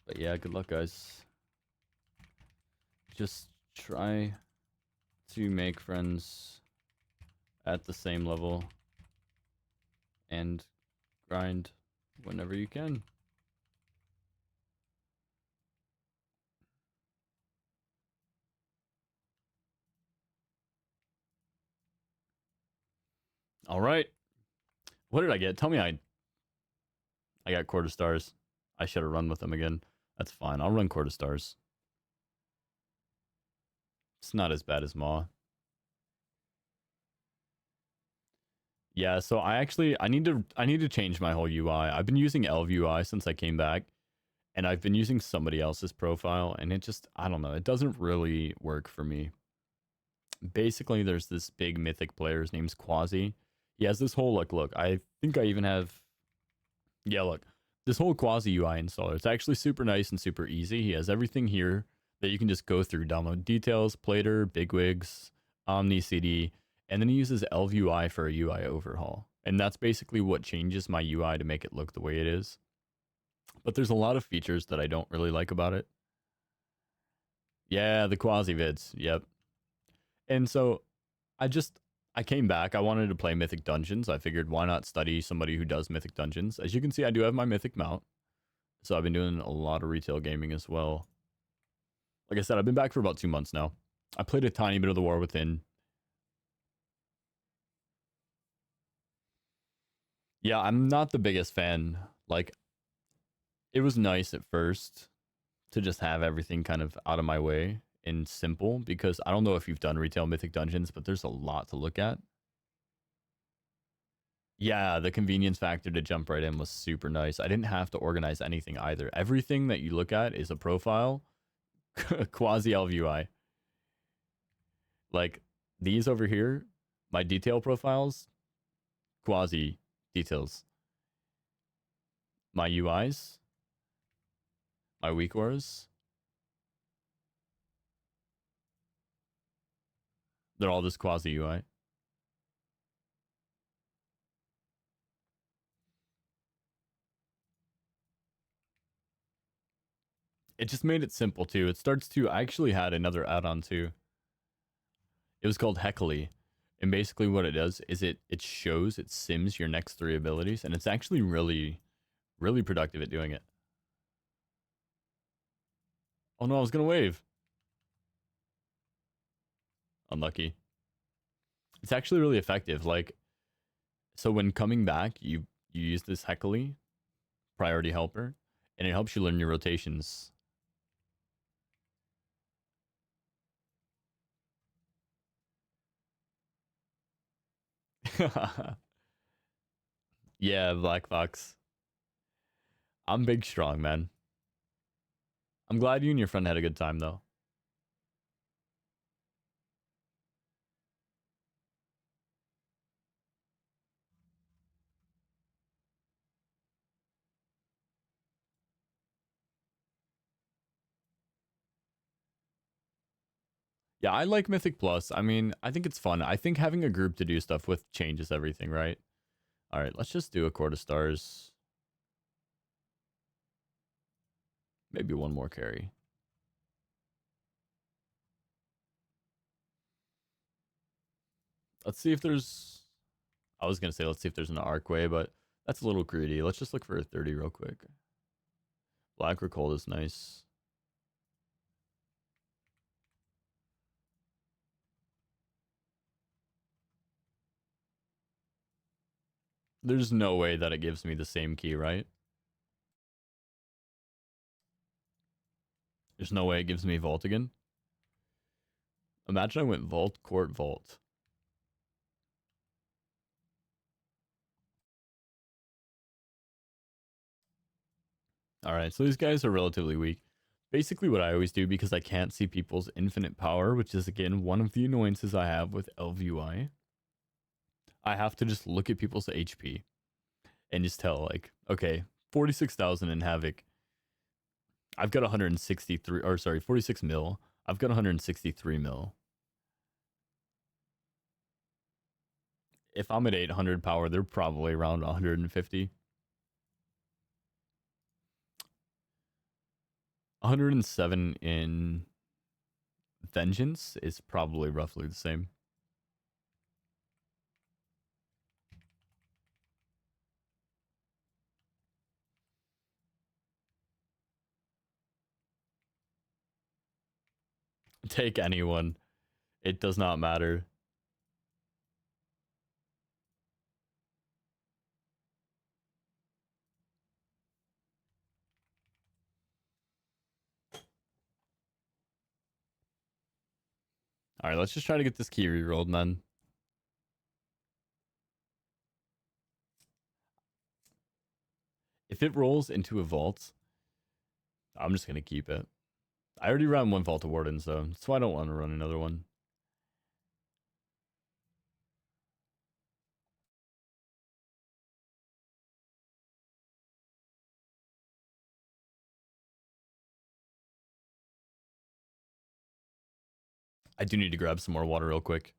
But yeah, good luck, guys. Just try to make friends at the same level and grind whenever you can. All right. What did I get? Tell me I got quarter stars. I should have run with them again. That's fine. I'll run quarter stars. It's not as bad as Maw. Yeah, so I need to change my whole UI. I've been using Elv UI since I came back, and I've been using somebody else's profile, and it just I don't know, it doesn't really work for me. Basically, there's this big mythic player. His name's Quasi. He has this whole look. I think I even have yeah, look. This whole Quasi UI installer. It's actually super nice and super easy. He has everything here that you can just go through. Download details, Plater, Bigwigs, Omni CD, and then he uses Elv UI for a UI overhaul. And that's basically what changes my UI to make it look the way it is. But there's a lot of features that I don't really like about it. Yeah, the Quasi vids. Yep. And so I just I came back. I wanted to play Mythic Dungeons. I figured why not study somebody who does Mythic Dungeons. As you can see, I do have my Mythic mount. So I've been doing a lot of retail gaming as well. Like I said, I've been back for about 2 months now. I played a tiny bit of the War Within. Yeah, I'm not the biggest fan. Like, it was nice at first to just have everything kind of out of my way and simple because I don't know if you've done retail Mythic Dungeons, but there's a lot to look at. Yeah, the convenience factor to jump right in was super nice. I didn't have to organize anything either. Everything that you look at is a profile, quasi LVUI. Like these over here, my detail profiles, quasi details. My UIs, my weak ors, they're all just quasi UI. It just made it simple too. It starts to I actually had another add-on too. It was called Heckly. And basically what it does is it sims your next three abilities, and it's actually really, really productive at doing it. Oh no, I was gonna wave. Unlucky. It's actually really effective. Like, so when coming back, you use this Heckly priority helper, and it helps you learn your rotations. Yeah, Black Fox. I'm big strong, man. I'm glad you and your friend had a good time though. Yeah, I like Mythic Plus. I mean, I think it's fun. I think having a group to do stuff with changes everything, right? All right, let's just do a Court of Stars. Maybe one more carry. Let's see if there's. I was gonna say let's see if there's an Arcway, but that's a little greedy. Let's just look for a 30 real quick. Black or Cold is nice. There's no way that it gives me the same key, right? There's no way it gives me Vault again. Imagine I went Vault, Court, Vault. All right, so these guys are relatively weak. Basically, what I always do because I can't see people's infinite power, which is again one of the annoyances I have with LVUI, I have to just look at people's HP and just tell, like, okay, 46,000 in Havoc. I've got 163, or sorry, 46 mil. I've got 163 mil. If I'm at 800 power, they're probably around 150. 107 in Vengeance is probably roughly the same. Take anyone. It does not matter. All right, let's just try to get this key rerolled, man. If it rolls into a vault, I'm just going to keep it. I already ran one Vault of Warden, so that's why I don't want to run another one. I do need to grab some more water real quick.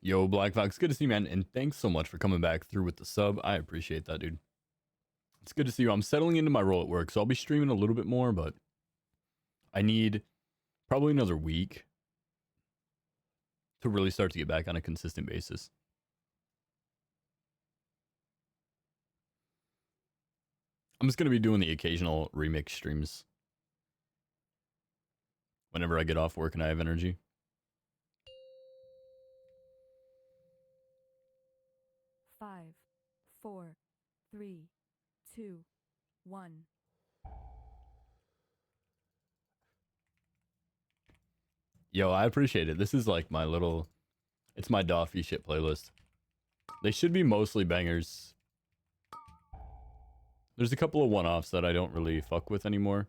Yo, Black Fox, good to see you, man. And thanks so much for coming back through with the sub. I appreciate that, dude. It's good to see you. I'm settling into my role at work, so I'll be streaming a little bit more, but I need probably another week to really start to get back on a consistent basis. I'm just going to be doing the occasional remix streams whenever I get off work and I have energy. Five, four, three, two, one. Yo, I appreciate it. This is like my little, it's my Doffy shit playlist. They should be mostly bangers. There's a couple of one-offs that I don't really fuck with anymore.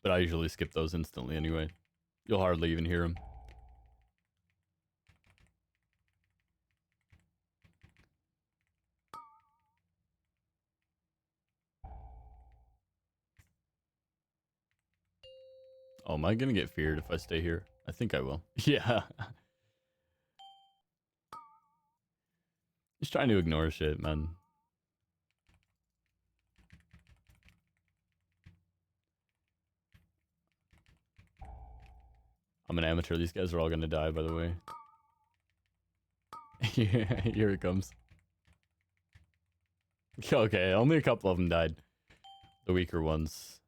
But I usually skip those instantly anyway. You'll hardly even hear them. Oh, am I gonna get feared if I stay here? I think I will. Yeah. Just trying to ignore shit, man. I'm an amateur. These guys are all gonna die, by the way. Here it comes. Okay, only a couple of them died. The weaker ones.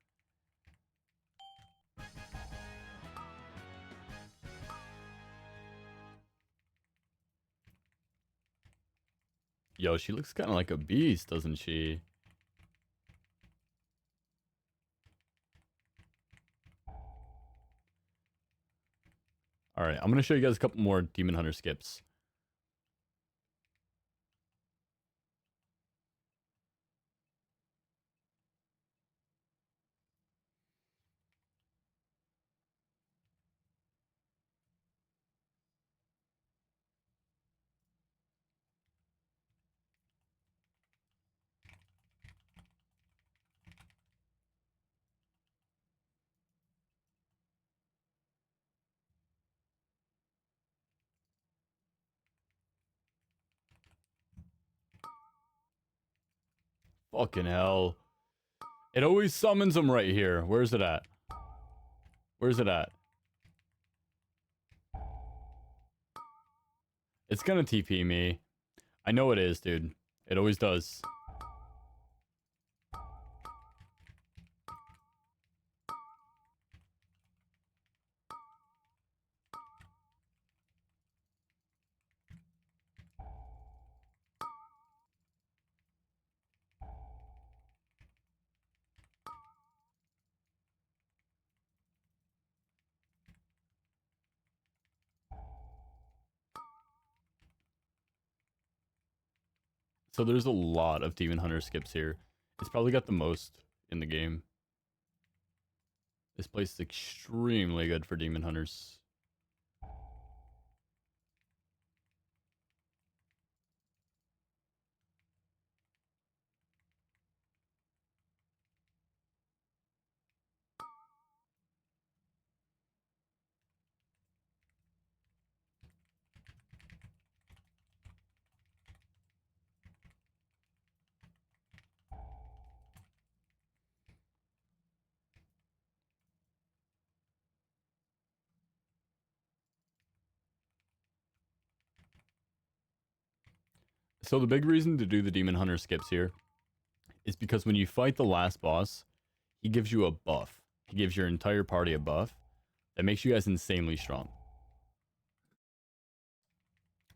Yo, she looks kind of like a beast, doesn't she? Alright, I'm gonna show you guys a couple more Demon Hunter skips. Fucking hell. It always summons them right here. Where's it at? Where's it at? It's gonna TP me. I know it is, dude. It always does. So there's a lot of Demon Hunter skips here. It's probably got the most in the game. This place is extremely good for demon hunters. So the big reason to do the demon hunter skips here is because when you fight the last boss, he gives you a buff. He gives your entire party a buff that makes you guys insanely strong.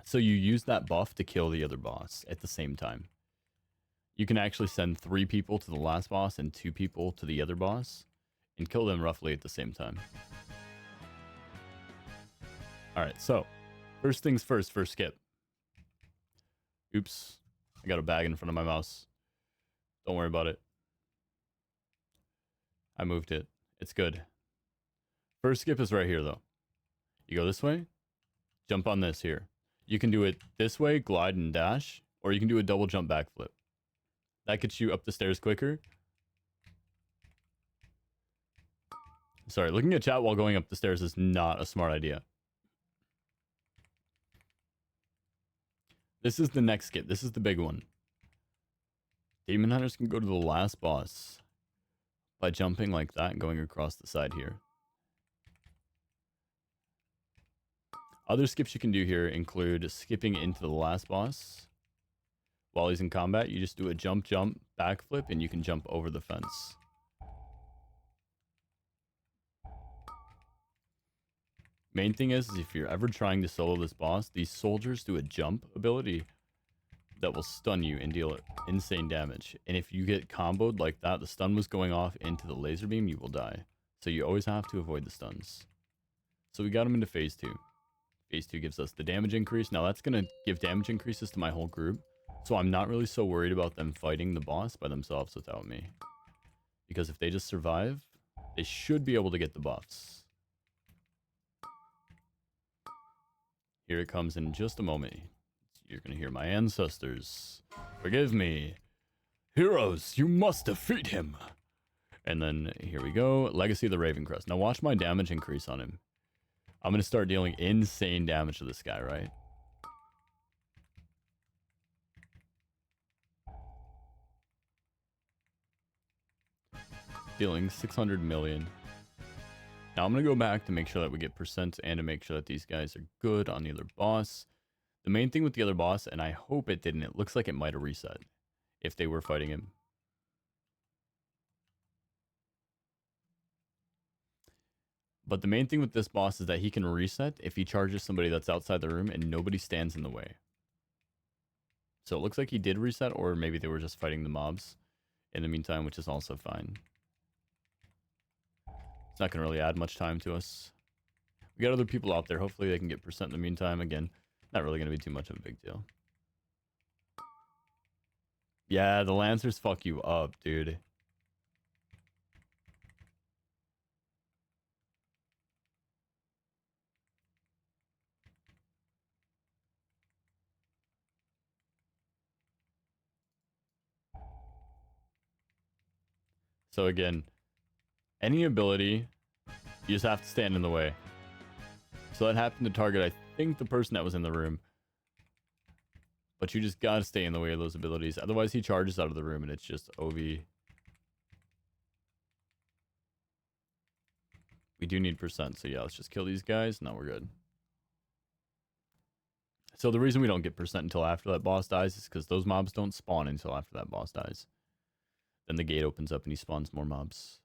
So you use that buff to kill the other boss at the same time. You can actually send 3 people to the last boss and 2 people to the other boss and kill them roughly at the same time. Alright, so first things first skip. Oops, I got a bag in front of my mouse. Don't worry about it. I moved it. It's good. First skip is right here though. You go this way, jump on this here. You can do it this way, glide and dash, or you can do a double jump backflip. That gets you up the stairs quicker. Sorry, looking at chat while going up the stairs is not a smart idea. This is the next skip. This is the big one. Demon Hunters can go to the last boss by jumping like that and going across the side here. Other skips you can do here include skipping into the last boss. While he's in combat, you just do a jump, backflip, and you can jump over the fence. Main thing is if you're ever trying to solo this boss, these soldiers do a jump ability that will stun you and deal insane damage. And if you get comboed like that, the stun was going off into the laser beam, you will die. So you always have to avoid the stuns. So we got him into phase 2. Phase 2 gives us the damage increase. Now that's going to give damage increases to my whole group. So I'm not really so worried about them fighting the boss by themselves without me. Because if they just survive, they should be able to get the buffs. Here it comes in just a moment. You're going to hear my ancestors. Forgive me. Heroes, you must defeat him. And then here we go. Legacy of the Raven Crest. Now watch my damage increase on him. I'm going to start dealing insane damage to this guy, right? Dealing 600 million. Now I'm going to go back to make sure that we get percent and to make sure that these guys are good on the other boss. The main thing with the other boss, and I hope it didn't, it looks like it might have reset if they were fighting him. But the main thing with this boss is that he can reset if he charges somebody that's outside the room and nobody stands in the way. So it looks like he did reset, or maybe they were just fighting the mobs in the meantime, which is also fine. It's not going to really add much time to us. We got other people out there. Hopefully they can get percent in the meantime. Again, not really going to be too much of a big deal. Yeah, the Lancers fuck you up, dude. So again, any ability, you just have to stand in the way. So that happened to target, I think, the person that was in the room. But you just gotta stay in the way of those abilities. Otherwise, he charges out of the room and it's just OV. We do need percent, so yeah, let's just kill these guys. Now we're good. So the reason we don't get percent until after that boss dies is because those mobs don't spawn until after that boss dies. Then the gate opens up and he spawns more mobs.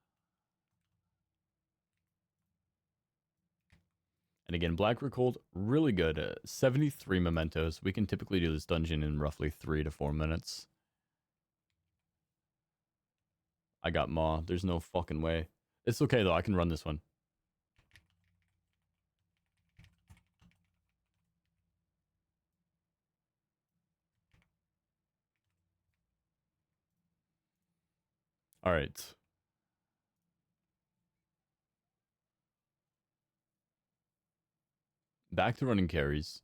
And again, Black Recold, really good. 73 mementos. We can typically do this dungeon in roughly 3 to 4 minutes. I got Maw. There's no fucking way. It's okay, though. I can run this one. All right. Back to running carries.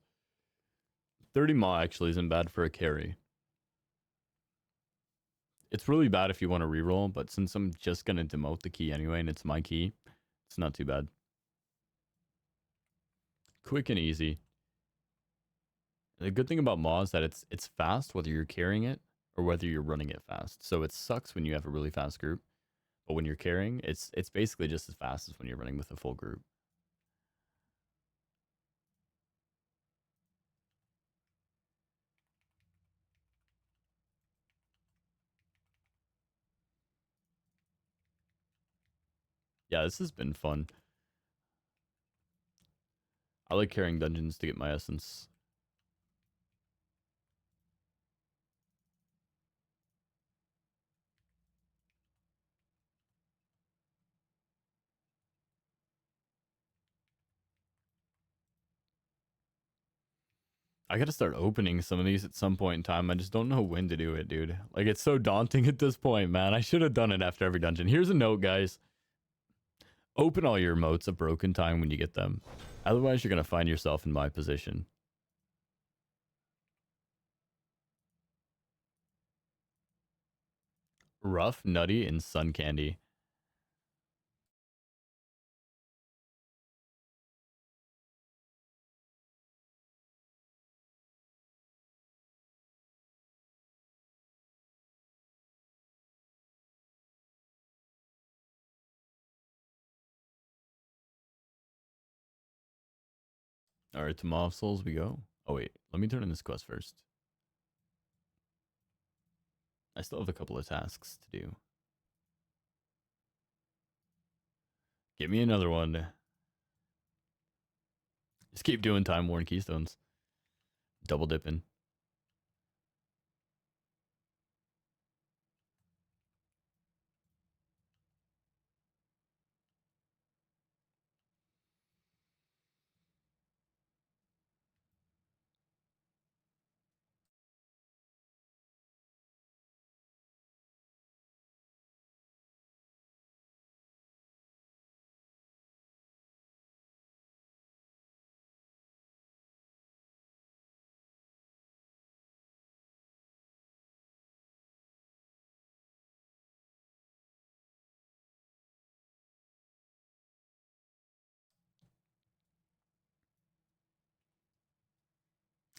30 maw actually isn't bad for a carry. It's really bad if you want to reroll, but since I'm just going to demote the key anyway and it's my key, it's not too bad. Quick and easy. The good thing about maw is that it's fast whether you're carrying it or whether you're running it fast. So it sucks when you have a really fast group, but when you're carrying, it's basically just as fast as when you're running with a full group. Yeah, this has been fun. I like carrying dungeons to get my essence. I gotta start opening some of these at some point in time. I just don't know when to do it, dude. Like, it's so daunting at this point, man. I should have done it after every dungeon. Here's a note, guys. Open all your emotes at broken time when you get them. Otherwise, you're gonna find yourself in my position. Rough, nutty, and sun candy. All right, to Mob Souls we go. Oh wait, let me turn in this quest first. I still have a couple of tasks to do. Give me another one. Just keep doing time worn keystones. Double dipping.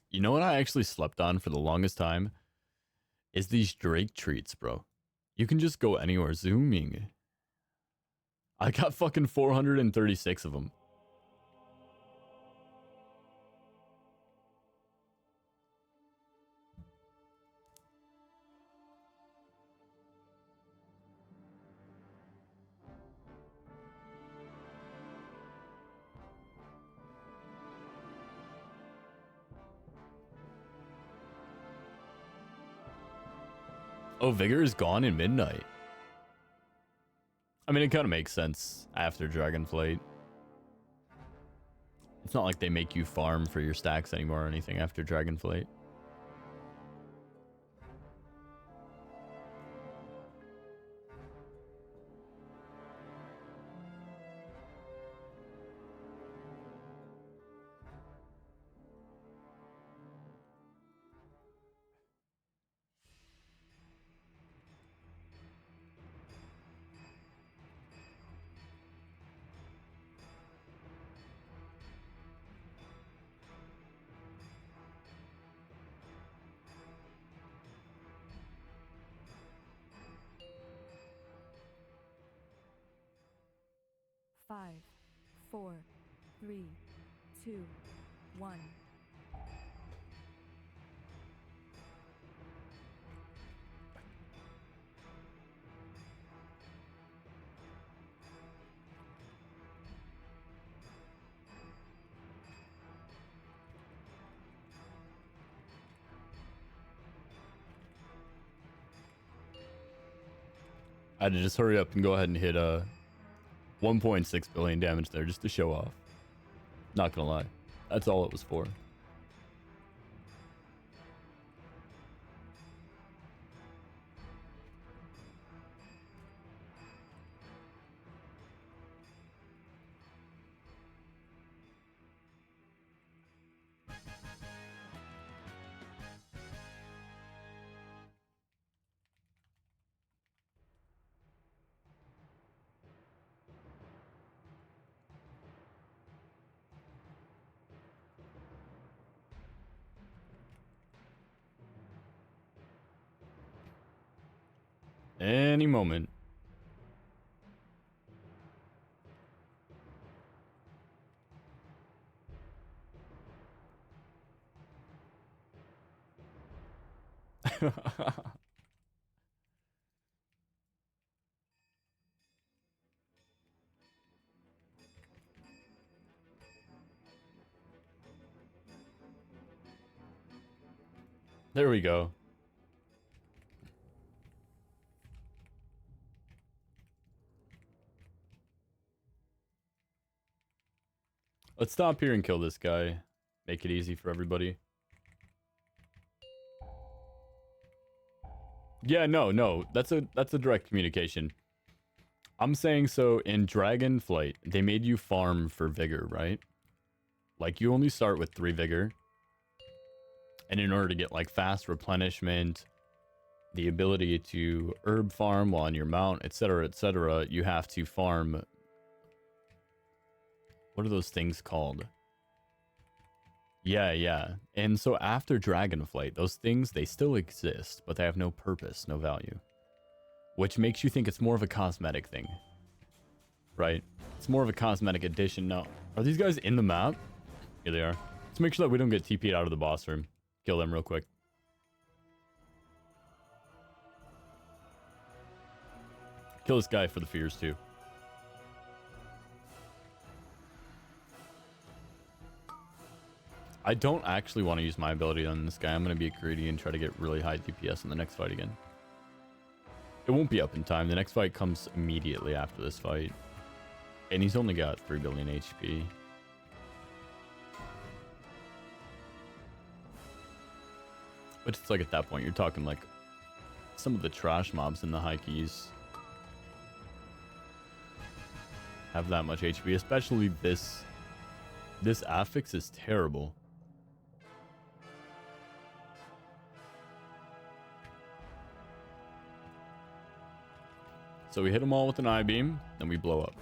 You know what I actually slept on for the longest time? Is these Drake treats, bro. You can just go anywhere zooming. I got fucking 436 of them. Oh, Vigor is gone in midnight. I mean, it kind of makes sense after Dragonflight. It's not like they make you farm for your stacks anymore or anything after Dragonflight. Five, four, three, two, one. I had to just hurry up and go ahead and hit 1.6 billion damage there just to show off. Not gonna lie. That's all it was for. Any moment. There we go. Let's stop here and kill this guy. Make it easy for everybody. Yeah, no. That's a direct communication. I'm saying so in Dragonflight, they made you farm for vigor, right? Like you only start with 3 vigor. And in order to get like fast replenishment, the ability to herb farm while on your mount, etc., you have to farm. What are those things called? Yeah. And so after Dragonflight, those things, they still exist, but they have no purpose, no value. Which makes you think it's more of a cosmetic thing. Right? It's more of a cosmetic addition. Now, are these guys in the map? Here they are. Let's make sure that we don't get TP'd out of the boss room. Kill them real quick. Kill this guy for the fears, too. I don't actually want to use my ability on this guy. I'm going to be greedy and try to get really high DPS in the next fight again. It won't be up in time. The next fight comes immediately after this fight. And he's only got 3 billion HP. But it's like at that point, you're talking like some of the trash mobs in the high keys have that much HP, especially this. This affix is terrible. So we hit them all with an I-beam, then we blow up.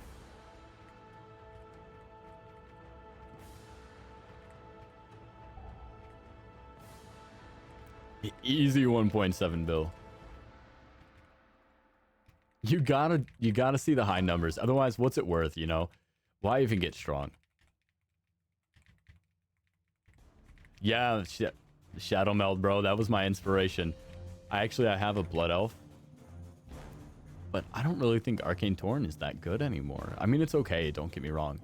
Easy 1.7 bill. You gotta see the high numbers. Otherwise, what's it worth, you know? Why even get strong? Yeah, Shadow Meld, bro. That was my inspiration. I have a Blood Elf. But I don't really think Arcane Torrent is that good anymore. I mean, it's okay, don't get me wrong.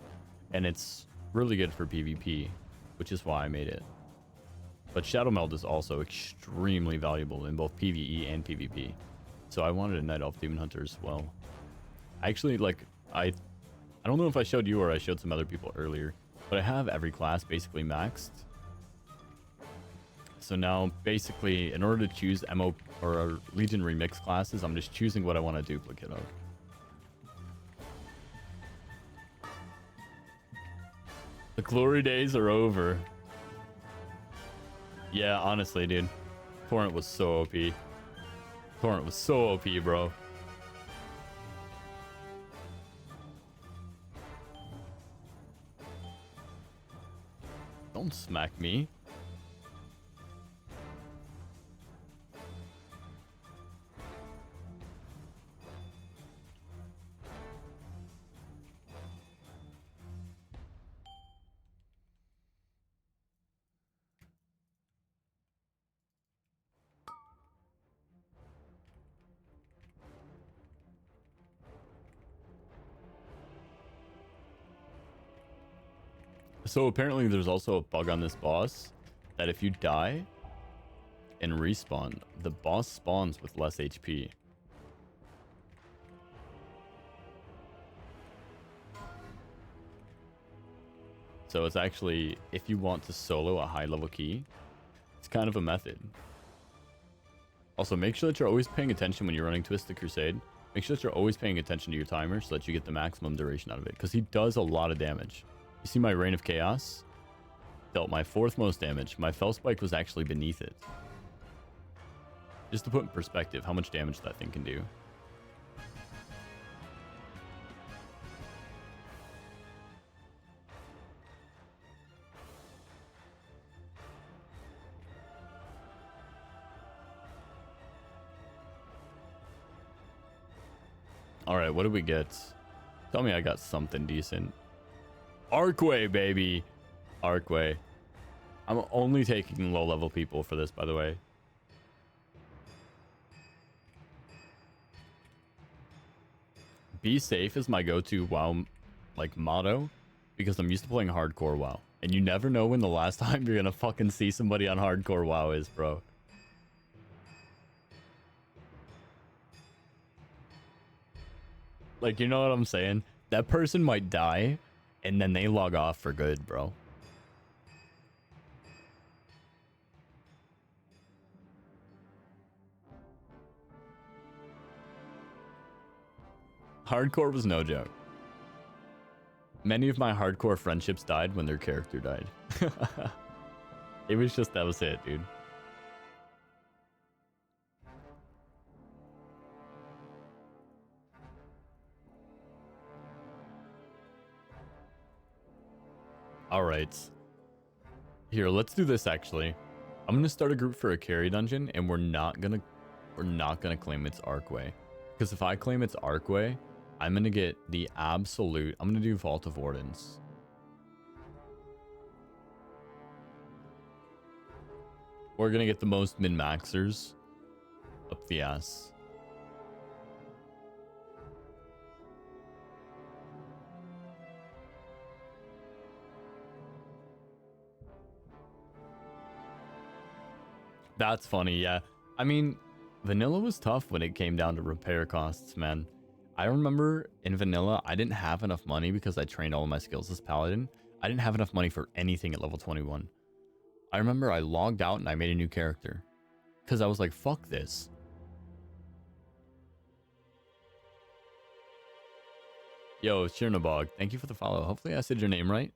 And it's really good for PvP, which is why I made it. But Shadow Meld is also extremely valuable in both PvE and PvP. So I wanted a Night Elf Demon Hunter as well. I don't know if I showed you or I showed some other people earlier, but I have every class basically maxed. So now, basically, in order to choose MO or Legion Remix classes, I'm just choosing what I want to duplicate of. The glory days are over. Yeah, honestly, dude. Torrent was so OP. Torrent was so OP, bro. Don't smack me. So apparently there's also a bug on this boss that if you die and respawn, the boss spawns with less HP. So it's actually, if you want to solo a high level key, it's kind of a method. Also, make sure that you're always paying attention when you're running Twisted Crusade. Make sure that you're always paying attention to your timer so that you get the maximum duration out of it, because he does a lot of damage. You see my Reign of Chaos? Dealt my 4th most damage. My Fell Spike was actually beneath it. Just to put in perspective how much damage that thing can do. All right, what did we get? Tell me I got something decent. Arcway, baby. Arcway. I'm only taking low-level people for this, by the way. Be safe is my go-to WoW, like, motto, because I'm used to playing hardcore WoW. And you never know when the last time you're gonna fucking see somebody on hardcore WoW is, bro. Like, you know what I'm saying? That person might die, and then they log off for good, bro. Hardcore was no joke. Many of my hardcore friendships died when their character died. It was just, that was it, dude. All right. Here, let's do this actually. I'm going to start a group for a carry dungeon, and we're not going to claim it's Arcway. Because if I claim it's Arcway, I'm going to get the absolute... I'm going to do Vault of Wardens. We're going to get the most min-maxers up the ass. That's funny, yeah. I mean, vanilla was tough when it came down to repair costs, man. I remember in vanilla, I didn't have enough money because I trained all of my skills as paladin. I didn't have enough money for anything at level 21. I remember I logged out and I made a new character. Because I was like, fuck this. Yo, Chernobog, thank you for the follow. Hopefully I said your name right.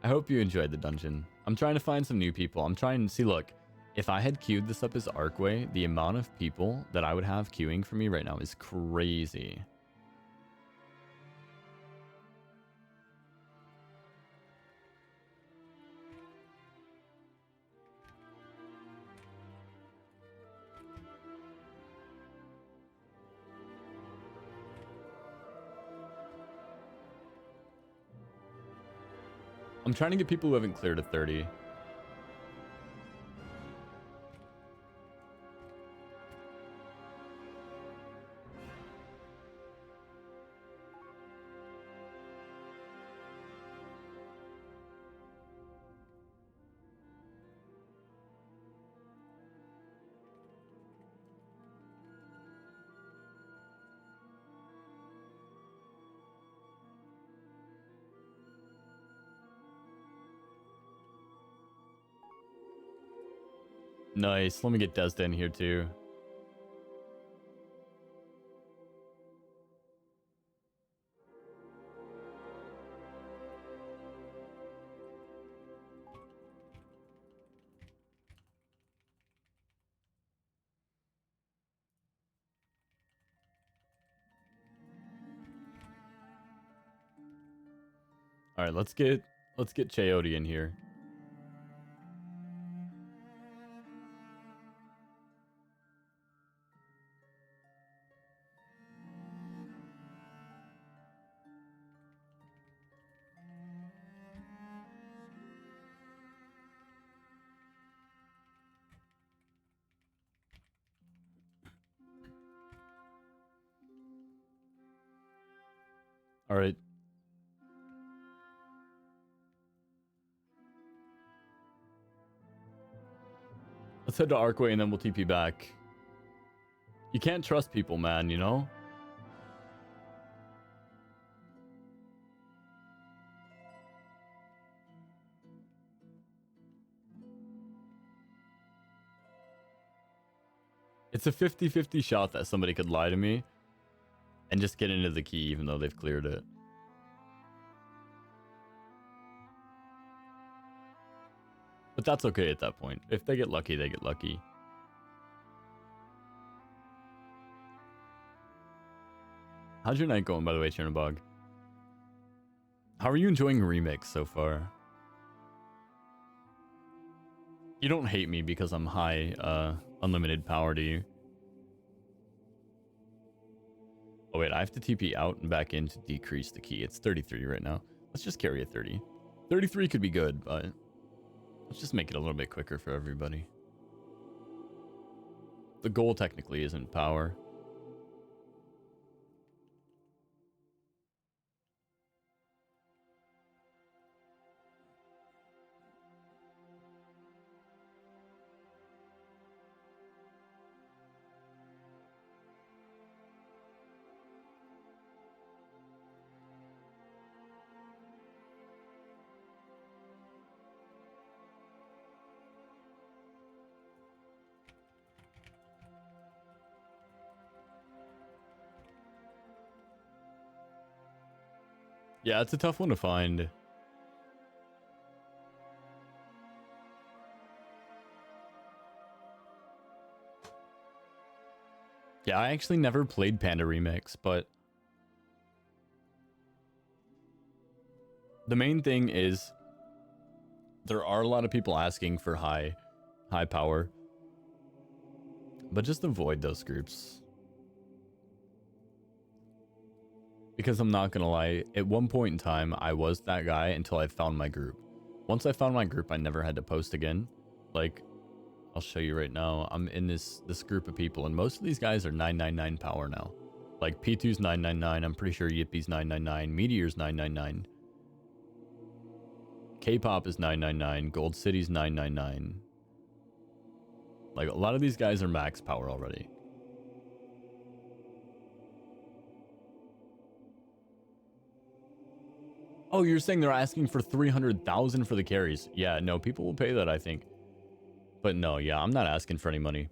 I hope you enjoyed the dungeon. I'm trying to find some new people. I'm trying to see, look, if I had queued this up as Arcway, the amount of people that I would have queuing for me right now is crazy. I'm trying to get people who haven't cleared a 30. Nice. Let me get Desda in here too. All right, let's get Chayote in here. All right. Let's head to Arcway and then we'll TP back. You can't trust people, man, you know? It's a 50-50 shot that somebody could lie to me and just get into the key even though they've cleared it. But that's okay at that point. If they get lucky, they get lucky. How's your night going, by the way, Chernobog? How are you enjoying Remix so far? You don't hate me because I'm high unlimited power to you. Oh wait, I have to TP out and back in to decrease the key. It's 33 right now. Let's just carry a 30. 33 could be good, but let's just make it a little bit quicker for everybody. The goal technically isn't power. Yeah, it's a tough one to find. Yeah, I actually never played Panda Remix, but the main thing is there are a lot of people asking for high power, but just avoid those groups. Because I'm not gonna lie, at one point in time, I was that guy until I found my group. Once I found my group, I never had to post again. Like, I'll show you right now. I'm in this group of people, and most of these guys are 999 power now. Like, P2's 999, I'm pretty sure Yippie's 999, Meteor's 999. K-pop is 999, Gold City's 999. Like, a lot of these guys are max power already. Oh, you're saying they're asking for 300,000 for the carries? Yeah, no, people will pay that, I think. But no, yeah, I'm not asking for any money.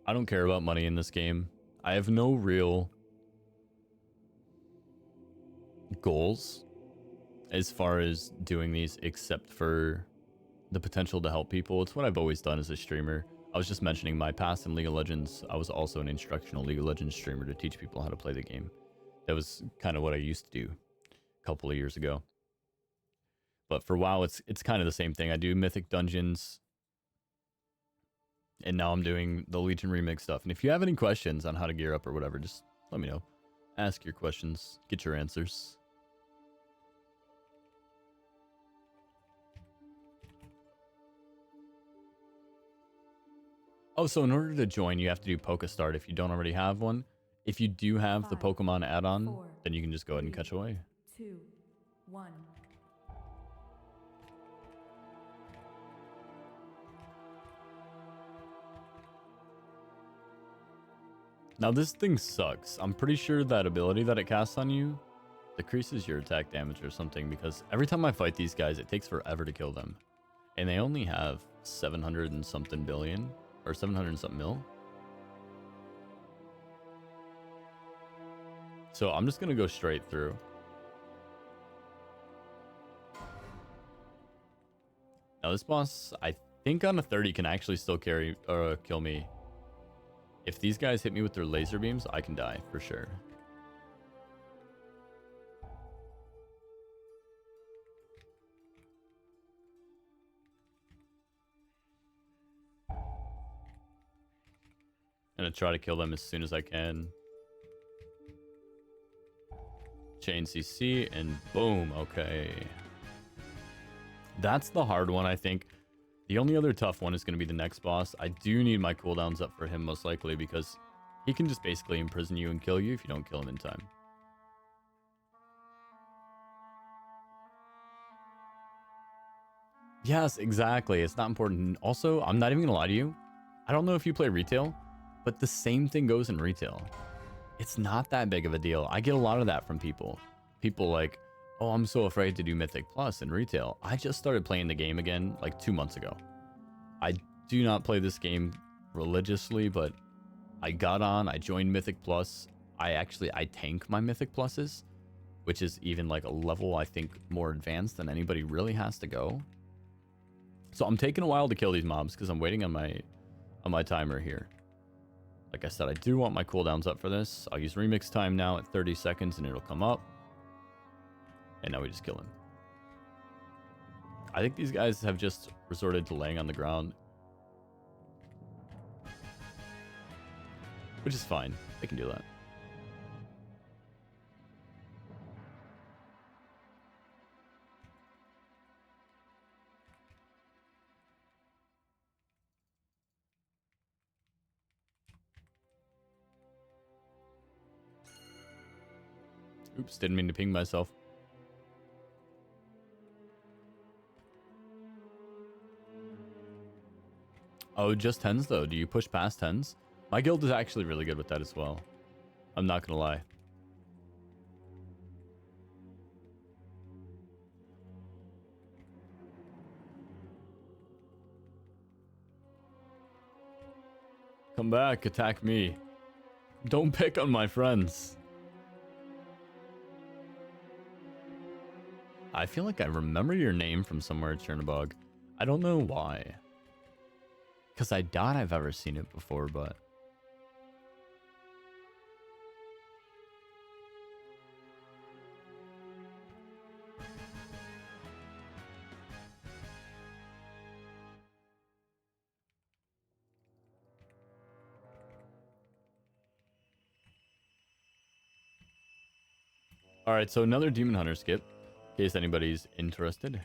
I don't care about money in this game. I have no real goals as far as doing these, except for the potential to help people. It's what I've always done as a streamer. I was just mentioning my past in League of Legends. I was also an instructional League of Legends streamer to teach people how to play the game. That was kind of what I used to do a couple of years ago. But for WoW, it's kind of the same thing. I do Mythic Dungeons, and now I'm doing the Legion Remix stuff. And if you have any questions on how to gear up or whatever, just let me know. Ask your questions. Get your answers. Oh, so in order to join, you have to do PokeStart if you don't already have one. If you do have the Pokemon add-on, then you can just go ahead and catch away. 2, 1. Now this thing sucks. I'm pretty sure that ability that it casts on you decreases your attack damage or something, because every time I fight these guys, it takes forever to kill them. And they only have 700 and something billion, or 700 and something mil. So I'm just going to go straight through. Now this boss, I think on a 30 can actually still kill me. If these guys hit me with their laser beams, I can die for sure. I'm gonna try to kill them as soon as I can. Chain CC and boom. Okay. That's the hard one, I think. The only other tough one is going to be the next boss. I do need my cooldowns up for him most likely, because he can just basically imprison you and kill you if you don't kill him in time. Yes, exactly. It's not important. Also, I'm not even going to lie to you. I don't know if you play retail, but the same thing goes in retail. It's not that big of a deal. I get a lot of that from people. People like, oh, I'm so afraid to do Mythic Plus in retail. I just started playing the game again like 2 months ago. I do not play this game religiously, but I got on, I joined Mythic Plus. I tank my Mythic Pluses, which is even like a level, I think, more advanced than anybody really has to go. So I'm taking a while to kill these mobs because I'm waiting on my timer here. Like I said, I do want my cooldowns up for this. I'll use remix time now at 30 seconds and it'll come up. And now we just kill him. I think these guys have just resorted to laying on the ground. which is fine. They can do that. Oops, didn't mean to ping myself. Oh, just 10s though. Do you push past 10s? My guild is actually really good with that as well. I'm not gonna lie. Come back, attack me. Don't pick on my friends. I feel like I remember your name from somewhere, Chernobog. I don't know why. Because I doubt I've ever seen it before, but... Alright, so another Demon Hunter skip, in case anybody's interested.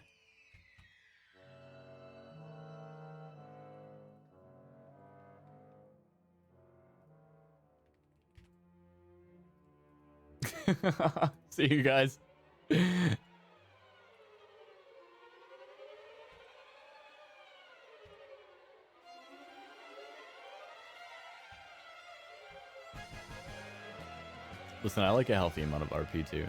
See you guys. Listen, I like a healthy amount of RP too.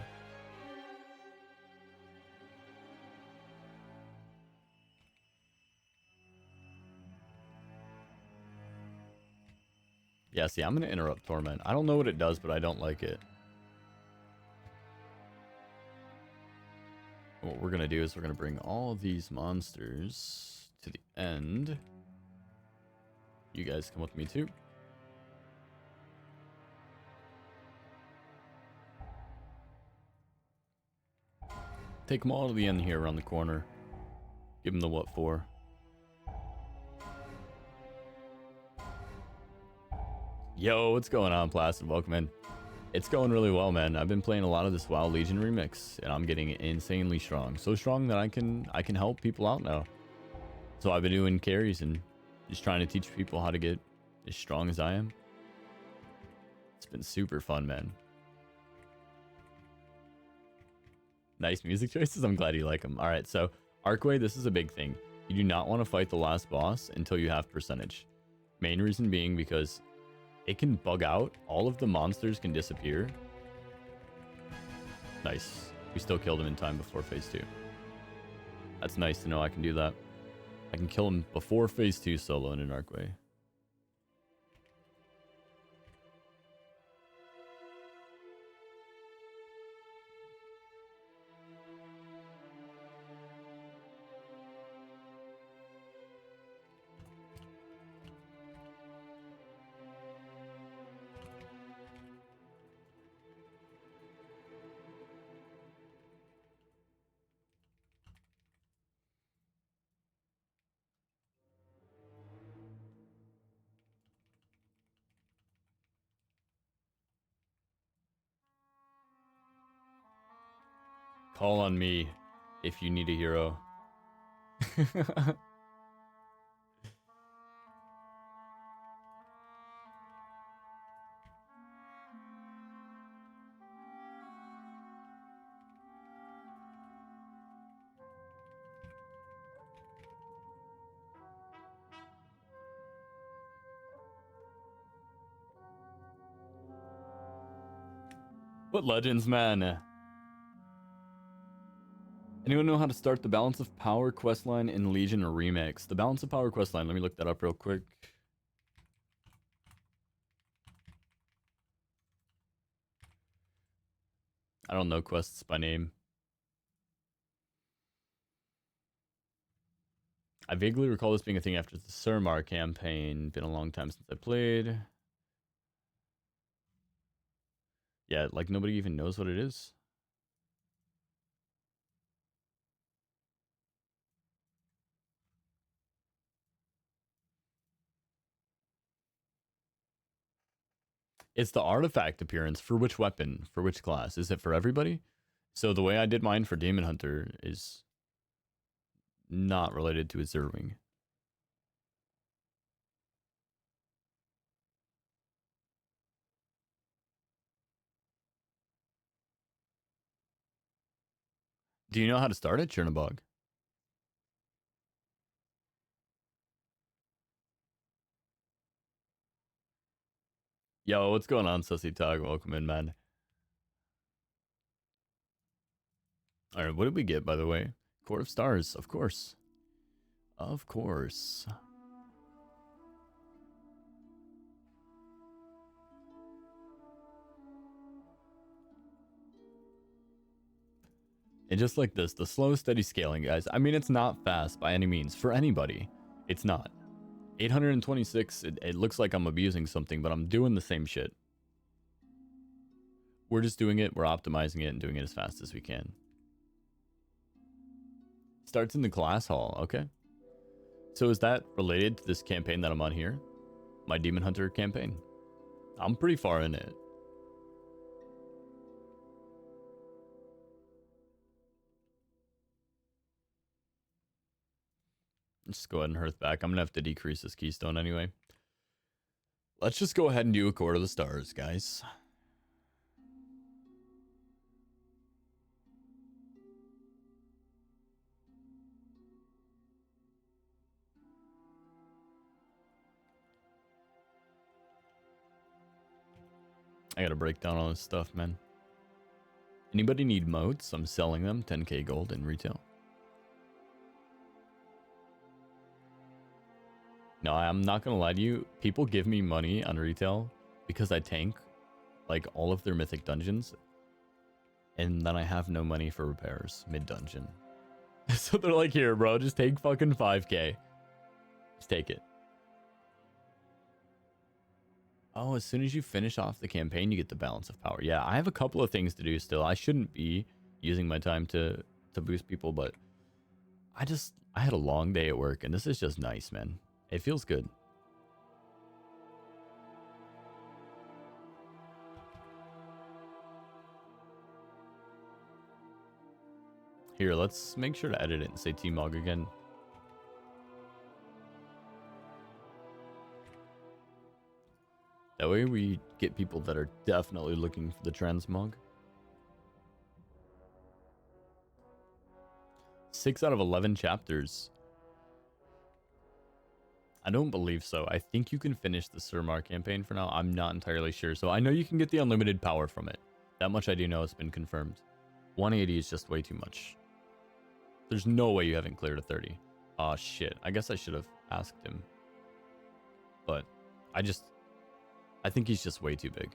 Yeah, see, I'm going to interrupt Torment. I don't know what it does, but I don't like it. What we're going to do is we're going to bring all of these monsters to the end. You guys come with me too. Take them all to the end here around the corner. Give them the what for. Yo, what's going on, Placid? Welcome in. It's going really well, man. I've been playing a lot of this WoW Legion remix, and I'm getting insanely strong. So strong that I can help people out now. So I've been doing carries and just trying to teach people how to get as strong as I am. It's been super fun, man. Nice music choices. I'm glad you like them. All right, so Archway, this is a big thing. You do not want to fight the last boss until you have percentage. Main reason being because it can bug out. All of the monsters can disappear. Nice. We still killed him in time before phase 2. That's nice to know I can do that. I can kill him before phase 2 solo in an Archway. Call on me if you need a hero. What legends, man? Anyone know how to start the Balance of Power questline in Legion Remix? The Balance of Power questline, let me look that up real quick. I don't know quests by name. I vaguely recall this being a thing after the Surmar campaign. Been a long time since I played. Yeah, like nobody even knows what it is. It's the artifact appearance for which weapon, for which class. Is it for everybody? So the way I did mine for Demon Hunter is not related to a Zerwing. Do you know how to start it, Chernobog? Yo, what's going on, Sussy Tog? Welcome in, man. All right, what did we get, by the way? Court of Stars, of course. Of course. And just like this, the slow, steady scaling, guys. I mean, it's not fast by any means. For anybody, it's not. 826, it looks like I'm abusing something, but I'm doing the same shit. We're just doing it, we're optimizing it, and doing it as fast as we can. Starts in the class hall, okay. So is that related to this campaign that I'm on here? My Demon Hunter campaign. I'm pretty far in it. Just go ahead and hearth back. I'm gonna have to decrease this keystone anyway. Let's just go ahead and do a Court of the Stars, guys. I gotta break down all this stuff, man. Anybody need modes? I'm selling them. 10k gold in retail. No, I'm not gonna lie to you. People give me money on retail because I tank like all of their mythic dungeons, and then I have no money for repairs mid-dungeon. So they're like, here, bro, just take fucking 5k. Just take it. Oh, as soon as you finish off the campaign, you get the balance of power. Yeah, I have a couple of things to do still. I shouldn't be using my time to boost people, but I had a long day at work, and this is just nice, man. It feels good. Here, let's make sure to edit it and say T-Mog again. That way we get people that are definitely looking for the transmog. 6 out of 11 chapters. I don't believe so. I think you can finish the Surmar campaign for now. I'm not entirely sure. So I know you can get the unlimited power from it. That much I do know has been confirmed. 180 is just way too much. There's no way you haven't cleared a 30. Aw, shit. I guess I should have asked him. But I think he's just way too big.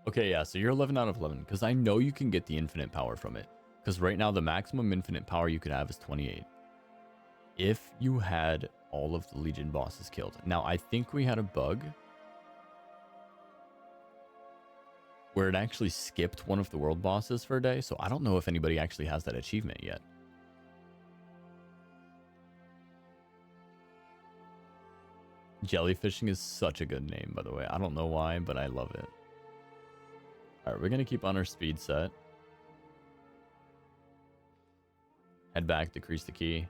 Okay, yeah, so you're 11 out of 11. Because I know you can get the infinite power from it. Because right now, the maximum infinite power you could have is 28. If you had all of the Legion bosses killed. Now, I think we had a bug where it actually skipped one of the world bosses for a day. So I don't know if anybody actually has that achievement yet. Jellyfishing is such a good name, by the way. I don't know why, but I love it. All right, we're going to keep on our speed set. Head back, decrease the key.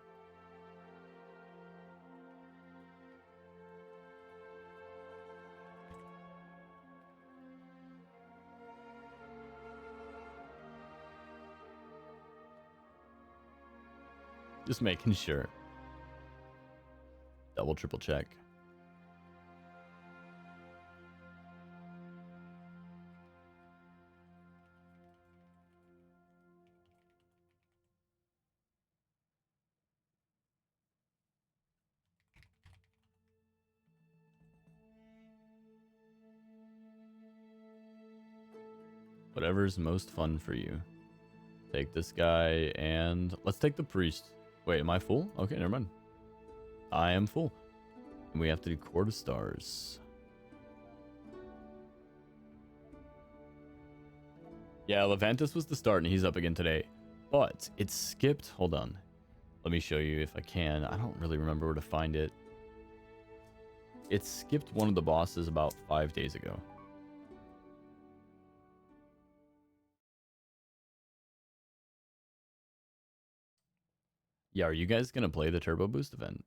Just making sure. Double, triple check. Whatever's most fun for you. Take this guy and let's take the priest. Wait, am I full? Okay, never mind. I am full. And we have to do Court of Stars. Yeah, Levantis was the start and he's up again today. But it skipped. Hold on. Let me show you if I can. I don't really remember where to find it. It skipped one of the bosses about 5 days ago. Yeah, are you guys gonna play the Turbo Boost event?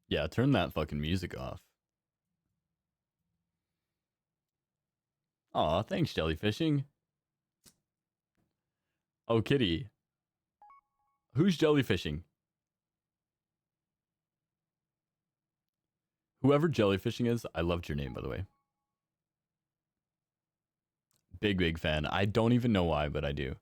Yeah, turn that fucking music off. Aw, thanks, jellyfishing. Oh, kitty. Who's jellyfishing? Whoever jellyfishing is, I loved your name, by the way. Big, big fan. I don't even know why, but I do.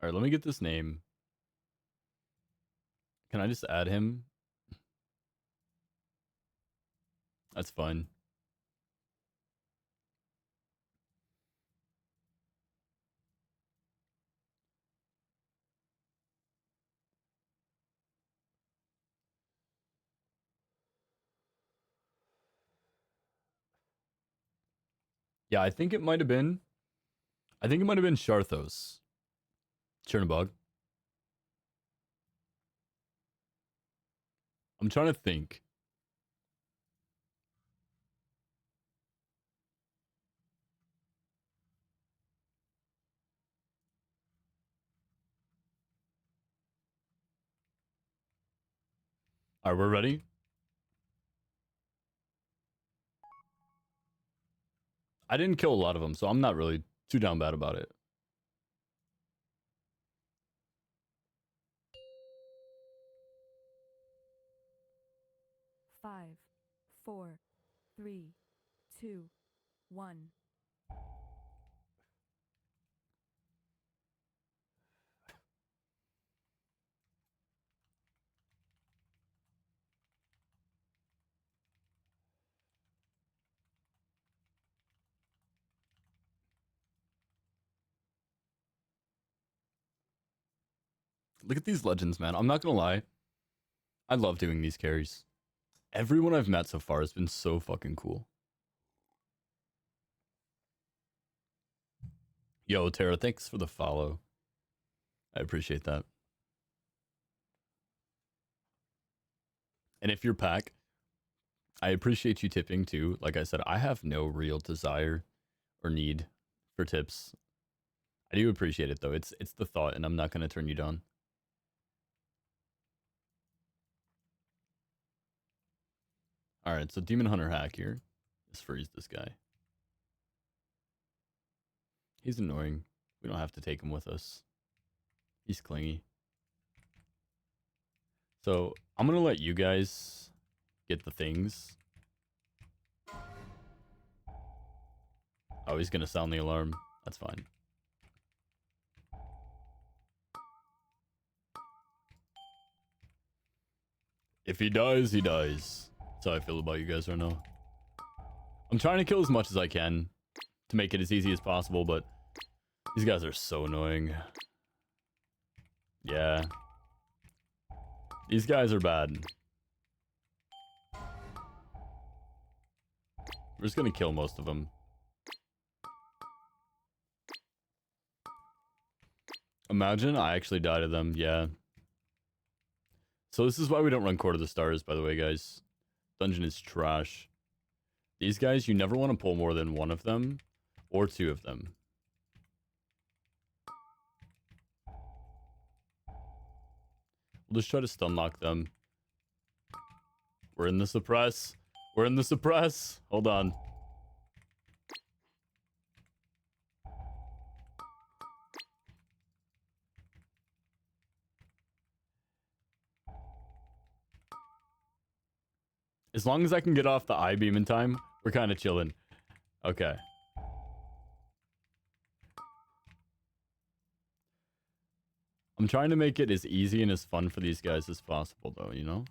All right, let me get this name. Can I just add him? That's fun. Yeah, I think it might have been. I think it might have been Sharthos. Chernobog. I'm trying to think. All right, we're ready. I didn't kill a lot of them, so I'm not really too down bad about it. Five, four, three, two, one. Look at these legends, man. I'm not gonna lie. I love doing these carries. Everyone I've met so far has been so fucking cool. Yo, Tara, thanks for the follow. I appreciate that. And if you're pack, I appreciate you tipping too. Like I said, I have no real desire or need for tips. I do appreciate it though. It's the thought, and I'm not gonna turn you down. All right, so Demon Hunter hack here. Let's freeze this guy. He's annoying. We don't have to take him with us. He's clingy. So I'm gonna let you guys get the things. Oh, he's gonna sound the alarm. That's fine. If he dies, he dies. That's how I feel about you guys right now. I'm trying to kill as much as I can to make it as easy as possible, but these guys are so annoying. Yeah. These guys are bad. We're just gonna kill most of them. Imagine I actually died to them. Yeah. So this is why we don't run Court of the Stars, by the way, guys. Dungeon is trash. These guys, you never want to pull more than one of them or two of them. We'll just try to stun lock them. We're in the suppress. We're in the suppress. Hold on. As long as I can get off the I-beam in time, we're kind of chilling. Okay. I'm trying to make it as easy and as fun for these guys as possible, though, you know?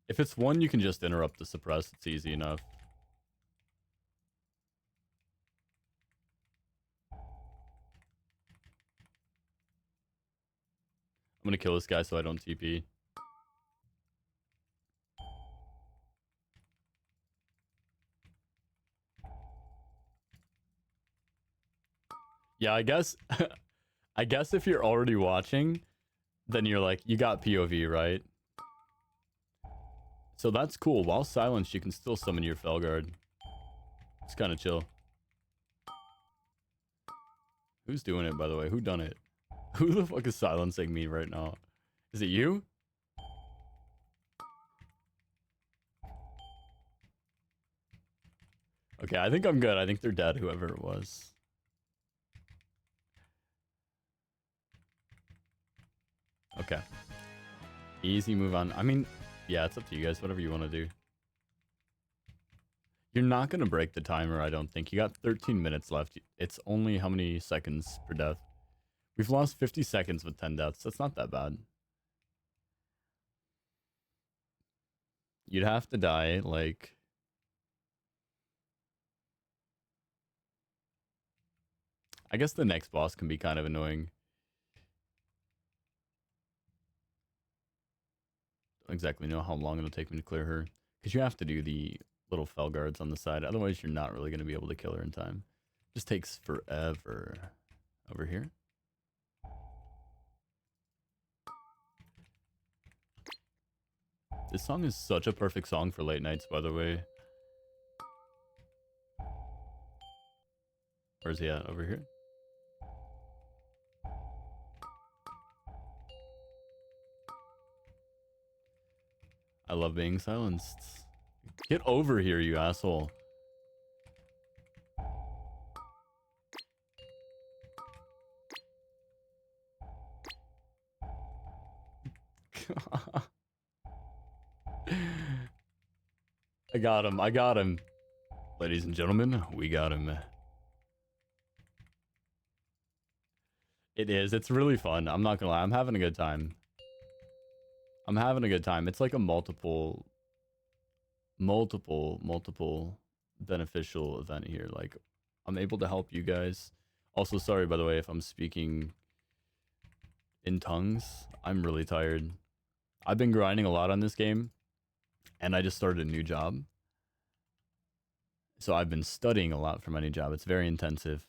If it's one, you can just interrupt the suppress. It's easy enough. I'm gonna kill this guy so I don't TP. Yeah, I guess I guess if you're already watching, then you're like, you got POV, right? So that's cool. While silenced, you can still summon your Felguard. It's kind of chill. Who's doing it, by the way? Who done it? Who the fuck is silencing me right now? Is it you? Okay, I think I'm good. I think they're dead, whoever it was. Okay. Easy move on. I mean, yeah, it's up to you guys. Whatever you want to do. You're not going to break the timer, I don't think. You got 13 minutes left. It's only how many seconds per death? We've lost 50 seconds with 10 deaths. That's not that bad. You'd have to die, like... I guess the next boss can be kind of annoying. Don't exactly know how long it'll take me to clear her. Because you have to do the little fell guards on the side. Otherwise, you're not really going to be able to kill her in time. Just takes forever. Over here. This song is such a perfect song for late nights, by the way. Where's he at? Over here? I love being silenced. Get over here, you asshole. I got him. I got him. Ladies and gentlemen, we got him. It is. It's really fun. I'm not gonna lie. I'm having a good time. I'm having a good time. It's like a multiple beneficial event here. Like, I'm able to help you guys. Also, sorry, by the way, if I'm speaking in tongues. I'm really tired. I've been grinding a lot on this game, and I just started a new job. So I've been studying a lot for my new job. It's very intensive.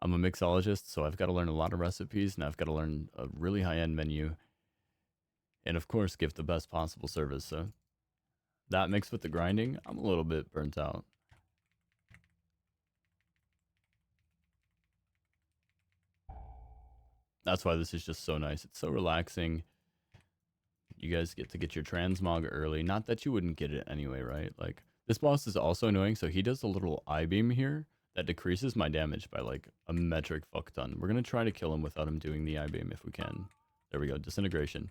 I'm a mixologist, so I've got to learn a lot of recipes, and I've got to learn a really high-end menu. And of course, give the best possible service. So that mixed with the grinding, I'm a little bit burnt out. That's why this is just so nice. It's so relaxing. You guys get to get your transmog early. Not that you wouldn't get it anyway, right? Like, this boss is also annoying, so he does a little I-beam here that decreases my damage by like a metric fuck ton. We're going to try to kill him without him doing the I-beam if we can. There we go. Disintegration.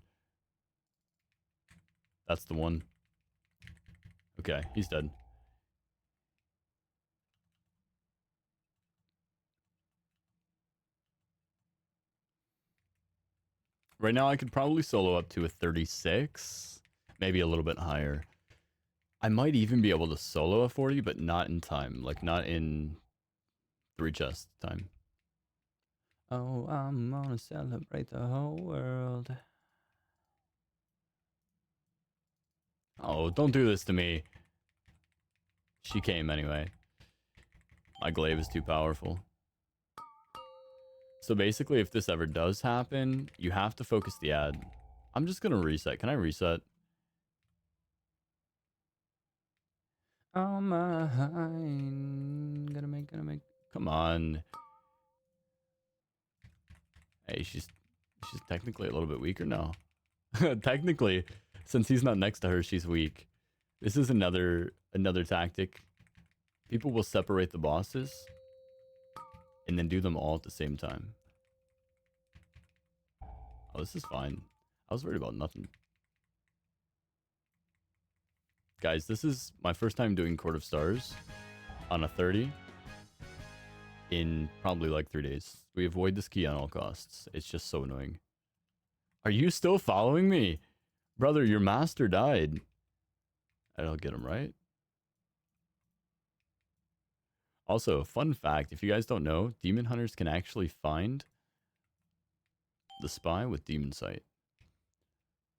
That's the one. Okay, he's dead. Right now, I could probably solo up to a 36. Maybe a little bit higher. I might even be able to solo a 40, but not in time. Like, not in 3 chest time. Oh, I'm gonna celebrate the whole world. Oh, don't do this to me. She came anyway. My glaive is too powerful. So basically, if this ever does happen, you have to focus the ad. I'm just gonna reset. Can I reset? Oh my, gonna make. Come on. Hey, she's technically a little bit weaker now. Technically, since he's not next to her, she's weak. This is another tactic. People will separate the bosses and then do them all at the same time. Oh, this is fine. I was worried about nothing. Guys, this is my first time doing Court of Stars on a 30 in probably like 3 days. We avoid this key on all costs. It's just so annoying. Are you still following me? Brother, your master died. I don't get him right. Also, fun fact, if you guys don't know, demon hunters can actually find the spy with demon sight.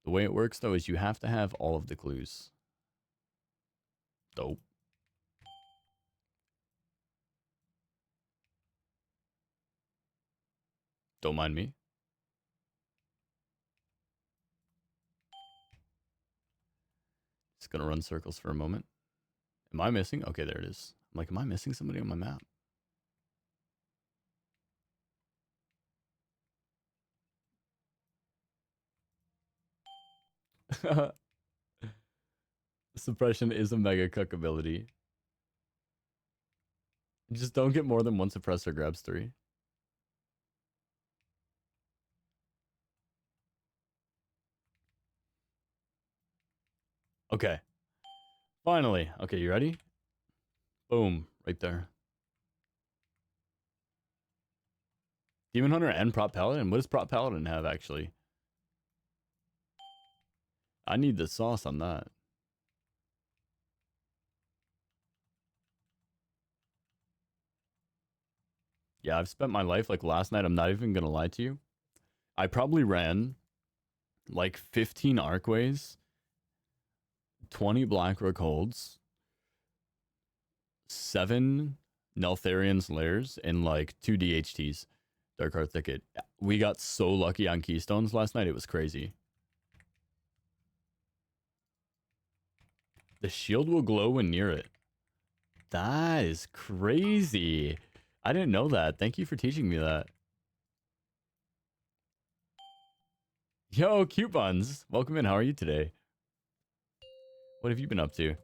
The way it works though is you have to have all of the clues. Dope. Don't mind me. Just gonna run circles for a moment. Am I missing? Okay, there it is. I'm like, am I missing somebody on my map? Suppression is a mega cuck ability. Just don't get more than one suppressor grabs 3. Okay. Finally. Okay, you ready? Boom. Right there. Demon Hunter and Prop Paladin? What does Prop Paladin have, actually? I need the sauce on that. Yeah, I've spent my life, like last night, I'm not even gonna lie to you. I probably ran like 15 arcways, 20 Blackrook holds, 7 Neltharian's lairs, and like 2 DHTs. Dark Heart Thicket. We got so lucky on Keystones last night, it was crazy. The shield will glow when near it. That is crazy. I didn't know that. Thank you for teaching me that. Yo, Cute Buns. Welcome in. How are you today? What have you been up to?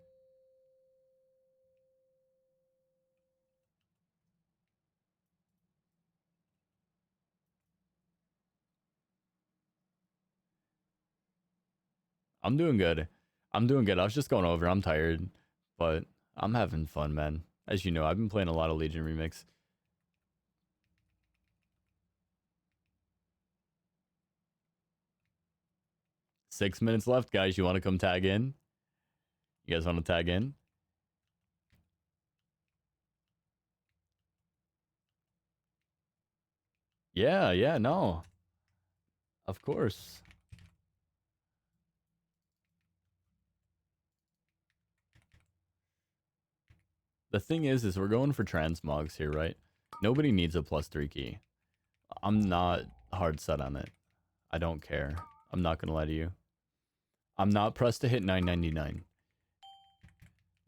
I'm doing good. I'm doing good. I was just going over. I'm tired, but I'm having fun, man. As you know, I've been playing a lot of Legion Remix. Six minutes left, guys. You want to come tag in? You guys want to tag in? Yeah, yeah, no. Of course. The thing is we're going for transmogs here, right? Nobody needs a +3 key. I'm not hard set on it. I don't care. I'm not gonna lie to you. I'm not pressed to hit 999.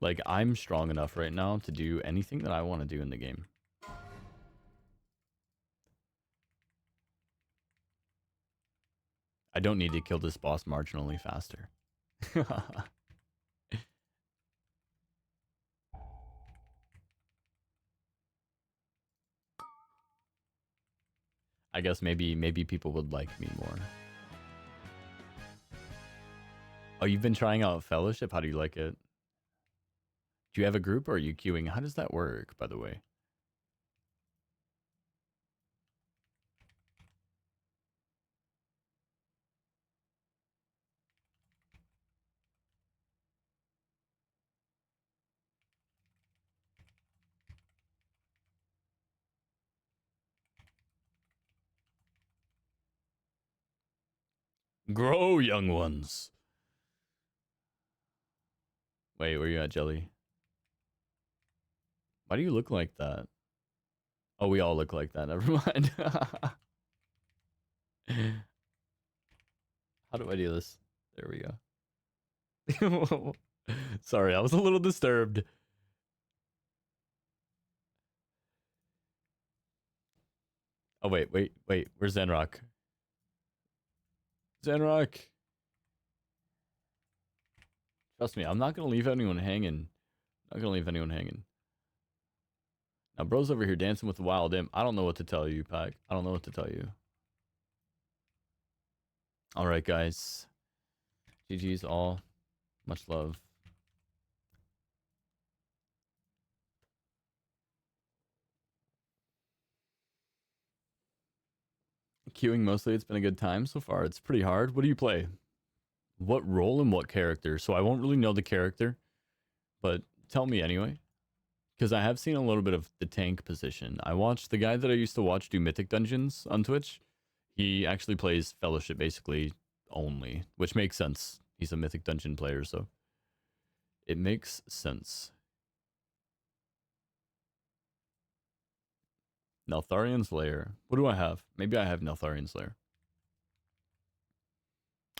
Like, I'm strong enough right now to do anything that I want to do in the game. I don't need to kill this boss marginally faster. I guess maybe people would like me more. Oh, you've been trying out Fellowship? How do you like it? Do you have a group or are you queuing? How does that work, by the way? Grow, young ones. Wait, where you at, Jelly? Why do you look like that? Oh, we all look like that. Never mind. How do I do this? There we go. Sorry, I was a little disturbed. Oh, wait. Where's Zenrock? Zenrock. Trust me, I'm not going to leave anyone hanging. Not going to leave anyone hanging. Now, bro's over here dancing with the wild imp. I don't know what to tell you, Pac. I don't know what to tell you. All right, guys. GG's all. Much love. Queuing mostly, it's been a good time so far. It's pretty hard. What do you play? What role and what character? So I won't really know the character, but tell me anyway. Because I have seen a little bit of the tank position. I watched the guy that I used to watch do Mythic Dungeons on Twitch. He actually plays Fellowship basically only, which makes sense. He's a Mythic Dungeon player, so it makes sense. Neltharian's Lair. What do I have? Maybe I have Neltharian's Lair.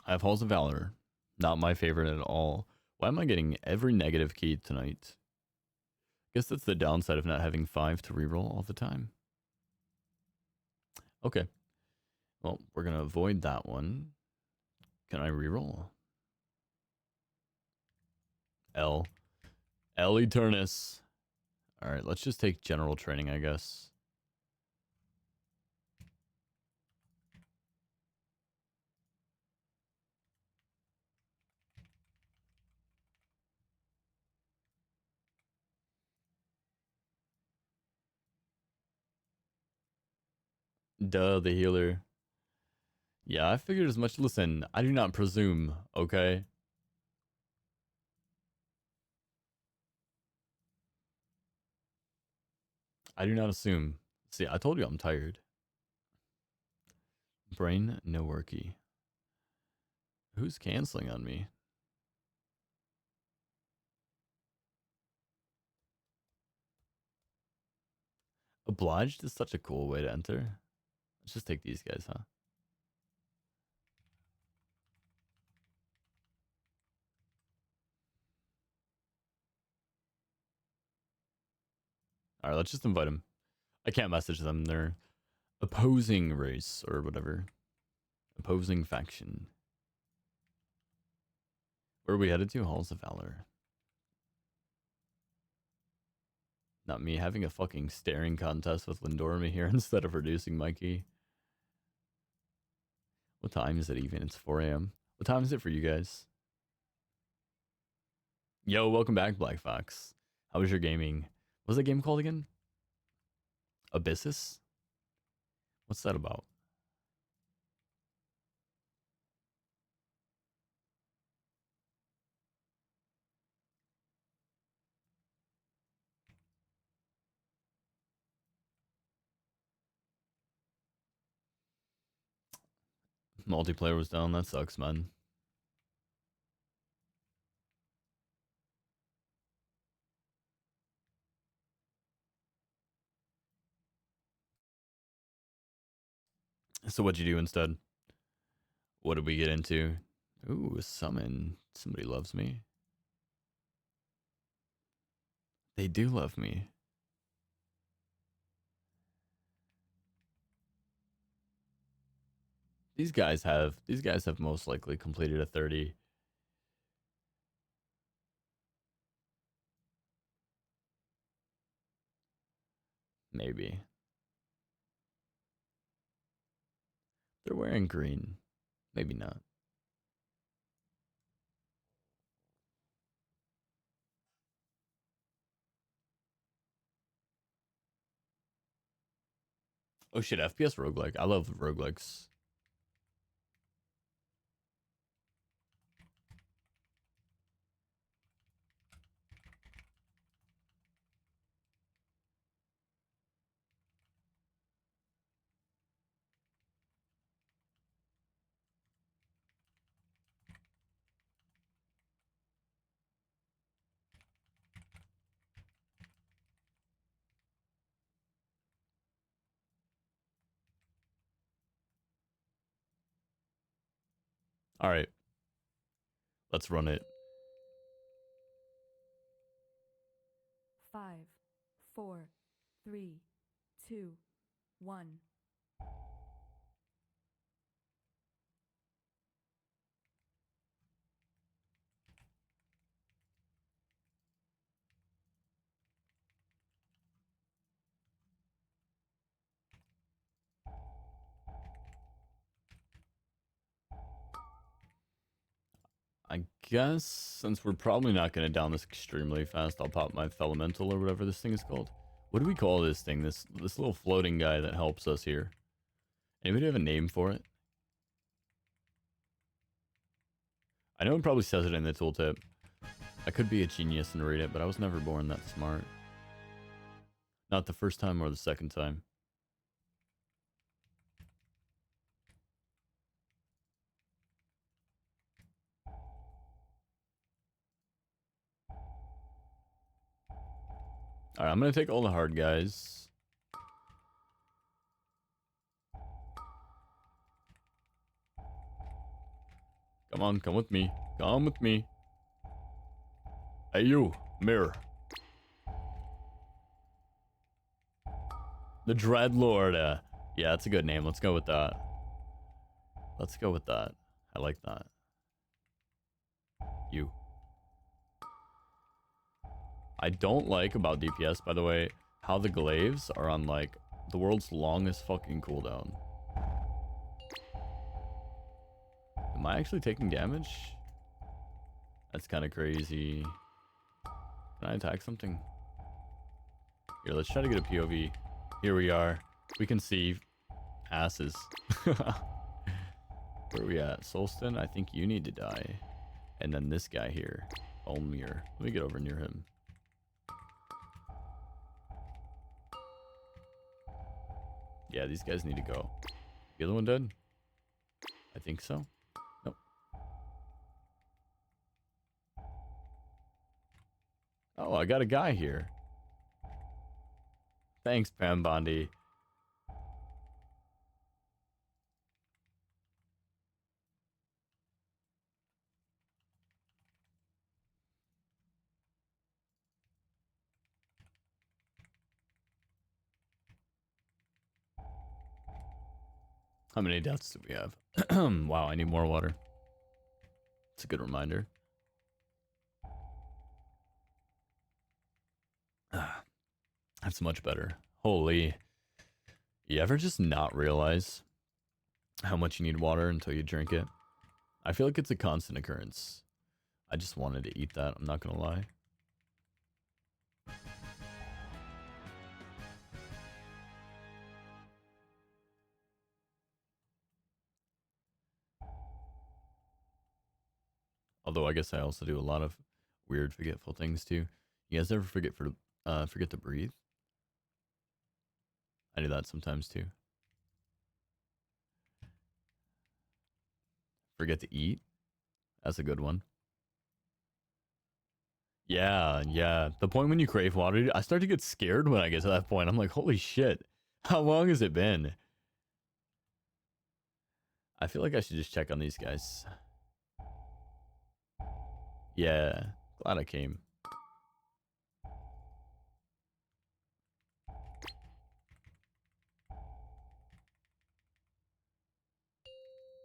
I have Halls of Valor. Not my favorite at all. Why am I getting every negative key tonight? Guess that's the downside of not having 5 to reroll all the time. Okay. Well, we're going to avoid that one. Can I reroll? L. L Eternus. Alright, let's just take general training, I guess. Duh, the healer. Yeah, I figured as much. Listen, I do not presume, okay? I do not assume. See, I told you I'm tired. Brain no worky. Who's canceling on me? Obliged is such a cool way to enter. Let's just take these guys, huh? Alright, let's just invite them. I can't message them. They're opposing race or whatever. Opposing faction. Where are we headed to? Halls of Valor. Not me having a fucking staring contest with Lindorma here instead of reducing my key. What time is it even? It's 4 a.m. What time is it for you guys? Yo, welcome back, Black Fox. How was your gaming? What's that game called again? Abyssus? What's that about? Multiplayer was down. That sucks, man. So what'd you do instead? What did we get into? Ooh, a summon. Somebody loves me. They do love me. These guys have most likely completed a 30. Maybe. They're wearing green. Maybe not. Oh shit, FPS roguelike. I love roguelikes. All right, let's run it. 5, 4, 3, 2, 1. I guess since we're probably not going to down this extremely fast, I'll pop my Elemental or whatever this thing is called. What do we call this thing? This little floating guy that helps us here. Anybody have a name for it? I know it probably says it in the tooltip. I could be a genius and read it, but I was never born that smart. Not the first time or the second time. Alright, I'm going to take all the hard guys. Come on, come with me. Come with me. Hey you, mirror. The Dreadlord. Yeah, that's a good name. Let's go with that. Let's go with that. I like that. You. I don't like about DPS, by the way, how the glaives are on, like, the world's longest fucking cooldown. Am I actually taking damage? That's kind of crazy. Can I attack something? Here, let's try to get a POV. Here we are. We can see asses. Where are we at? Solston, I think you need to die. And then this guy here. Olmir. Let me get over near him. Yeah, these guys need to go. The other one dead? I think so. Nope. Oh, I got a guy here. Thanks, Pam Bondi. How many deaths do we have? Wow, I need more water. It's a good reminder. That's much better. Holy. You ever just not realize how much you need water until you drink it? I feel like it's a constant occurrence. I just wanted to eat that, I'm not gonna lie. Although I guess I also do a lot of weird forgetful things too. You guys ever forget to breathe? I do that sometimes too. Forget to eat? That's a good one. Yeah, yeah. The point when you crave water, I start to get scared when I get to that point. I'm like, holy shit. How long has it been? I feel like I should just check on these guys. Yeah, glad I came.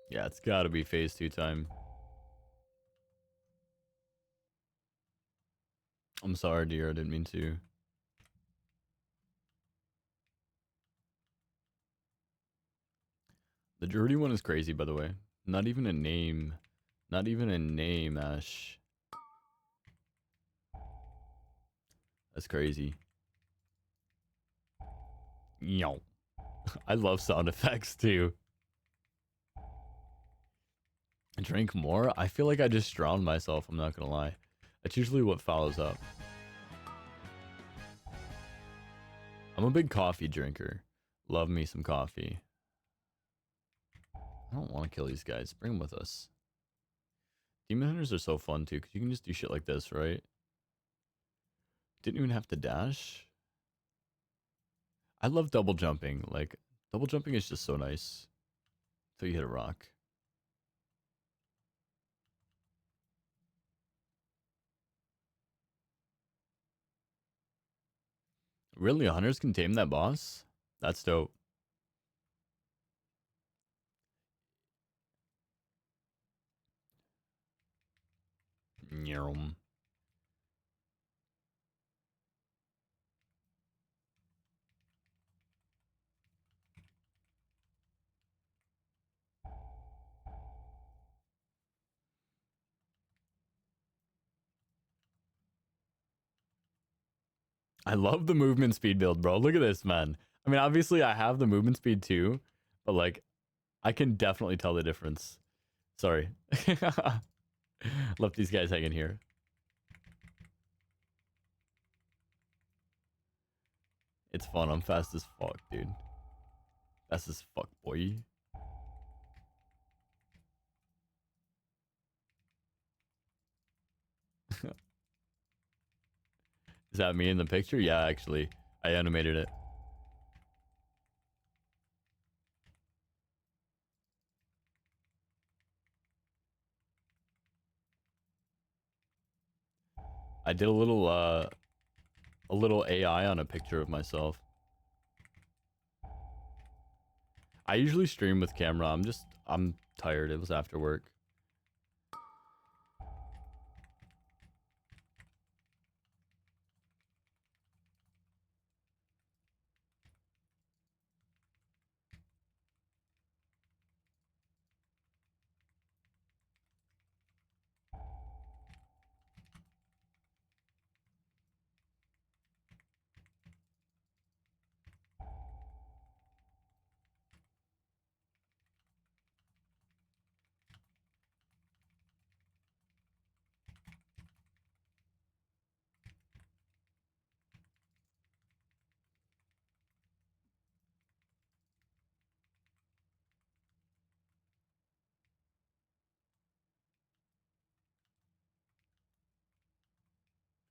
Yeah, it's gotta be phase 2 time. I'm sorry, dear. I didn't mean to. The Druidy one is crazy, by the way. Not even a name. Not even a name, Ash. That's crazy. Yo. I love sound effects, too. Drink more? I feel like I just drowned myself, I'm not gonna lie. That's usually what follows up. I'm a big coffee drinker. Love me some coffee. I don't want to kill these guys. Bring them with us. Demon Hunters are so fun too, because you can just do shit like this, right? Didn't even have to dash. I love double jumping. Like, double jumping is just so nice. Until you hit a rock. Really, hunters can tame that boss? That's dope. Nyum. I love the movement speed build, bro. Look at this, man. I mean, obviously, I have the movement speed too, but like, I can definitely tell the difference. Sorry. Left these guys hanging here. It's fun. I'm fast as fuck, dude. Fast as fuck, boy. Is that me in the picture? Yeah, actually. I animated it. I did a little AI on a picture of myself. I usually stream with camera. I'm tired. It was after work.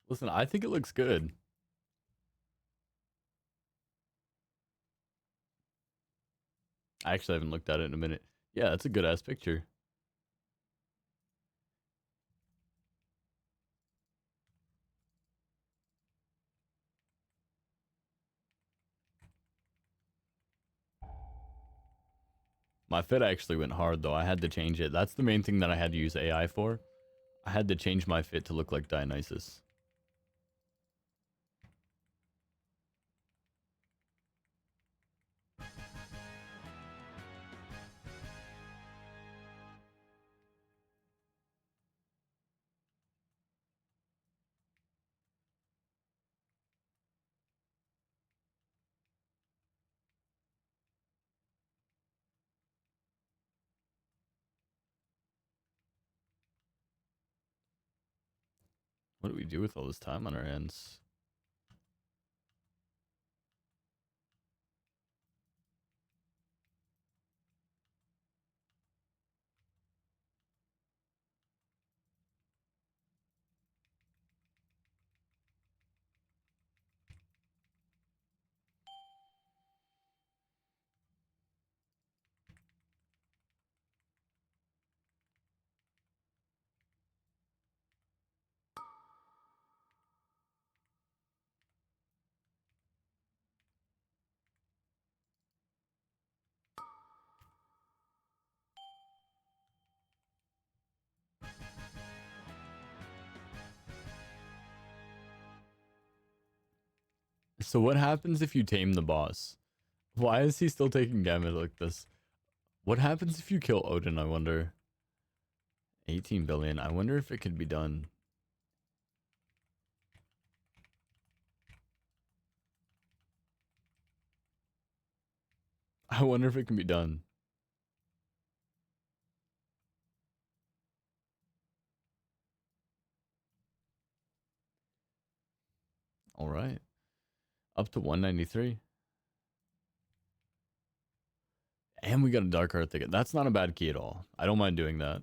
Listen, I think it looks good. I actually haven't looked at it in a minute. Yeah, that's a good ass picture. My fit actually went hard though. I had to change it. That's the main thing that I had to use AI for. I had to change my fit to look like Dionysus. What do we do with all this time on our hands? So what happens if you tame the boss? Why is he still taking damage like this? What happens if you kill Odin, I wonder? 18 billion. I wonder if it could be done. I wonder if it can be done. All right. Up to 193. And we got a dark heart ticket. That's not a bad key at all. I don't mind doing that.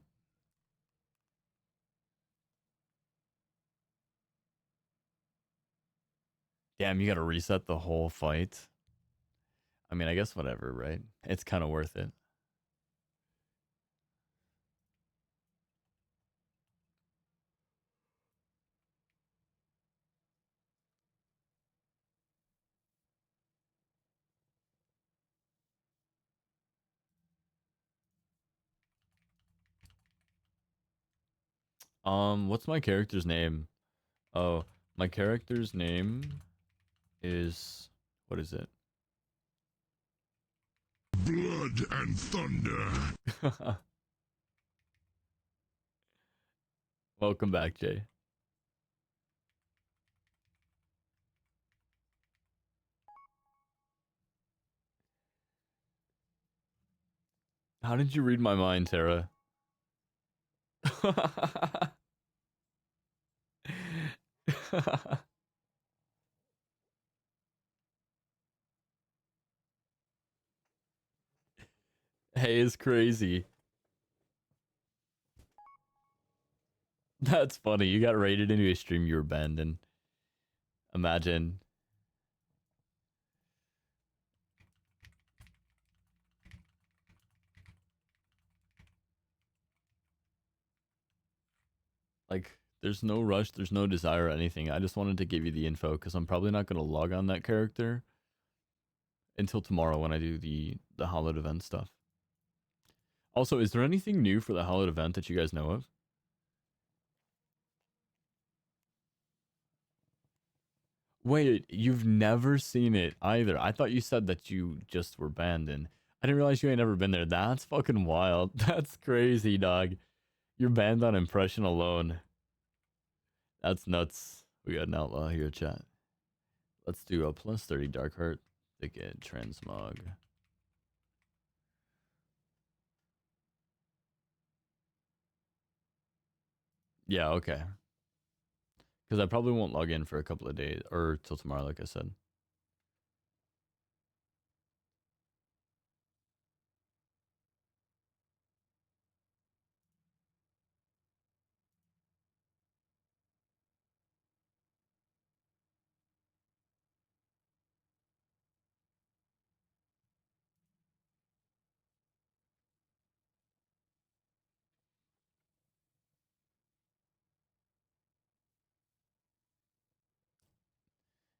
Damn, you got to reset the whole fight. I mean, I guess whatever, right? It's kind of worth it. What's my character's name? Oh, my character's name is, what is it? Blood and thunder. Welcome back, Jay. How did you read my mind, Tara? Hey, is crazy. That's funny. You got raided into a stream you were banned in. Imagine. Like, there's no rush, there's no desire or anything. I just wanted to give you the info because I'm probably not going to log on that character until tomorrow when I do the hallowed event stuff. Also, is there anything new for the hallowed event that you guys know of? Wait, you've never seen it either. I thought you said that you just were banned in. I didn't realize you ain't never been there. That's fucking wild. That's crazy, dog. You're banned on impression alone. That's nuts. We got an outlaw here, chat. Let's do a plus 30 dark heart. Thicket, transmog. Yeah, okay. Because I probably won't log in for a couple of days or till tomorrow, like I said.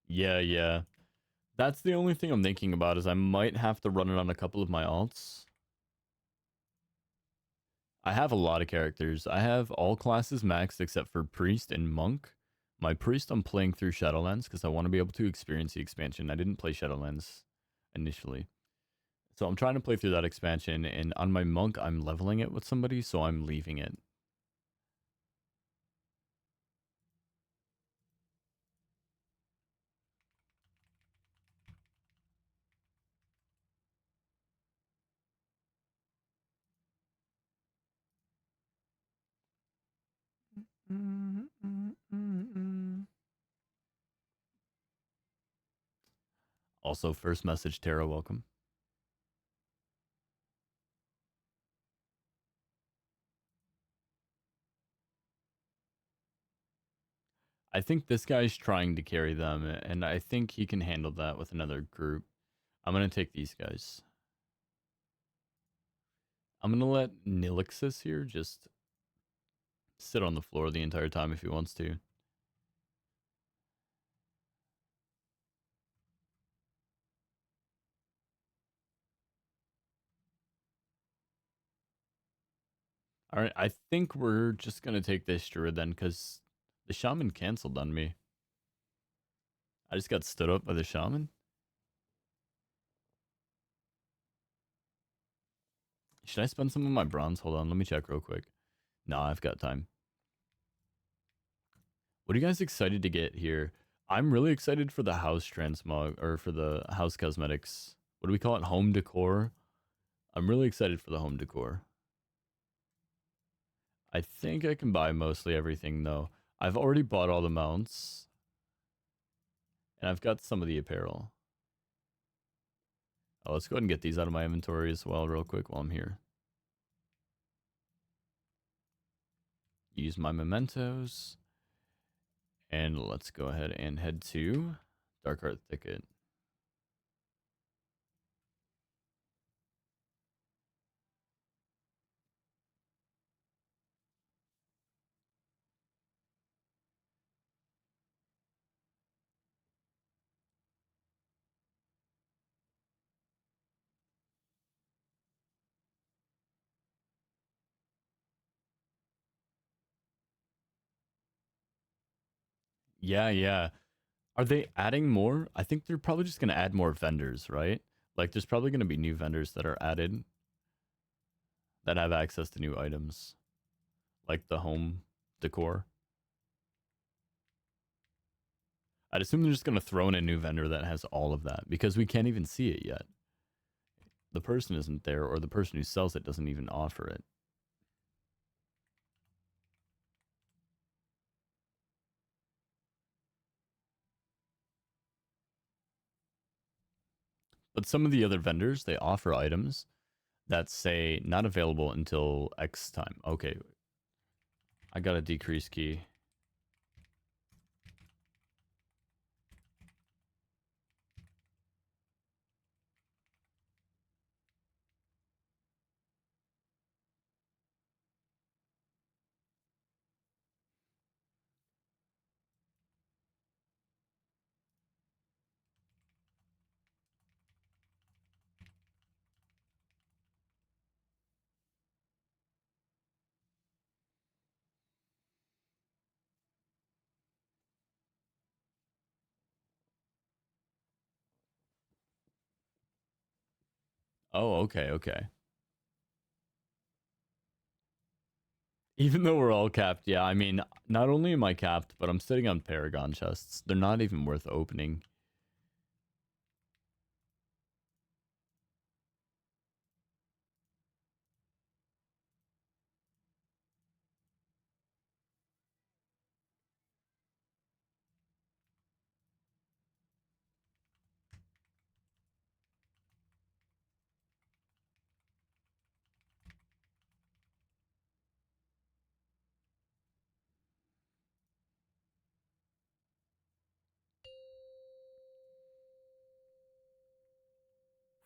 Yeah, yeah. That's the only thing I'm thinking about is I might have to run it on a couple of my alts. I have a lot of characters. I have all classes maxed except for Priest and Monk. My Priest I'm playing through Shadowlands because I want to be able to experience the expansion. I didn't play Shadowlands initially. So I'm trying to play through that expansion, and on my Monk I'm leveling it with somebody, so I'm leaving it. Also, first message, Tara, welcome. I think this guy's trying to carry them, and I think he can handle that with another group. I'm going to take these guys. I'm going to let Nilixus here just sit on the floor the entire time if he wants to. All right, I think we're just going to take this druid then because the shaman canceled on me. I just got stood up by the shaman. Should I spend some of my bronze? Hold on, let me check real quick. No, I've got time. What are you guys excited to get here? I'm really excited for the house transmog, or for the house cosmetics. What do we call it? Home decor? I'm really excited for the home decor. I think I can buy mostly everything though. I've already bought all the mounts. And I've got some of the apparel. Oh, let's go ahead and get these out of my inventory as well real quick while I'm here. Use my mementos. And let's go ahead and head to Dark Heart Thicket. Yeah, yeah. Are they adding more? I think they're probably just going to add more vendors, right? Like, there's probably going to be new vendors that are added that have access to new items, like the home decor. I'd assume they're just going to throw in a new vendor that has all of that because we can't even see it yet. The person isn't there, or the person who sells it doesn't even offer it. But some of the other vendors, they offer items that say not available until X time. Okay, I got a decrease key. Oh, okay, okay. Even though we're all capped, yeah, I mean, not only am I capped, but I'm sitting on Paragon chests. They're not even worth opening.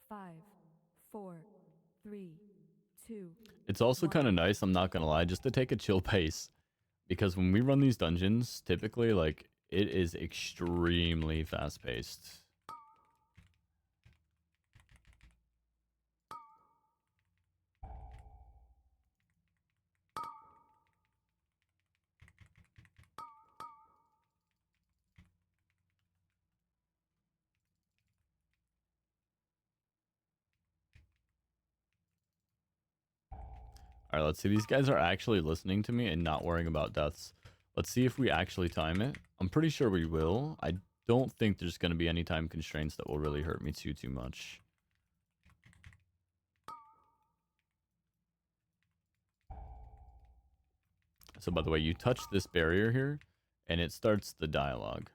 Five, four, three, two. It's also kind of nice, I'm not gonna lie, just to take a chill pace. Because when we run these dungeons, typically, like, it is extremely fast paced. Alright, let's see. These guys are actually listening to me and not worrying about deaths. Let's see if we actually time it. I'm pretty sure we will. I don't think there's going to be any time constraints that will really hurt me too much. So, by the way, you touch this barrier here, and it starts the dialogue.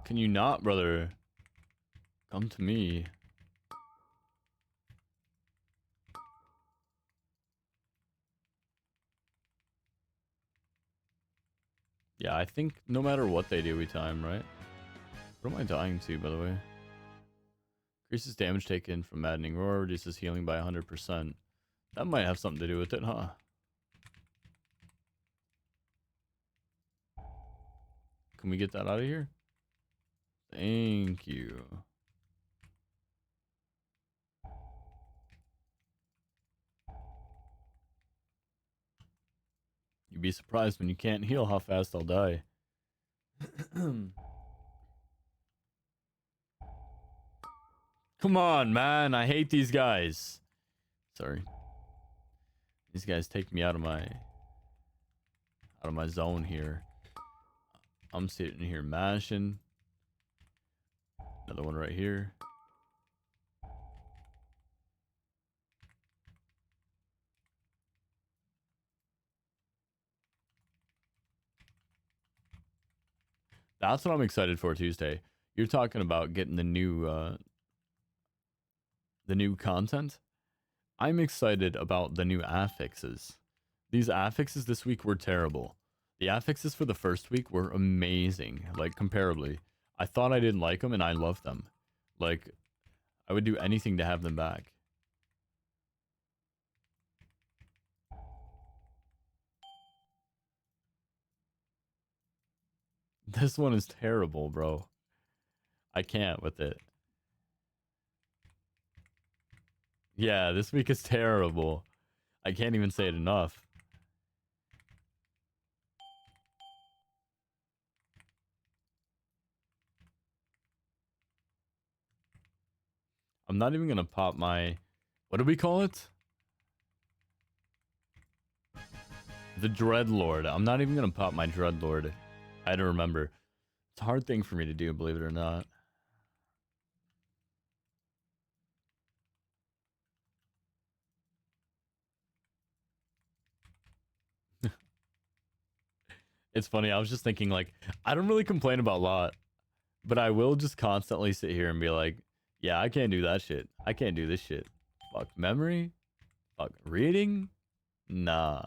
Can you not, brother? Come to me. Yeah, I think no matter what they do, we time, right? What am I dying to, by the way? Increases damage taken from maddening roar, reduces healing by 100%. That might have something to do with it, huh? Can we get that out of here? Thank you. You'd be surprised when you can't heal how fast I'll die. Come on, man. I hate these guys. Sorry. These guys take me out of my zone here. I'm sitting here mashing. Another one right here. That's what I'm excited for Tuesday. You're talking about getting the new content. I'm excited about the new affixes. These affixes this week were terrible. The affixes for the first week were amazing, like comparably. I thought I didn't like them and I loved them. Like, I would do anything to have them back. This one is terrible, bro. I can't with it. Yeah, this week is terrible. I can't even say it enough. I'm not even gonna pop my... What do we call it? The Dreadlord. I'm not even gonna pop my Dreadlord. I had to remember. It's a hard thing for me to do, believe it or not. It's funny. I was just thinking, like, I don't really complain about a lot, but I will just constantly sit here and be like, yeah, I can't do that shit. I can't do this shit. Fuck memory. Fuck reading. Nah.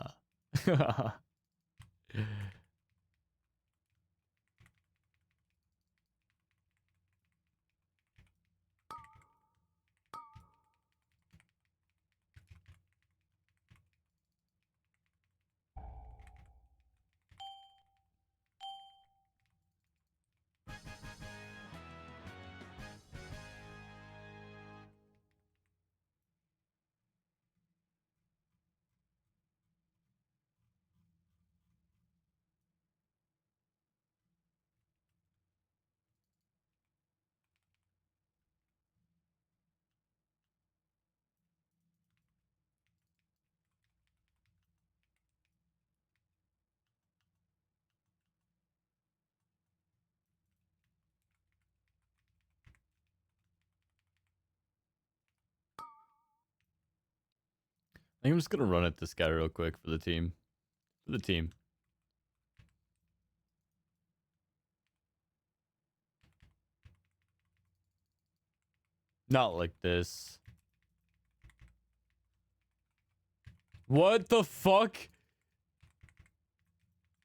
I think I'm just gonna run at this guy real quick for the team. For the team. Not like this. What the fuck?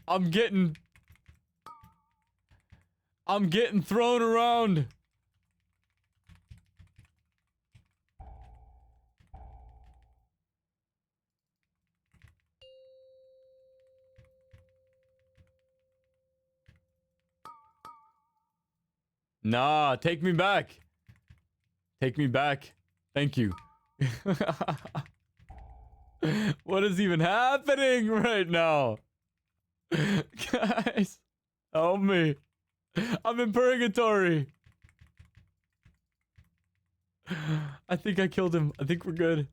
I'm getting thrown around. Nah, take me back. Take me back. Thank you. What is even happening right now? Guys, help me. I'm in purgatory. I think I killed him. I think we're good.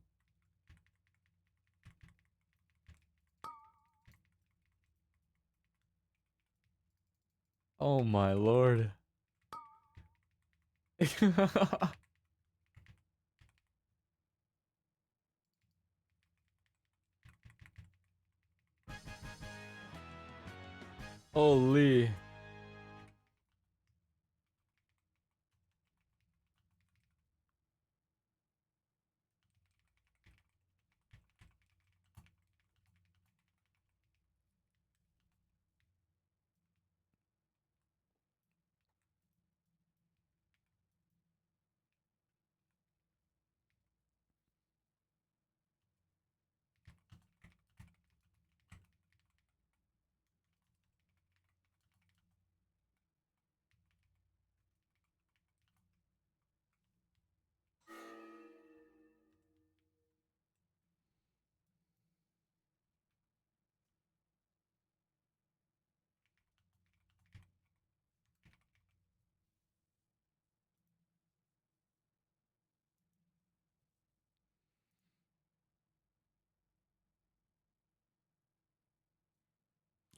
Oh my lord. Holy.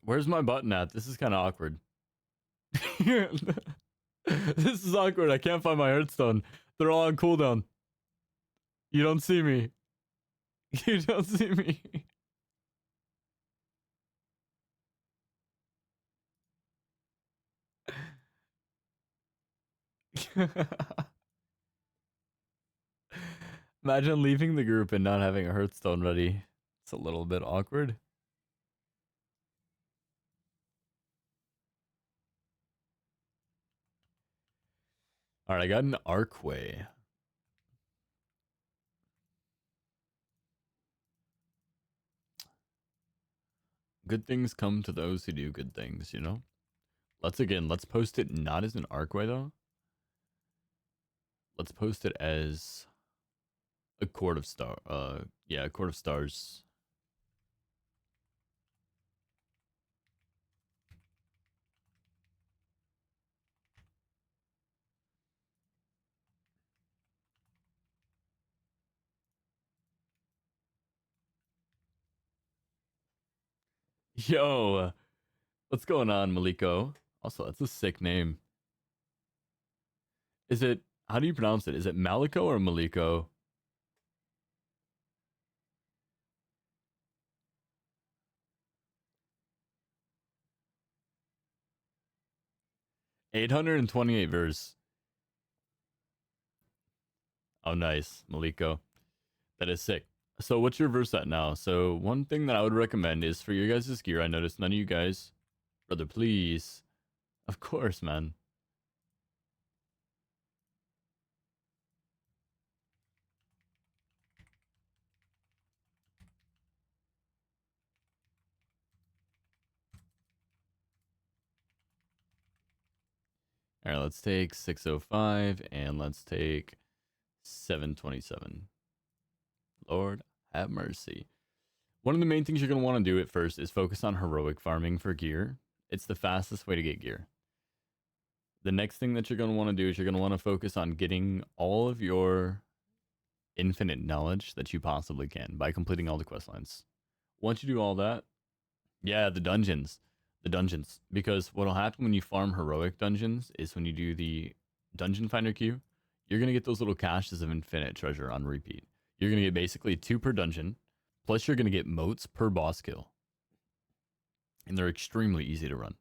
Where's my button at? This is kind of awkward. This is awkward. I can't find my hearthstone. They're all on cooldown. You don't see me. You don't see me. Imagine leaving the group and not having a hearthstone ready. It's a little bit awkward. All right, I got an Arcway. Good things come to those who do good things, you know? Let's post it not as an arcway though. Let's post it as a court of star. Yeah, a court of stars. Yo, what's going on, Maliko? Also, that's a sick name. Is it? How do you pronounce it? Is it Maliko or Maliko? 828 verse. Oh, nice, Maliko. That is sick. So, what's your verse at now? So, one thing that I would recommend is for your guys' gear. I noticed none of you guys, brother, please. Of course, man. All right, let's take 605 and let's take 727. Lord have mercy. One of the main things you're going to want to do at first is focus on heroic farming for gear. It's the fastest way to get gear. The next thing that you're going to want to do is you're going to want to focus on getting all of your infinite knowledge that you possibly can by completing all the quest lines. Once you do all that, yeah, the dungeons. The dungeons. Because what'll happen when you farm heroic dungeons is when you do the dungeon finder queue, you're going to get those little caches of infinite treasure on repeat. You're going to get basically 2 per dungeon, plus you're going to get motes per boss kill. And they're extremely easy to run.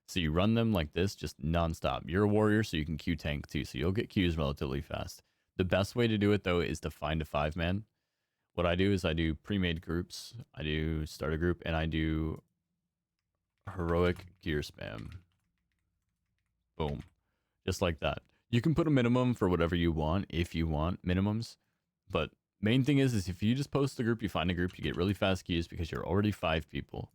So you run them like this, just nonstop. You're a warrior, so you can queue tank too, so you'll get queues relatively fast. The best way to do it, though, is to find a 5-man. What I do is I do pre-made groups, I do start a group, and I do heroic gear spam. Boom. Just like that. You can put a minimum for whatever you want if you want minimums. But main thing is if you just post a group, you find a group, you get really fast queues because you're already 5 people.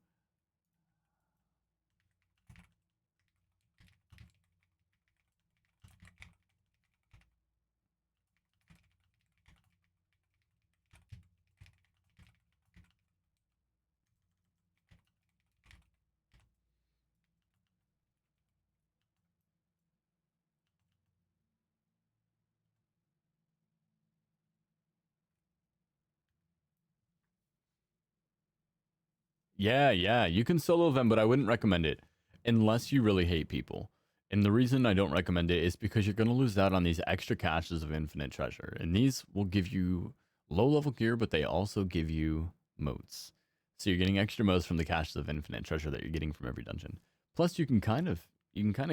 Yeah, you can solo them, but I wouldn't recommend it unless you really hate people. And the reason I don't recommend it is because you're going to lose out on these extra caches of infinite treasure. And these will give you low level gear, but they also give you motes. So you're getting extra motes from the caches of infinite treasure that you're getting from every dungeon. Plus you can kind of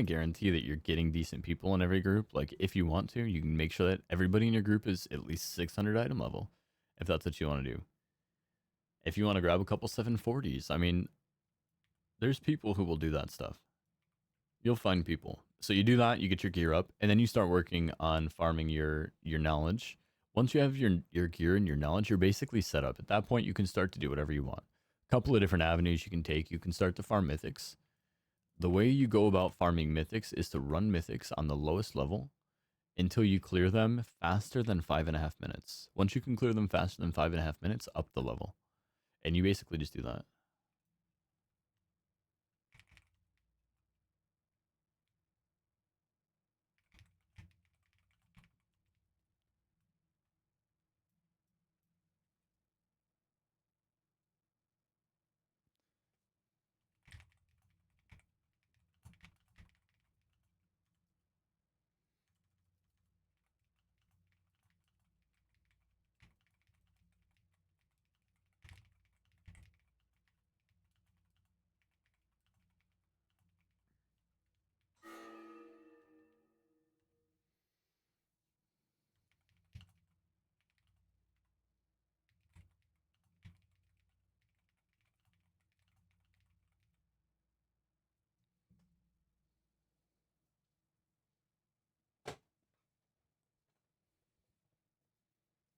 guarantee that you're getting decent people in every group. Like if you want to, you can make sure that everybody in your group is at least 600 item level if that's what you want to do. If you want to grab a couple 740s, I mean, there's people who will do that stuff. You'll find people. So you do that, you get your gear up, and then you start working on farming your knowledge. Once you have your gear and your knowledge, you're basically set up. At that point, you can start to do whatever you want. A couple of different avenues you can take. You can start to farm mythics. The way you go about farming mythics is to run mythics on the lowest level until you clear them faster than 5.5 minutes. Once you can clear them faster than 5.5 minutes, up the level. And you basically just do that.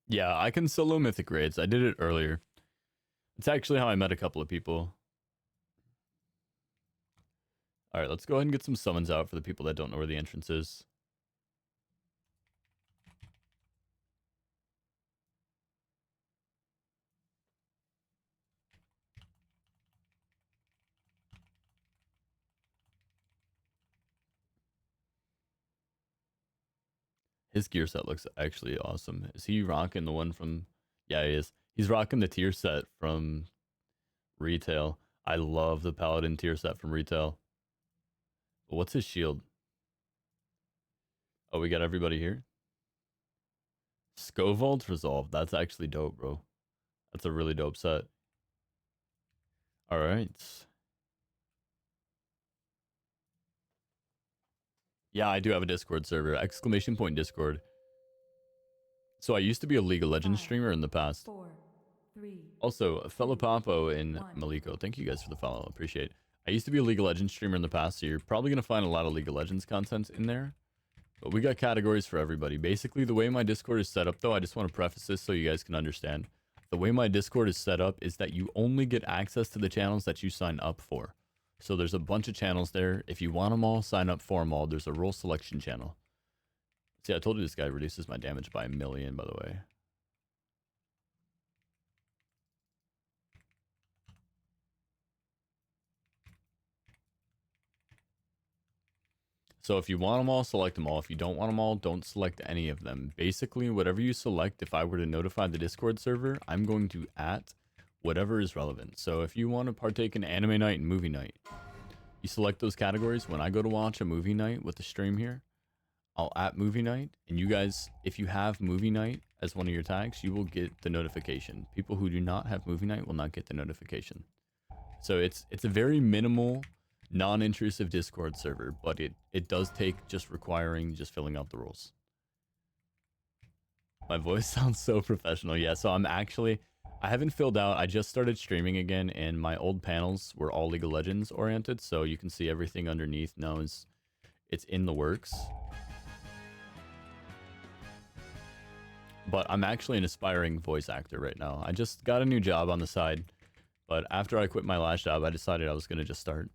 Yeah, I can solo mythic raids. I did it earlier. It's actually how I met a couple of people. All right, let's go ahead and get some summons out for the people that don't know where the entrance is. His gear set looks actually awesome. Is he rocking the one from... Yeah, he is. He's rocking the tier set from retail. I love the paladin tier set from retail. But what's his shield? Oh, we got everybody here. Scovold's Resolve. That's actually dope, bro. That's a really dope set. All right. Yeah, I do have a Discord server. Exclamation point Discord. So I used to be a League of Legends 5, streamer in the past. 4, 3, Also, fellow 2, Papo and 1. Maliko, thank you guys for the follow. Appreciate it. I used to be a League of Legends streamer in the past, so you're probably going to find a lot of League of Legends content in there. But we got categories for everybody. Basically, the way my Discord is set up, though, I just want to preface this so you guys can understand. The way my Discord is set up is that you only get access to the channels that you sign up for. So there's a bunch of channels there. If you want them all, sign up for them all. There's a role selection channel. See, I told you this guy reduces my damage by 1,000,000, by the way. So if you want them all, select them all. If you don't want them all, don't select any of them. Basically, whatever you select, if I were to notify the Discord server, I'm going to at whatever is relevant. So if you want to partake in anime night and movie night, you select those categories. When I go to watch a movie night with the stream here, I'll at movie night. And you guys, if you have movie night as one of your tags, you will get the notification. People who do not have movie night will not get the notification. So it's a very minimal, non-intrusive Discord server, but it does take just filling out the rules. My voice sounds so professional. Yeah, so I haven't filled out. I just started streaming again, and my old panels were all League of Legends oriented, so you can see everything underneath now it's in the works. But I'm actually an aspiring voice actor right now. I just got a new job on the side, but after I quit my last job, I decided I was going to just start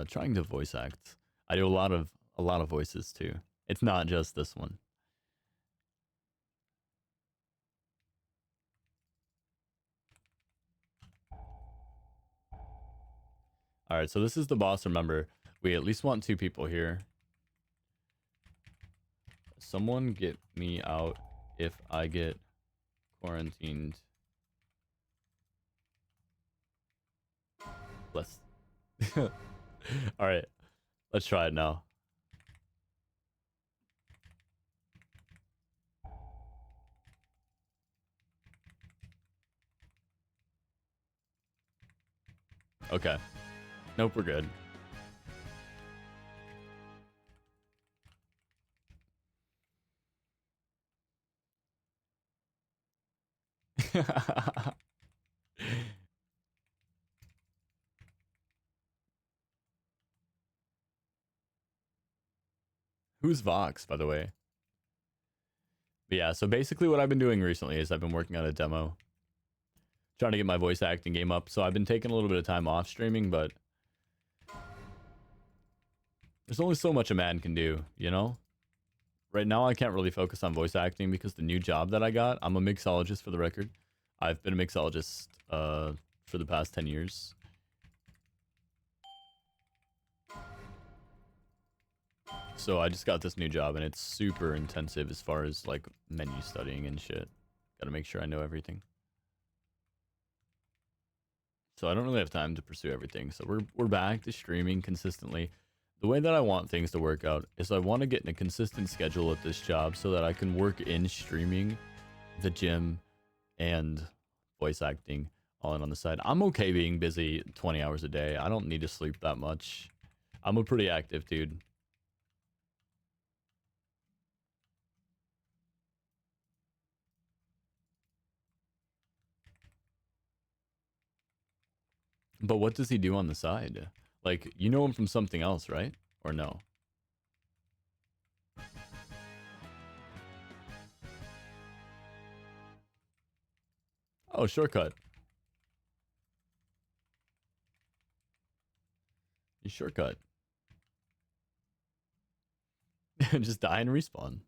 trying to voice act. I do a lot of voices too. It's not just this one. All right, so this is the boss. Remember, we at least want 2 people here. Someone get me out if I get quarantined. Let's. All right, let's try it now. Okay. Nope, we're good. Who's Vox, by the way? But yeah, so basically what I've been doing recently is I've been working on a demo. Trying to get my voice acting game up. So I've been taking a little bit of time off streaming, but there's only so much a man can do, you know? Right now, I can't really focus on voice acting because the new job that I got, I'm a mixologist for the record. I've been a mixologist for the past 10 years. So I just got this new job and it's super intensive as far as like menu studying and shit. Gotta make sure I know everything. So I don't really have time to pursue everything. So we're back to streaming consistently. The way that I want things to work out is I want to get in a consistent schedule at this job so that I can work in streaming, the gym, and voice acting all in on the side. I'm okay being busy 20 hours a day. I don't need to sleep that much. I'm a pretty active dude. But what does he do on the side? Like, you know him from something else, right? Or no? Oh, shortcut. You shortcut. Just die and respawn.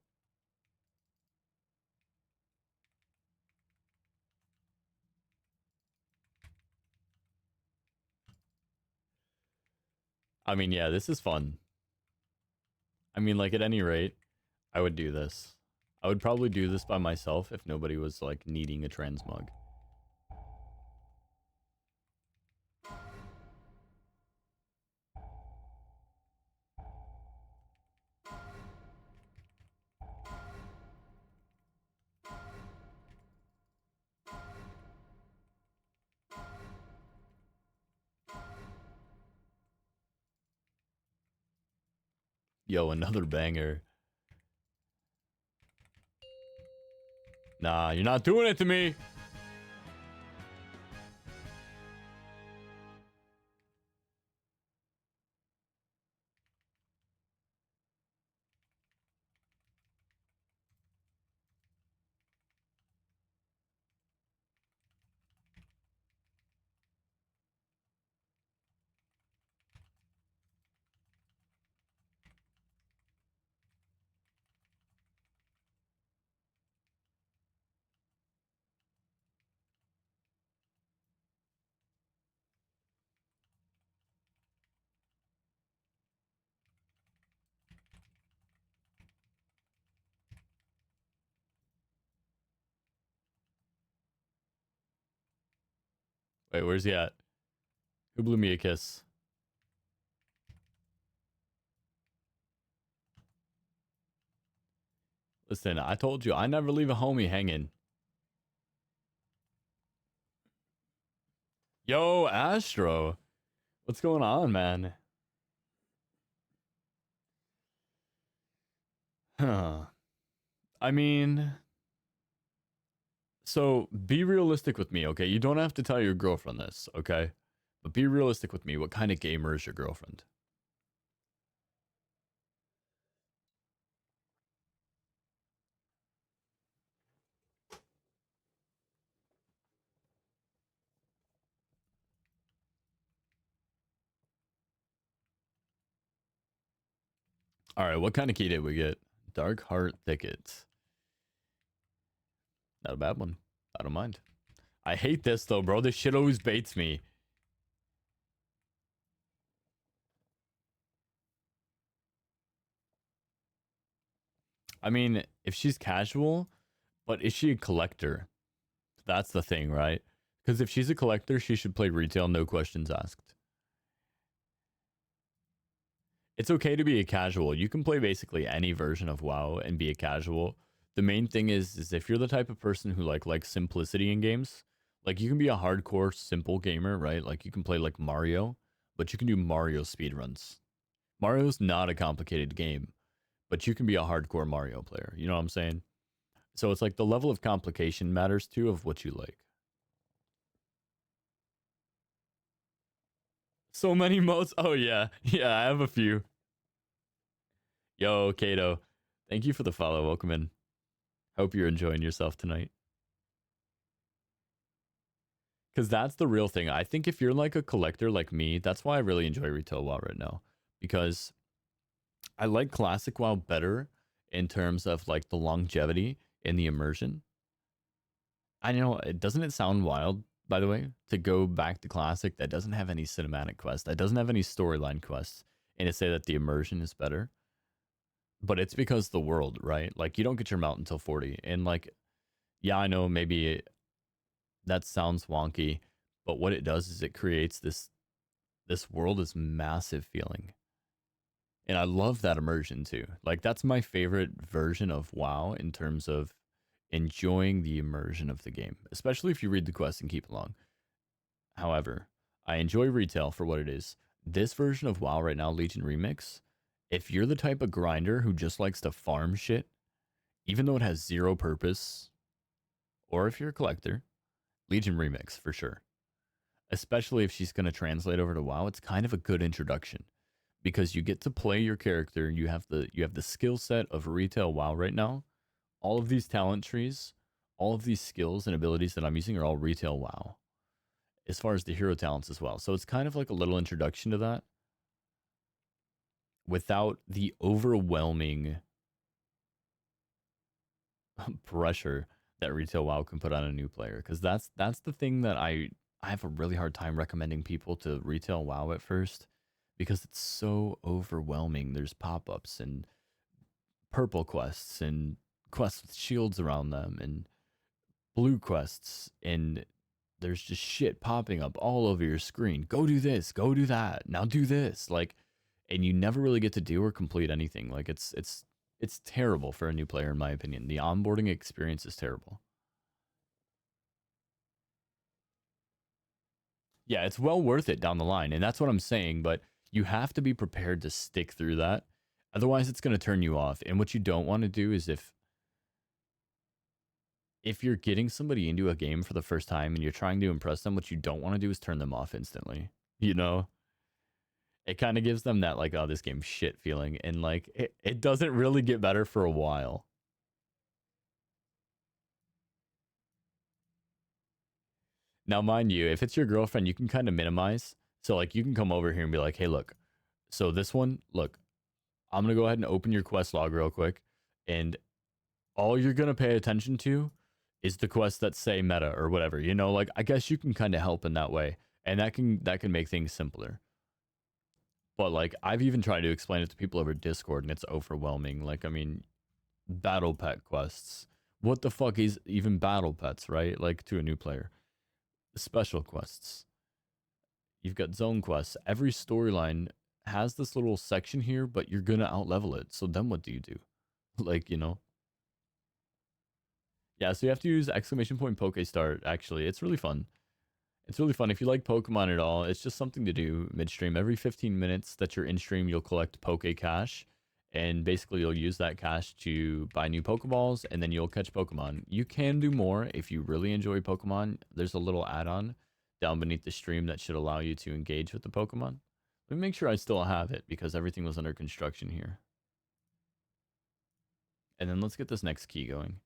I mean, yeah, this is fun. I mean, like, at any rate, I would do this. I would probably do this by myself if nobody was, like, needing a transmog. Yo, another banger. Nah, you're not doing it to me. Wait, where's he at? Who blew me a kiss? Listen, I told you, I never leave a homie hanging. Yo, Astro. What's going on, man? Huh. I mean, so be realistic with me, okay? You don't have to tell your girlfriend this, okay? But be realistic with me. What kind of gamer is your girlfriend? All right, what kind of key did we get? Dark Heart Thicket. Not a bad one. I don't mind. I hate this though, bro. This shit always baits me. I mean, if she's casual, but is she a collector? That's the thing, right? Because if she's a collector, she should play retail, no questions asked. It's okay to be a casual. You can play basically any version of WoW and be a casual. The main thing is if you're the type of person who likes simplicity in games, like you can be a hardcore simple gamer, right? Like you can play like Mario, but you can do Mario speedruns. Mario's not a complicated game, but you can be a hardcore Mario player. You know what I'm saying? So it's like the level of complication matters too of what you like. So many modes. Oh yeah. Yeah, I have a few. Yo, Kato. Thank you for the follow. Welcome in. Hope you're enjoying yourself tonight. Because that's the real thing. I think if you're like a collector like me, that's why I really enjoy retail WoW right now. Because I like classic WoW better in terms of like the longevity and the immersion. I know it doesn't it sound wild, by the way, to go back to classic that doesn't have any cinematic quests, that doesn't have any storyline quests, and to say that the immersion is better. But it's because the world, right? Like you don't get your mount until 40. And like, yeah, I know maybe that sounds wonky, but what it does is it creates this world is massive feeling. And I love that immersion too. Like that's my favorite version of WoW in terms of enjoying the immersion of the game, especially if you read the quest and keep along. However, I enjoy retail for what it is. This version of WoW right now, Legion Remix, if you're the type of grinder who just likes to farm shit, even though it has zero purpose, or if you're a collector, Legion Remix for sure. Especially if she's going to translate over to WoW, it's kind of a good introduction because you get to play your character. You have the skill set of retail WoW right now. All of these talent trees, all of these skills and abilities that I'm using are all retail WoW, as far as the hero talents as well. So it's kind of like a little introduction to that. without the overwhelming pressure that retail WoW can put on a new player. Because that's the thing that I have a really hard time recommending people to retail WoW at first, because it's so overwhelming. There's pop-ups and purple quests and quests with shields around them and blue quests, and there's just shit popping up all over your screen. Go do this, go do that, now do this. Like, and you never really get to do or complete anything. Like, it's terrible for a new player, in my opinion. The onboarding experience is terrible. Yeah, it's well worth it down the line, and that's what I'm saying, but you have to be prepared to stick through that. Otherwise, it's going to turn you off. And what you don't want to do is, if you're getting somebody into a game for the first time and you're trying to impress them, what you don't want to do is turn them off instantly. You know? It kind of gives them that, like, oh, this game's shit feeling, and like it doesn't really get better for a while. Now, mind you, if it's your girlfriend, you can kind of minimize. So, like, you can come over here and be like, hey, look, so this one, look, I'm going to go ahead and open your quest log real quick. And all you're going to pay attention to is the quests that say meta or whatever. You know, like, I guess you can kind of help in that way. And that can make things simpler. But, like, I've even tried to explain it to people over Discord, and it's overwhelming. Like, I mean, battle pet quests. What the fuck is even battle pets, right? Like, to a new player. Special quests. You've got zone quests. Every storyline has this little section here, but you're gonna outlevel it. So then what do you do? Like, you know? Yeah, so you have to use exclamation point Poke Start, actually. It's really fun. It's really fun. If you like Pokemon at all, it's just something to do midstream. Every 15 minutes that you're in stream, you'll collect Poke Cash. And basically, you'll use that cash to buy new Pokeballs, and then you'll catch Pokemon. You can do more if you really enjoy Pokemon. There's a little add-on down beneath the stream that should allow you to engage with the Pokemon. Let me make sure I still have it, because everything was under construction here. And then let's get this next key going.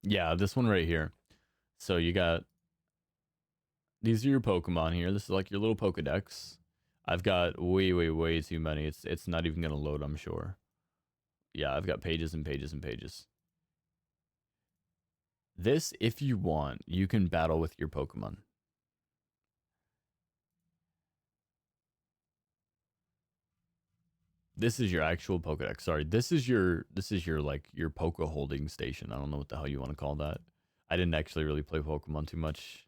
Yeah, this one right here. So you got, these are your Pokemon here. This is like your little Pokedex. I've got way too many. It's not even gonna load, I'm sure. Yeah, I've got pages and pages and pages. This, if you want, you can battle with your Pokemon. This is your actual Pokedex. Sorry, this is your like your Poke holding station. I don't know what the hell you want to call that. I didn't actually really play Pokemon too much.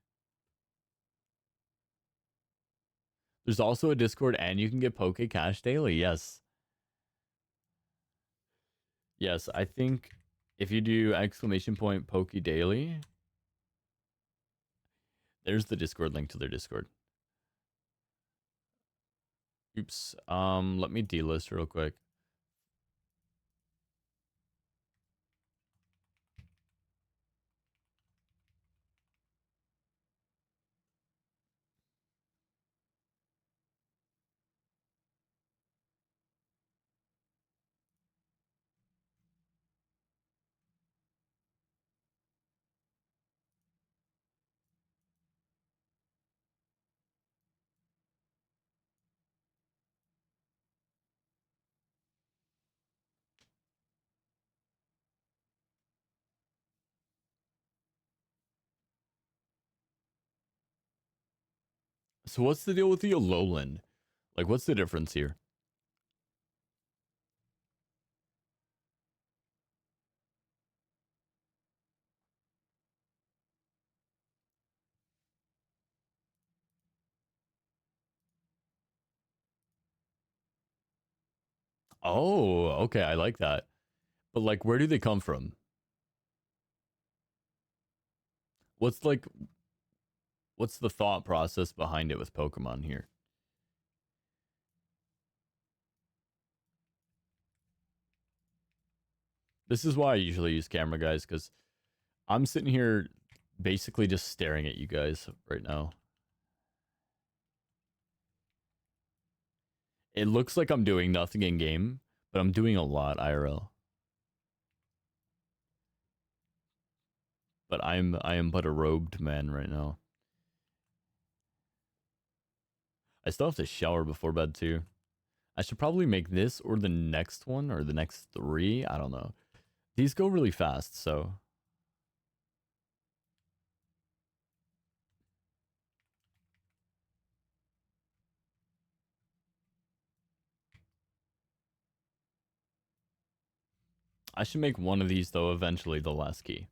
There's also a Discord, and you can get Poke Cash daily. Yes. Yes, I think if you do exclamation point Poke daily, there's the Discord link to their Discord. Oops. Let me delist real quick. So what's the deal with the Alolan? Like, what's the difference here? Oh, okay, I like that. But like, where do they come from? What's like, what's the thought process behind it with Pokemon here? This is why I usually use camera, guys, because I'm sitting here basically just staring at you guys right now. It looks like I'm doing nothing in game, but I'm doing a lot IRL. but I am but a robed man right now. I still have to shower before bed too. I should probably make this or the next one or the next three. I don't know. These go really fast, so I should make one of these though eventually the last key.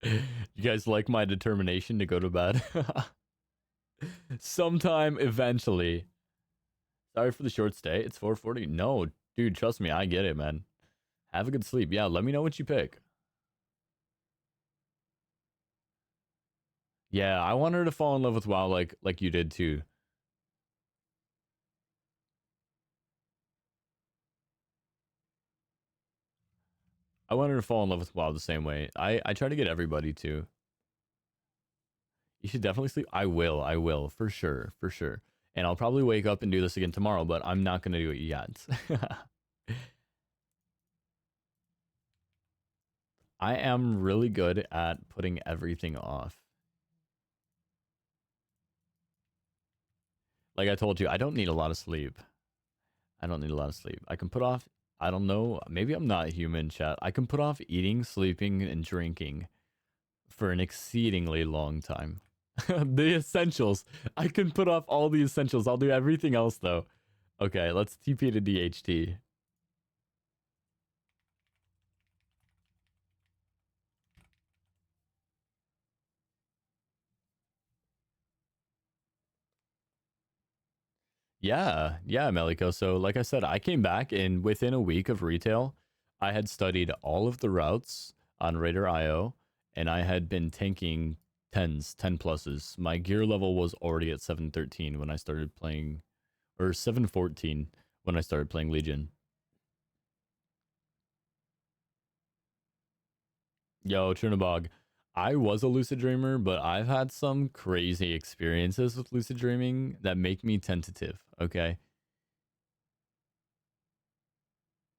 You guys like my determination to go to bed? Sometime eventually. Sorry for the short stay. It's 4:40. No, dude, trust me, I get it, man. Have a good sleep. Yeah, let me know what you pick. Yeah, I want her to fall in love with WoW like you did too. I want her to fall in love with WoW the same way. I try to get everybody to. You should definitely sleep. I will, for sure, for sure. And I'll probably wake up and do this again tomorrow, but I'm not gonna do it yet. I am really good at putting everything off. Like I told you, I don't need a lot of sleep. I don't need a lot of sleep. I can put off, I don't know, maybe I'm not human, chat. I can put off eating, sleeping, and drinking for an exceedingly long time. The essentials. I can put off all the essentials. I'll do everything else though. Okay, let's TP to DHT. Yeah, Meliko. So, like I said, I came back and within a week of retail, I had studied all of the routes on Raider IO, and I had been tanking 10 pluses. My gear level was already at 713 when I started playing, or 714 when I started playing Legion. Yo, Chernobog, I was a lucid dreamer, but I've had some crazy experiences with lucid dreaming that make me tentative, okay?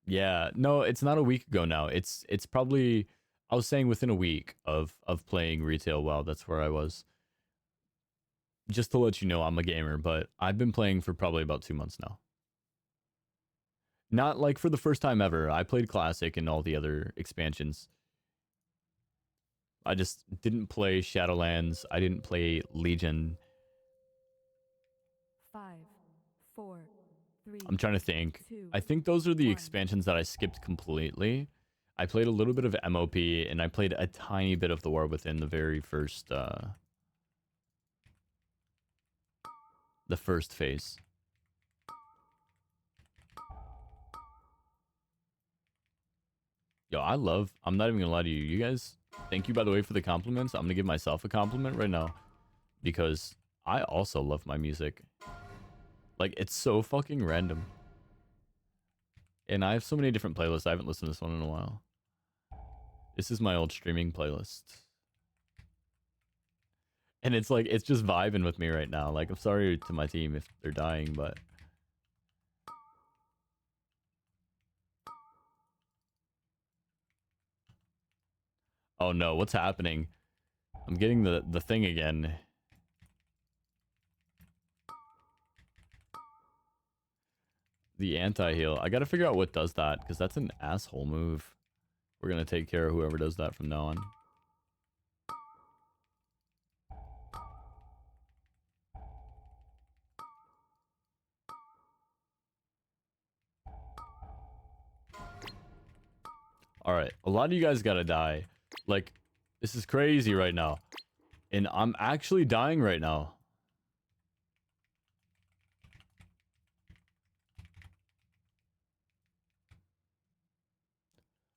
Yeah, no, it's not a week ago now. It's probably I was saying within a week of playing retail WoW, that's where I was. Just to let you know I'm a gamer, but I've been playing for probably about 2 months now. Not like for the first time ever. I played Classic and all the other expansions. I just didn't play Shadowlands. I didn't play Legion. 5, 4, 3. I'm trying to think. 2, I think those are the 1. expansions that I skipped completely. I played a little bit of MOP and I played a tiny bit of the War Within the very first the first phase. Yo, I'm not even gonna lie to you. You guys, thank you by the way for the compliments. I'm gonna give myself a compliment right now because I also love my music. Like, it's so fucking random. And I have so many different playlists. I haven't listened to this one in a while. This is my old streaming playlist. And it's like, it's just vibing with me right now. Like, I'm sorry to my team if they're dying, but oh no, what's happening? I'm getting the thing again. The anti-heal. I gotta figure out what does that, because that's an asshole move. We're gonna take care of whoever does that from now on. Alright, a lot of you guys gotta die. Like, this is crazy right now. And I'm actually dying right now.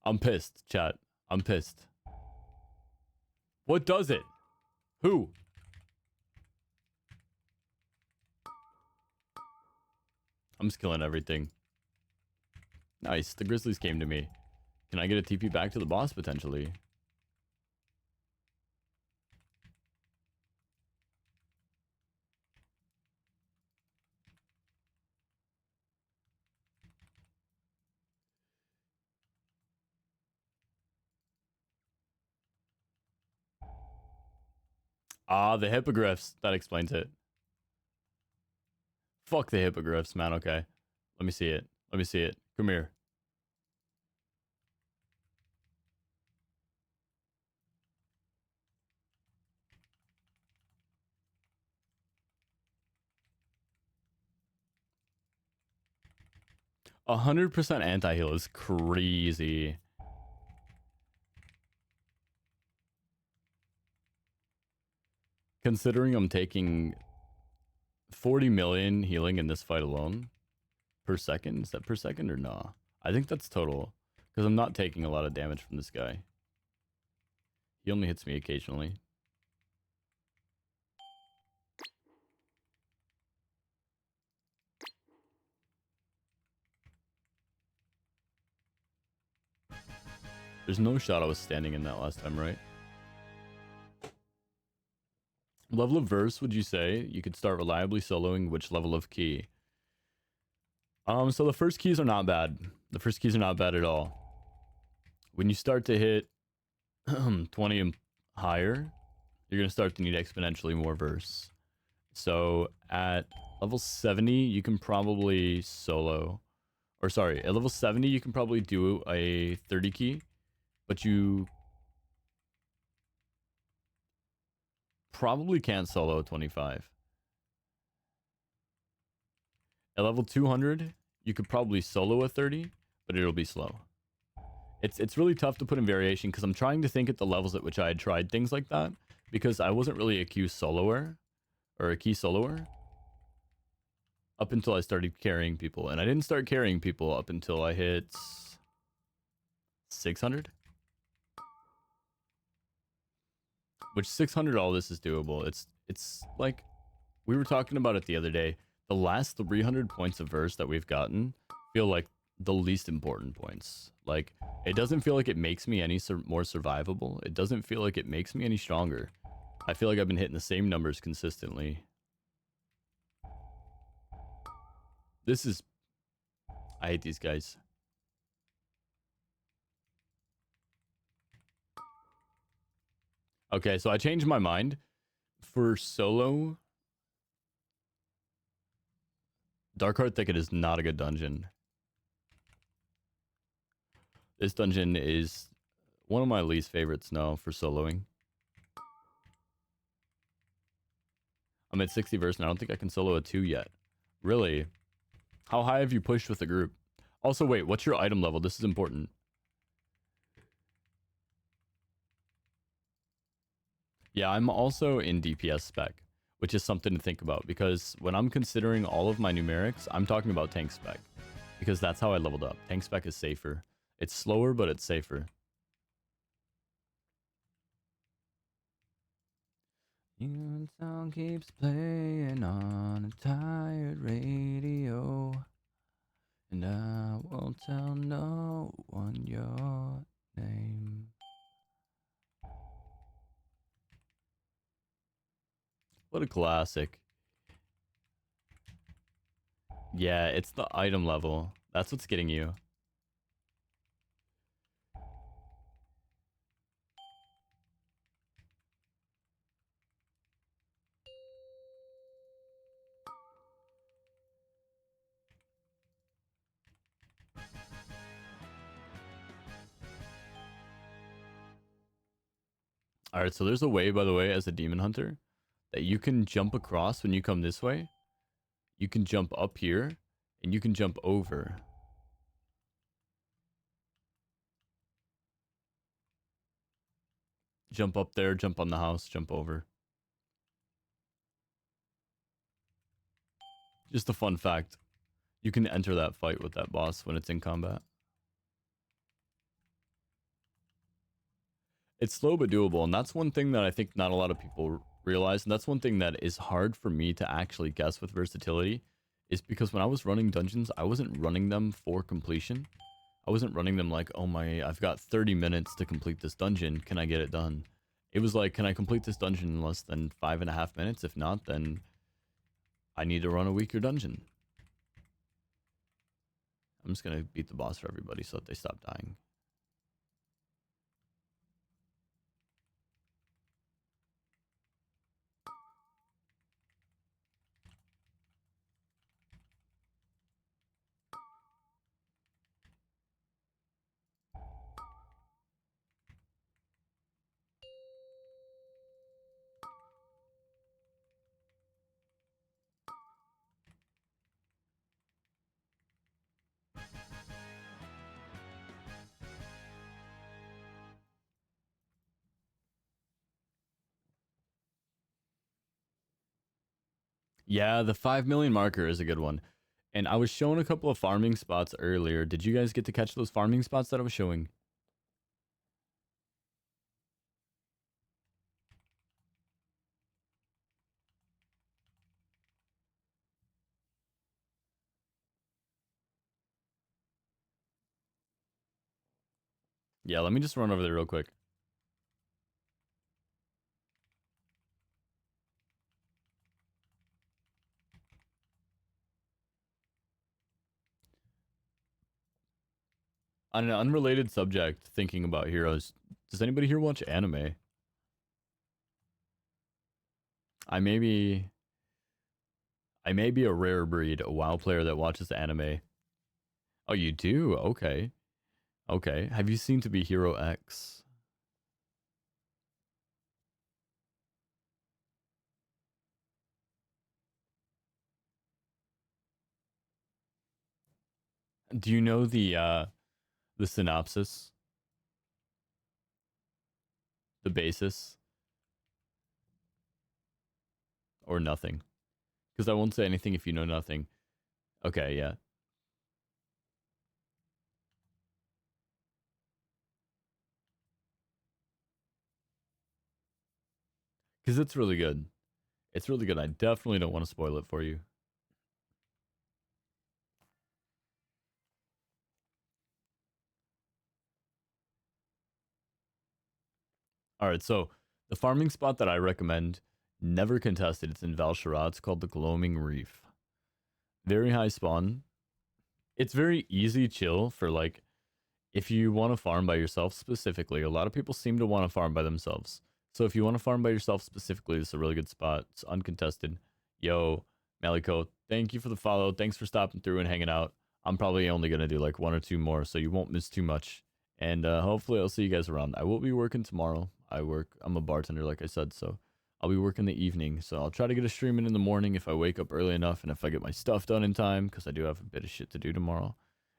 I'm pissed, chat. I'm pissed. What does it? Who? I'm just killing everything. Nice, the Grizzlies came to me. Can I get a TP back to the boss, potentially? Ah, the hippogriffs. That explains it. Fuck the hippogriffs, man. Okay. Let me see it. Let me see it. Come here. A 100% anti-heal is crazy. Considering I'm taking 40 million healing in this fight alone per second. Is that per second or nah? I think that's total. Because I'm not taking a lot of damage from this guy. He only hits me occasionally. There's no shot I was standing in that last time, right? Level of verse, would you say? You could start reliably soloing which level of key? So the first keys are not bad. The first keys are not bad at all. When you start to hit 20 and higher, you're going to start to need exponentially more verse. So at level 70, you can probably solo. Or sorry, at level 70, you can probably do a 30 key. But you probably can't solo 25. At level 200, you could probably solo a 30, but it'll be slow. It's really tough to put in variation because I'm trying to think at the levels at which I had tried things like that, because I wasn't really a key soloer or a key soloer up until I started carrying people, and I didn't start carrying people up until I hit 600, which 600 all this is doable. It's like we were talking about it the other day. The last 300 points of verse that we've gotten feel like the least important points. Like, it doesn't feel like it makes me any more survivable. It doesn't feel like it makes me any stronger. I feel like I've been hitting the same numbers consistently. This is... I hate these guys. Okay, so I changed my mind. For solo, Darkheart Thicket is not a good dungeon. This dungeon is one of my least favorites now for soloing. I'm at 60 verse and I don't think I can solo a 2 yet. Really? How high have you pushed with the group? Also, wait, what's your item level? This is important. Yeah, I'm also in DPS spec, which is something to think about because when I'm considering all of my numerics, I'm talking about tank spec because that's how I leveled up. Tank spec is safer. It's slower, but it's safer. Human sound keeps playing on a tired radio, and I won't tell no one your name. What a classic. Yeah, it's the item level. That's what's getting you. All right, so there's a way, by the way, as a demon hunter, that you can jump across when you come this way. You can jump up here, and you can jump over. Jump up there, jump on the house, jump over. Just a fun fact. You can enter that fight with that boss when it's in combat. It's slow but doable, and that's one thing that I think not a lot of people realize, and that's one thing that is hard for me to actually guess with versatility, is because when I was running dungeons, I wasn't running them for completion. I wasn't running them like, oh my, I've got 30 minutes to complete this dungeon, can I get it done? It was like, can I complete this dungeon in less than 5.5 minutes? If not, then I need to run a weaker dungeon. I'm just gonna beat the boss for everybody so that they stop dying. Yeah, the 5 million marker is a good one. And I was showing a couple of farming spots earlier. Did you guys get to catch those farming spots that I was showing? Yeah, let me just run over there real quick. On an unrelated subject, thinking about heroes, does anybody here watch anime? I may be I may be a rare breed, a WoW player that watches anime. Oh, you do? Okay. Okay. Have you seen To Be Hero X? Do you know the synopsis? The basis? Or nothing? Because I won't say anything if you know nothing. Okay, yeah. Because it's really good. It's really good. I definitely don't want to spoil it for you. All right, so the farming spot that I recommend, never contested. It's in Val'sharah. It's called the Gloaming Reef. Very high spawn. It's very easy chill for like if you want to farm by yourself specifically. A lot of people seem to want to farm by themselves. So if you want to farm by yourself specifically, this is a really good spot. It's uncontested. Yo, Maliko, thank you for the follow. Thanks for stopping through and hanging out. I'm probably only gonna do like one or two more, so you won't miss too much. And hopefully I'll see you guys around. I will be working tomorrow. I'm a bartender, like I said, so I'll be working the evening. So I'll try to get a stream in the morning if I wake up early enough and if I get my stuff done in time, because I do have a bit of shit to do tomorrow.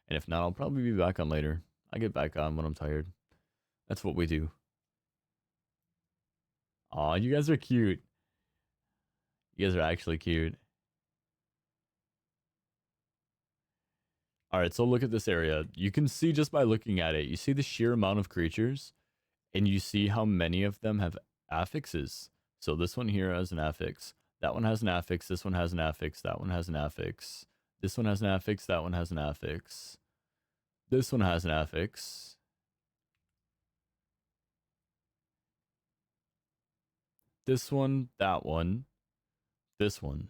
And if not, I'll probably be back on later. I get back on when I'm tired. That's what we do. Aw, you guys are cute. You guys are actually cute. All right, so look at this area. You can see just by looking at it, you see the sheer amount of creatures, and you see how many of them have affixes. So this one here has an affix. That one has an affix. This one has an affix. That one has an affix. This one has an affix. That one has an affix. This one has an affix. This one, that one, this one,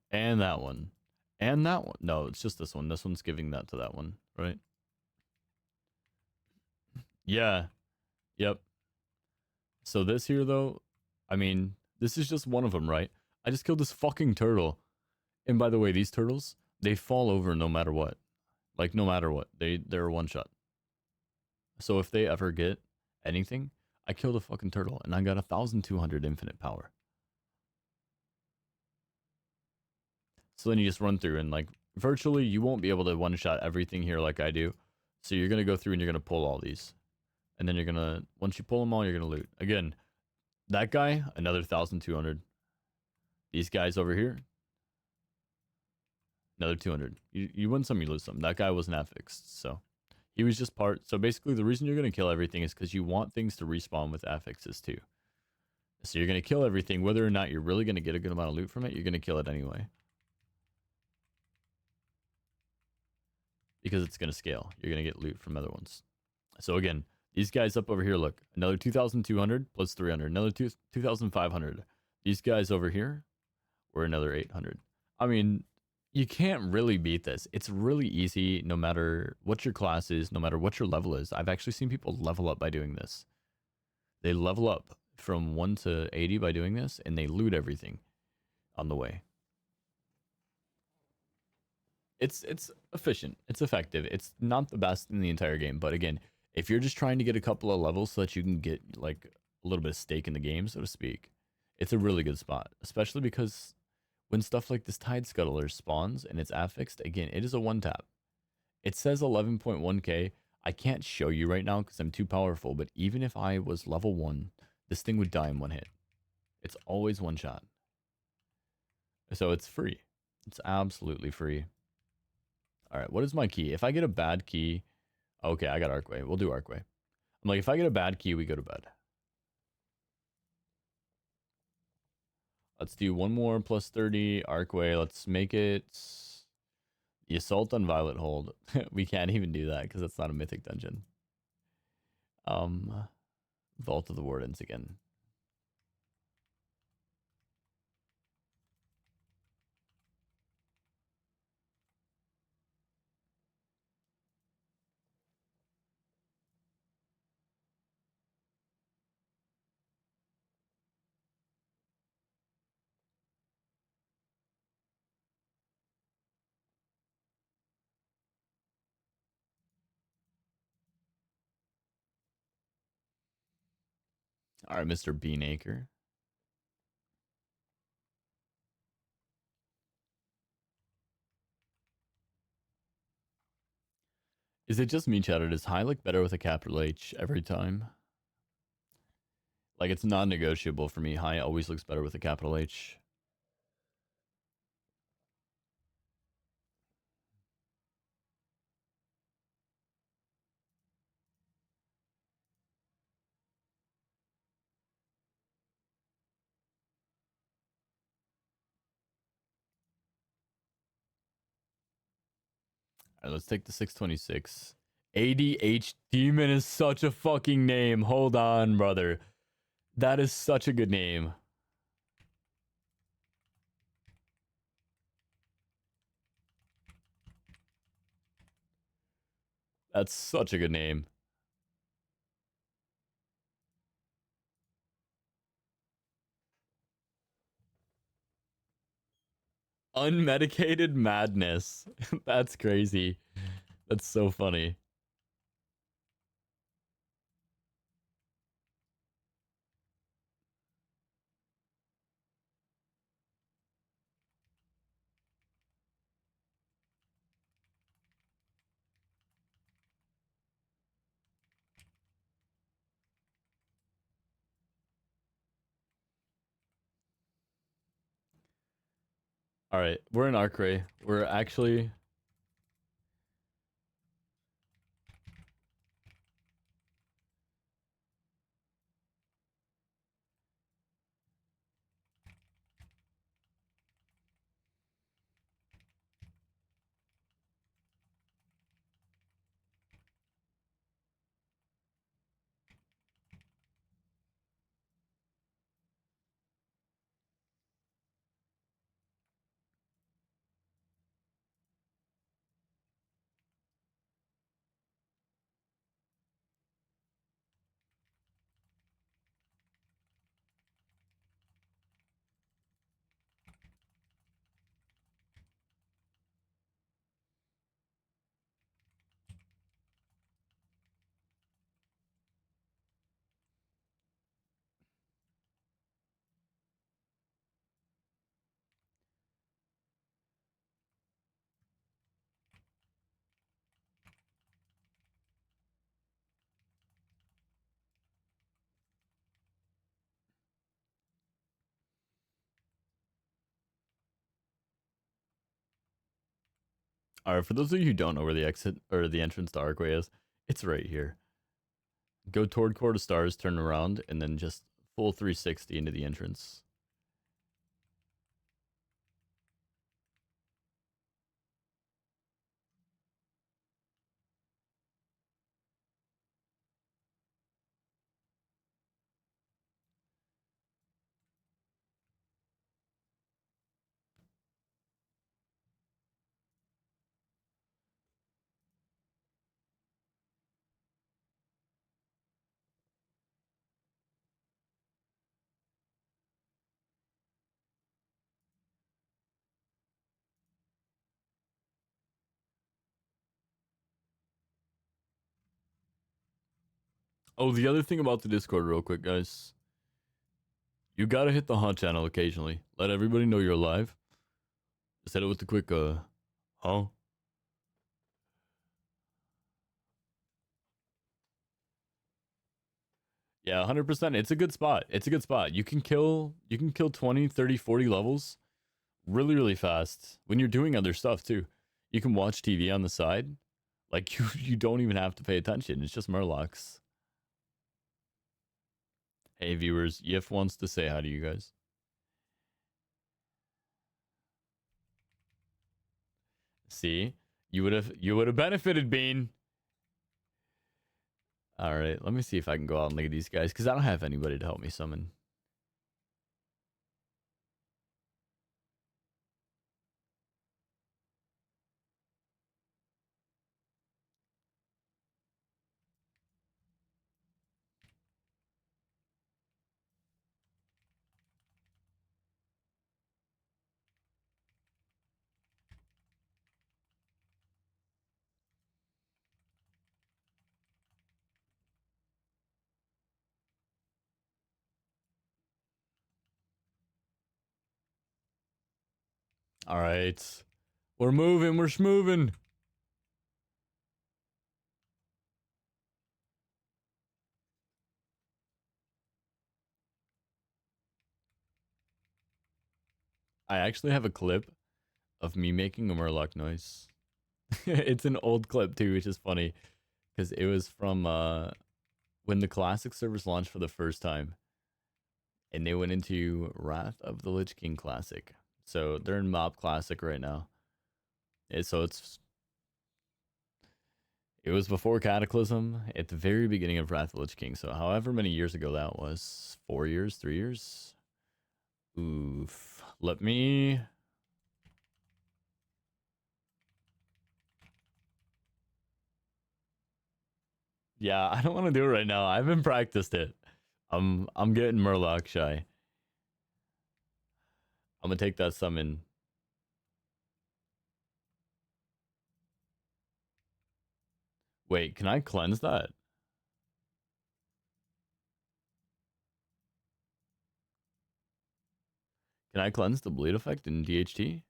and that one, and that one. No, it's just this one. This one's giving that to that one, right? Yeah. Yep. So this here, though, I mean, this is just one of them, right? I just killed this fucking turtle. And by the way, these turtles, they fall over no matter what. Like, no matter what. They're one shot. So if they ever get anything, I killed a fucking turtle and I got 1,200 infinite power. So then you just run through and like virtually you won't be able to one shot everything here like I do. So you're going to go through and you're going to pull all these. And then you're going to, once you pull them all, you're going to loot. Again, that guy, another 1,200. These guys over here, another 200. You win some, you lose some. That guy wasn't affixed, so he was just part. So basically, the reason you're going to kill everything is because you want things to respawn with affixes too. So you're going to kill everything, whether or not you're really going to get a good amount of loot from it. You're going to kill it anyway. Because it's going to scale. You're going to get loot from other ones. So again, these guys up over here, look, another 2,200 plus 300, another 2,500. These guys over here were another 800. I mean, you can't really beat this. It's really easy no matter what your class is, no matter what your level is. I've actually seen people level up by doing this. They level up from 1 to 80 by doing this, and they loot everything on the way. It's efficient. It's effective. It's not the best in the entire game, but again, if you're just trying to get a couple of levels so that you can get like a little bit of stake in the game, so to speak, it's a really good spot, especially because when stuff like this Tide Scuttler spawns and it's affixed, again, it is a one tap. It says 11.1k. I can't show you right now because I'm too powerful, but even if I was level 1, this thing would die in one hit. It's always one shot. So it's free. It's absolutely free. All right, what is my key? If I get a bad key, okay, I got Arcway. We'll do Arcway. I'm like, if I get a bad key, we go to bed. Let's do one more plus 30 Arcway. Let's make it the Assault on Violet Hold. We can't even do that because that's not a mythic dungeon. Vault of the Wardens again. All right, Mr. Beanacre. Is it just me, Chatter? Does high look better with a capital H every time? Like, it's non-negotiable for me. High always looks better with a capital H. All right, let's take the 626. ADH Demon is such a fucking name. Hold on, brother. That is such a good name. That's such a good name. Unmedicated madness. That's crazy. That's so funny. All right, we're in Arcray. We're actually... All right, for those of you who don't know where the exit or the entrance to Arcway is, it's right here. Go toward Court of Stars, turn around, and then just full 360 into the entrance. Oh, the other thing about the Discord, real quick, guys. You gotta hit the hot channel occasionally. Let everybody know you're alive. Just hit it with the quick, huh? Yeah, 100%. It's a good spot. It's a good spot. You can kill 20, 30, 40 levels really, really fast. When you're doing other stuff too, you can watch TV on the side. Like you don't even have to pay attention. It's just Murlocs. Hey viewers, Yif wants to say hi to you guys. See, you would have benefited, Bean. All right, let me see if I can go out and look at these guys because I don't have anybody to help me summon. All right, we're moving, we're schmoving. I actually have a clip of me making a Murloc noise. It's an old clip too, which is funny because it was from when the classic servers launched for the first time, and they went into Wrath of the Lich King Classic. So they're in Mob Classic right now. So it was before Cataclysm at the very beginning of Wrath of the Lich King. So however many years ago that was, 4 years, 3 years. Oof. Let me. Yeah, I don't want to do it right now. I haven't practiced it. I'm getting Murloc shy. I'm gonna take that summon. Wait, can I cleanse that? Can I cleanse the bleed effect in DHT?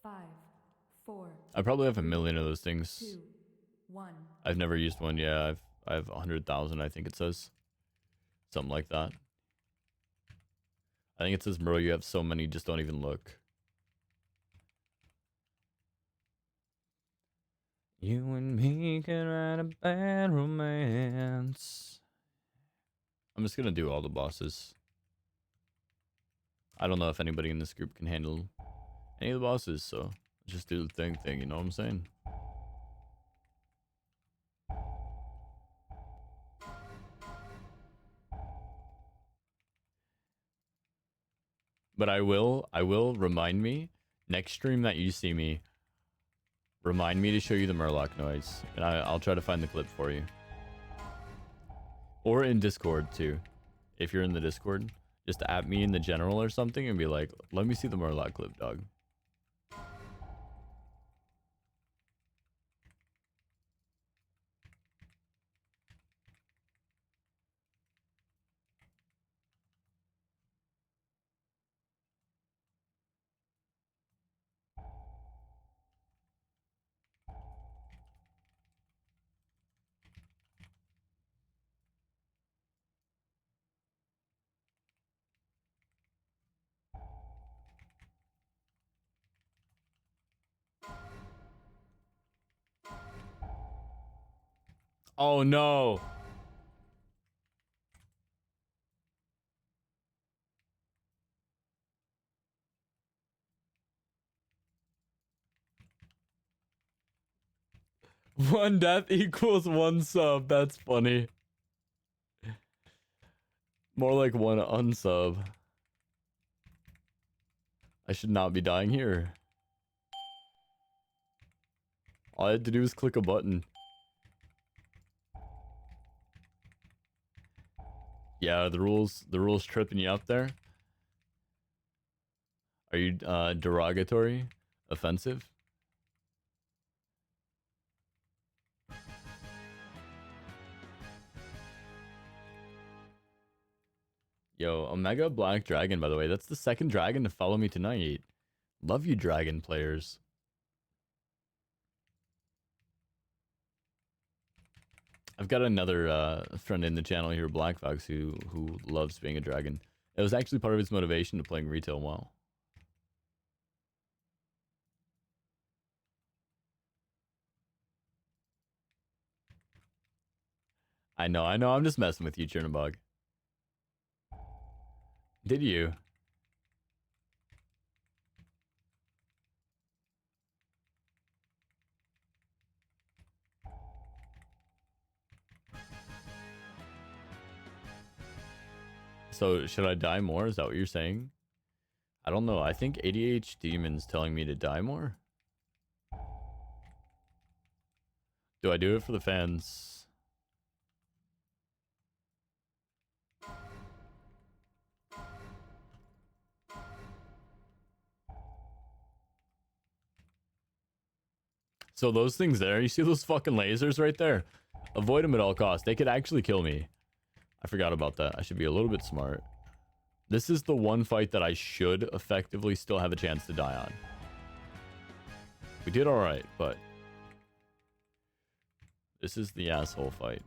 Five, four, I probably have a million of those things. 2, 1. I've never used one. Yeah, I have 100,000. I think it says something like that. I think it says, bro, you have so many, just don't even look. You and me can write a bad romance. I'm just gonna do all the bosses. I don't know if anybody in this group can handle any of the bosses, so just do the thing, you know what I'm saying? But I will remind me, next stream that you see me, remind me to show you the Murloc noise. And I'll try to find the clip for you. Or in Discord too. If you're in the Discord, just at me in the general or something and be like, let me see the Murloc clip, dog. Oh no. One death equals one sub. That's funny. More like one unsub. I should not be dying here. All I had to do was click a button. Yeah, the rules tripping you up there. Are you derogatory? Offensive? Yo, Omega Black Dragon, by the way. That's the second dragon to follow me tonight. Love you, dragon players. I've got another friend in the channel here, Black Fox, who loves being a dragon. It was actually part of his motivation to playing retail WoW. I know. I'm just messing with you, Chernobog. Did you? So should I die more? Is that what you're saying? I don't know. I think ADH Demon's telling me to die more. Do I do it for the fans? So those things there, you see those fucking lasers right there? Avoid them at all costs. They could actually kill me. I forgot about that. I should be a little bit smart. This is the one fight that I should effectively still have a chance to die on. We did all right, but this is the asshole fight.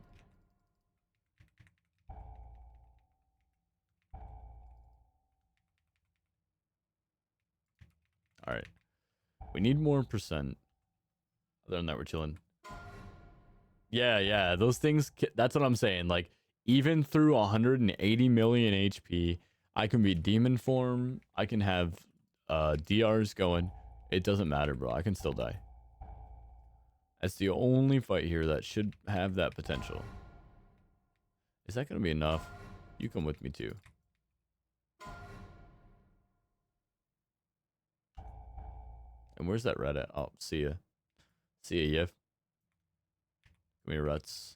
All right. We need more percent. Other than that, we're chilling. Yeah. Those things, that's what I'm saying. Like, even through 180 million HP, I can be demon form. I can have DRs going. It doesn't matter, bro. I can still die. That's the only fight here that should have that potential. Is that going to be enough? You come with me too. And where's that rat at? Oh, see ya. See ya, Yif. Come here, rats.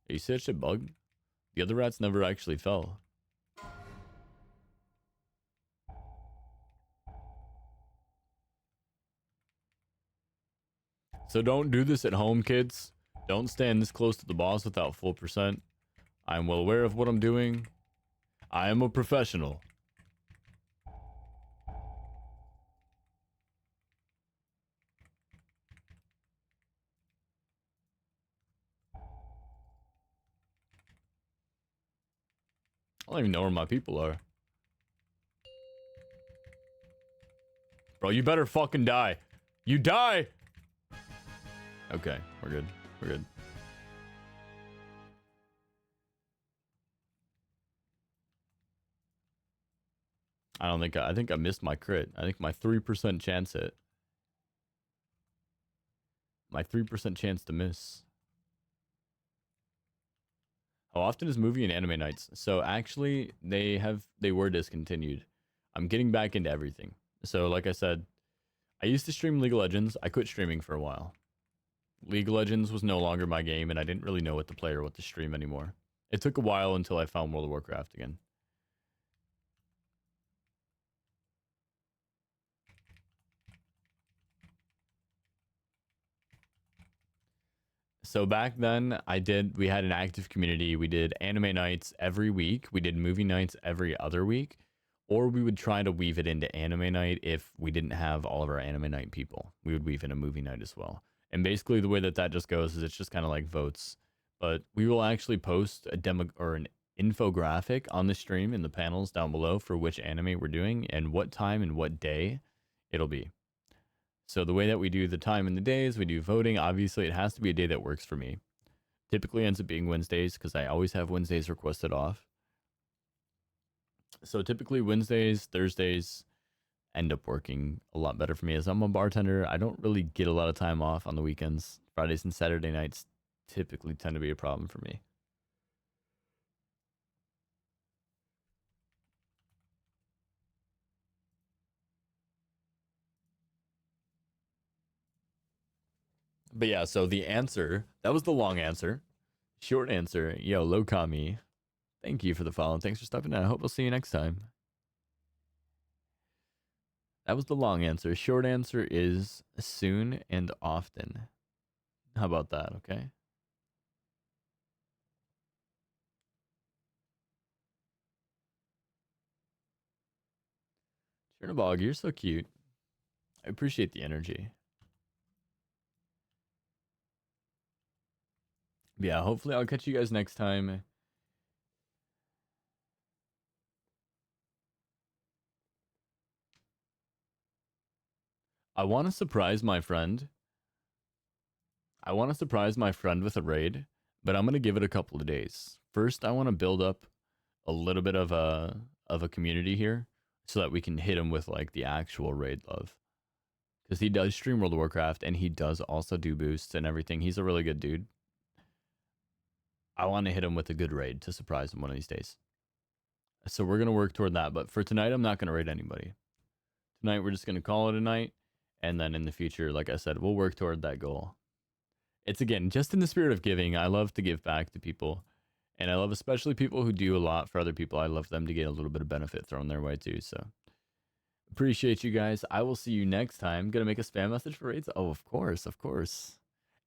You see that shit bug? The other rats never actually fell. So don't do this at home, kids. Don't stand this close to the boss without full percent. I'm well aware of what I'm doing. I am a professional. I don't even know where my people are. Bro, you better fucking die. You die! Okay, we're good. We're good. I think I missed my crit. I think my 3% chance hit. My 3% chance to miss. How often is movie and anime nights? So actually, they were discontinued. I'm getting back into everything. So like I said, I used to stream League of Legends. I quit streaming for a while. League of Legends was no longer my game, and I didn't really know what to play or what to stream anymore. It took a while until I found World of Warcraft again. So back then, we had an active community. We did anime nights every week. We did movie nights every other week. Or we would try to weave it into anime night if we didn't have all of our anime night people. We would weave in a movie night as well. And basically the way that just goes is it's just kind of like votes. But we will actually post a demo or an infographic on the stream in the panels down below for which anime we're doing and what time and what day it'll be. So the way that we do the time and the days, we do voting. Obviously, it has to be a day that works for me. Typically ends up being Wednesdays because I always have Wednesdays requested off. So typically Wednesdays, Thursdays end up working a lot better for me. As I'm a bartender, I don't really get a lot of time off on the weekends. Fridays and Saturday nights typically tend to be a problem for me. But yeah, so the answer, that was the long answer. Short answer, yo, Lokami, thank you for the follow. Thanks for stopping in. I hope I'll see you next time. That was the long answer. Short answer is soon and often. How about that, okay? Chernobog, you're so cute. I appreciate the energy. Yeah, hopefully I'll catch you guys next time. I want to surprise my friend. I want to surprise my friend with a raid, but I'm going to give it a couple of days. First, I want to build up a little bit of a community here so that we can hit him with like the actual raid love. Because he does stream World of Warcraft and he does also do boosts and everything. He's a really good dude. I want to hit him with a good raid to surprise him one of these days. So we're going to work toward that. But for tonight, I'm not going to raid anybody. Tonight, we're just going to call it a night. And then in the future, like I said, we'll work toward that goal. It's, again, just in the spirit of giving. I love to give back to people. And I love especially people who do a lot for other people. I love them to get a little bit of benefit thrown their way too. So appreciate you guys. I will see you next time. Gonna make a spam message for raids? Oh, of course, of course.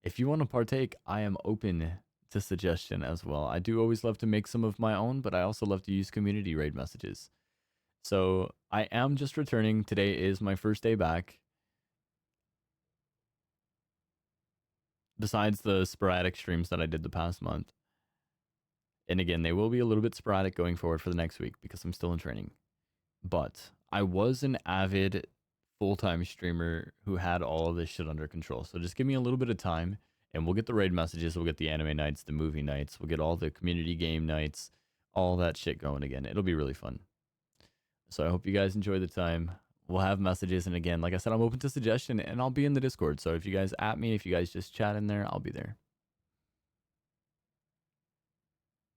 If you want to partake, I am open to suggestion as well. I do always love to make some of my own, but I also love to use community raid messages. So I am just returning. Today is my first day back. Besides the sporadic streams that I did the past month. And again, they will be a little bit sporadic going forward for the next week because I'm still in training. But I was an avid full-time streamer who had all of this shit under control. So just give me a little bit of time and we'll get the raid messages. We'll get the anime nights, the movie nights. We'll get all the community game nights, all that shit going again. It'll be really fun. So I hope you guys enjoy the time. We'll have messages. And again, like I said, I'm open to suggestion and I'll be in the Discord. So if you guys at me, if you guys just chat in there, I'll be there.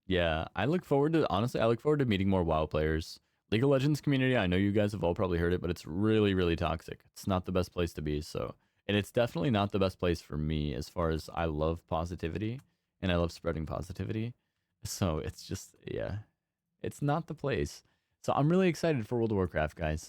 Yeah, I look forward to, honestly, I look forward to meeting more WoW players. League of Legends community, I know you guys have all probably heard it, but it's really, really toxic. It's not the best place to be, so. And it's definitely not the best place for me as far as I love positivity and I love spreading positivity. So it's just, yeah, it's not the place. So I'm really excited for World of Warcraft, guys.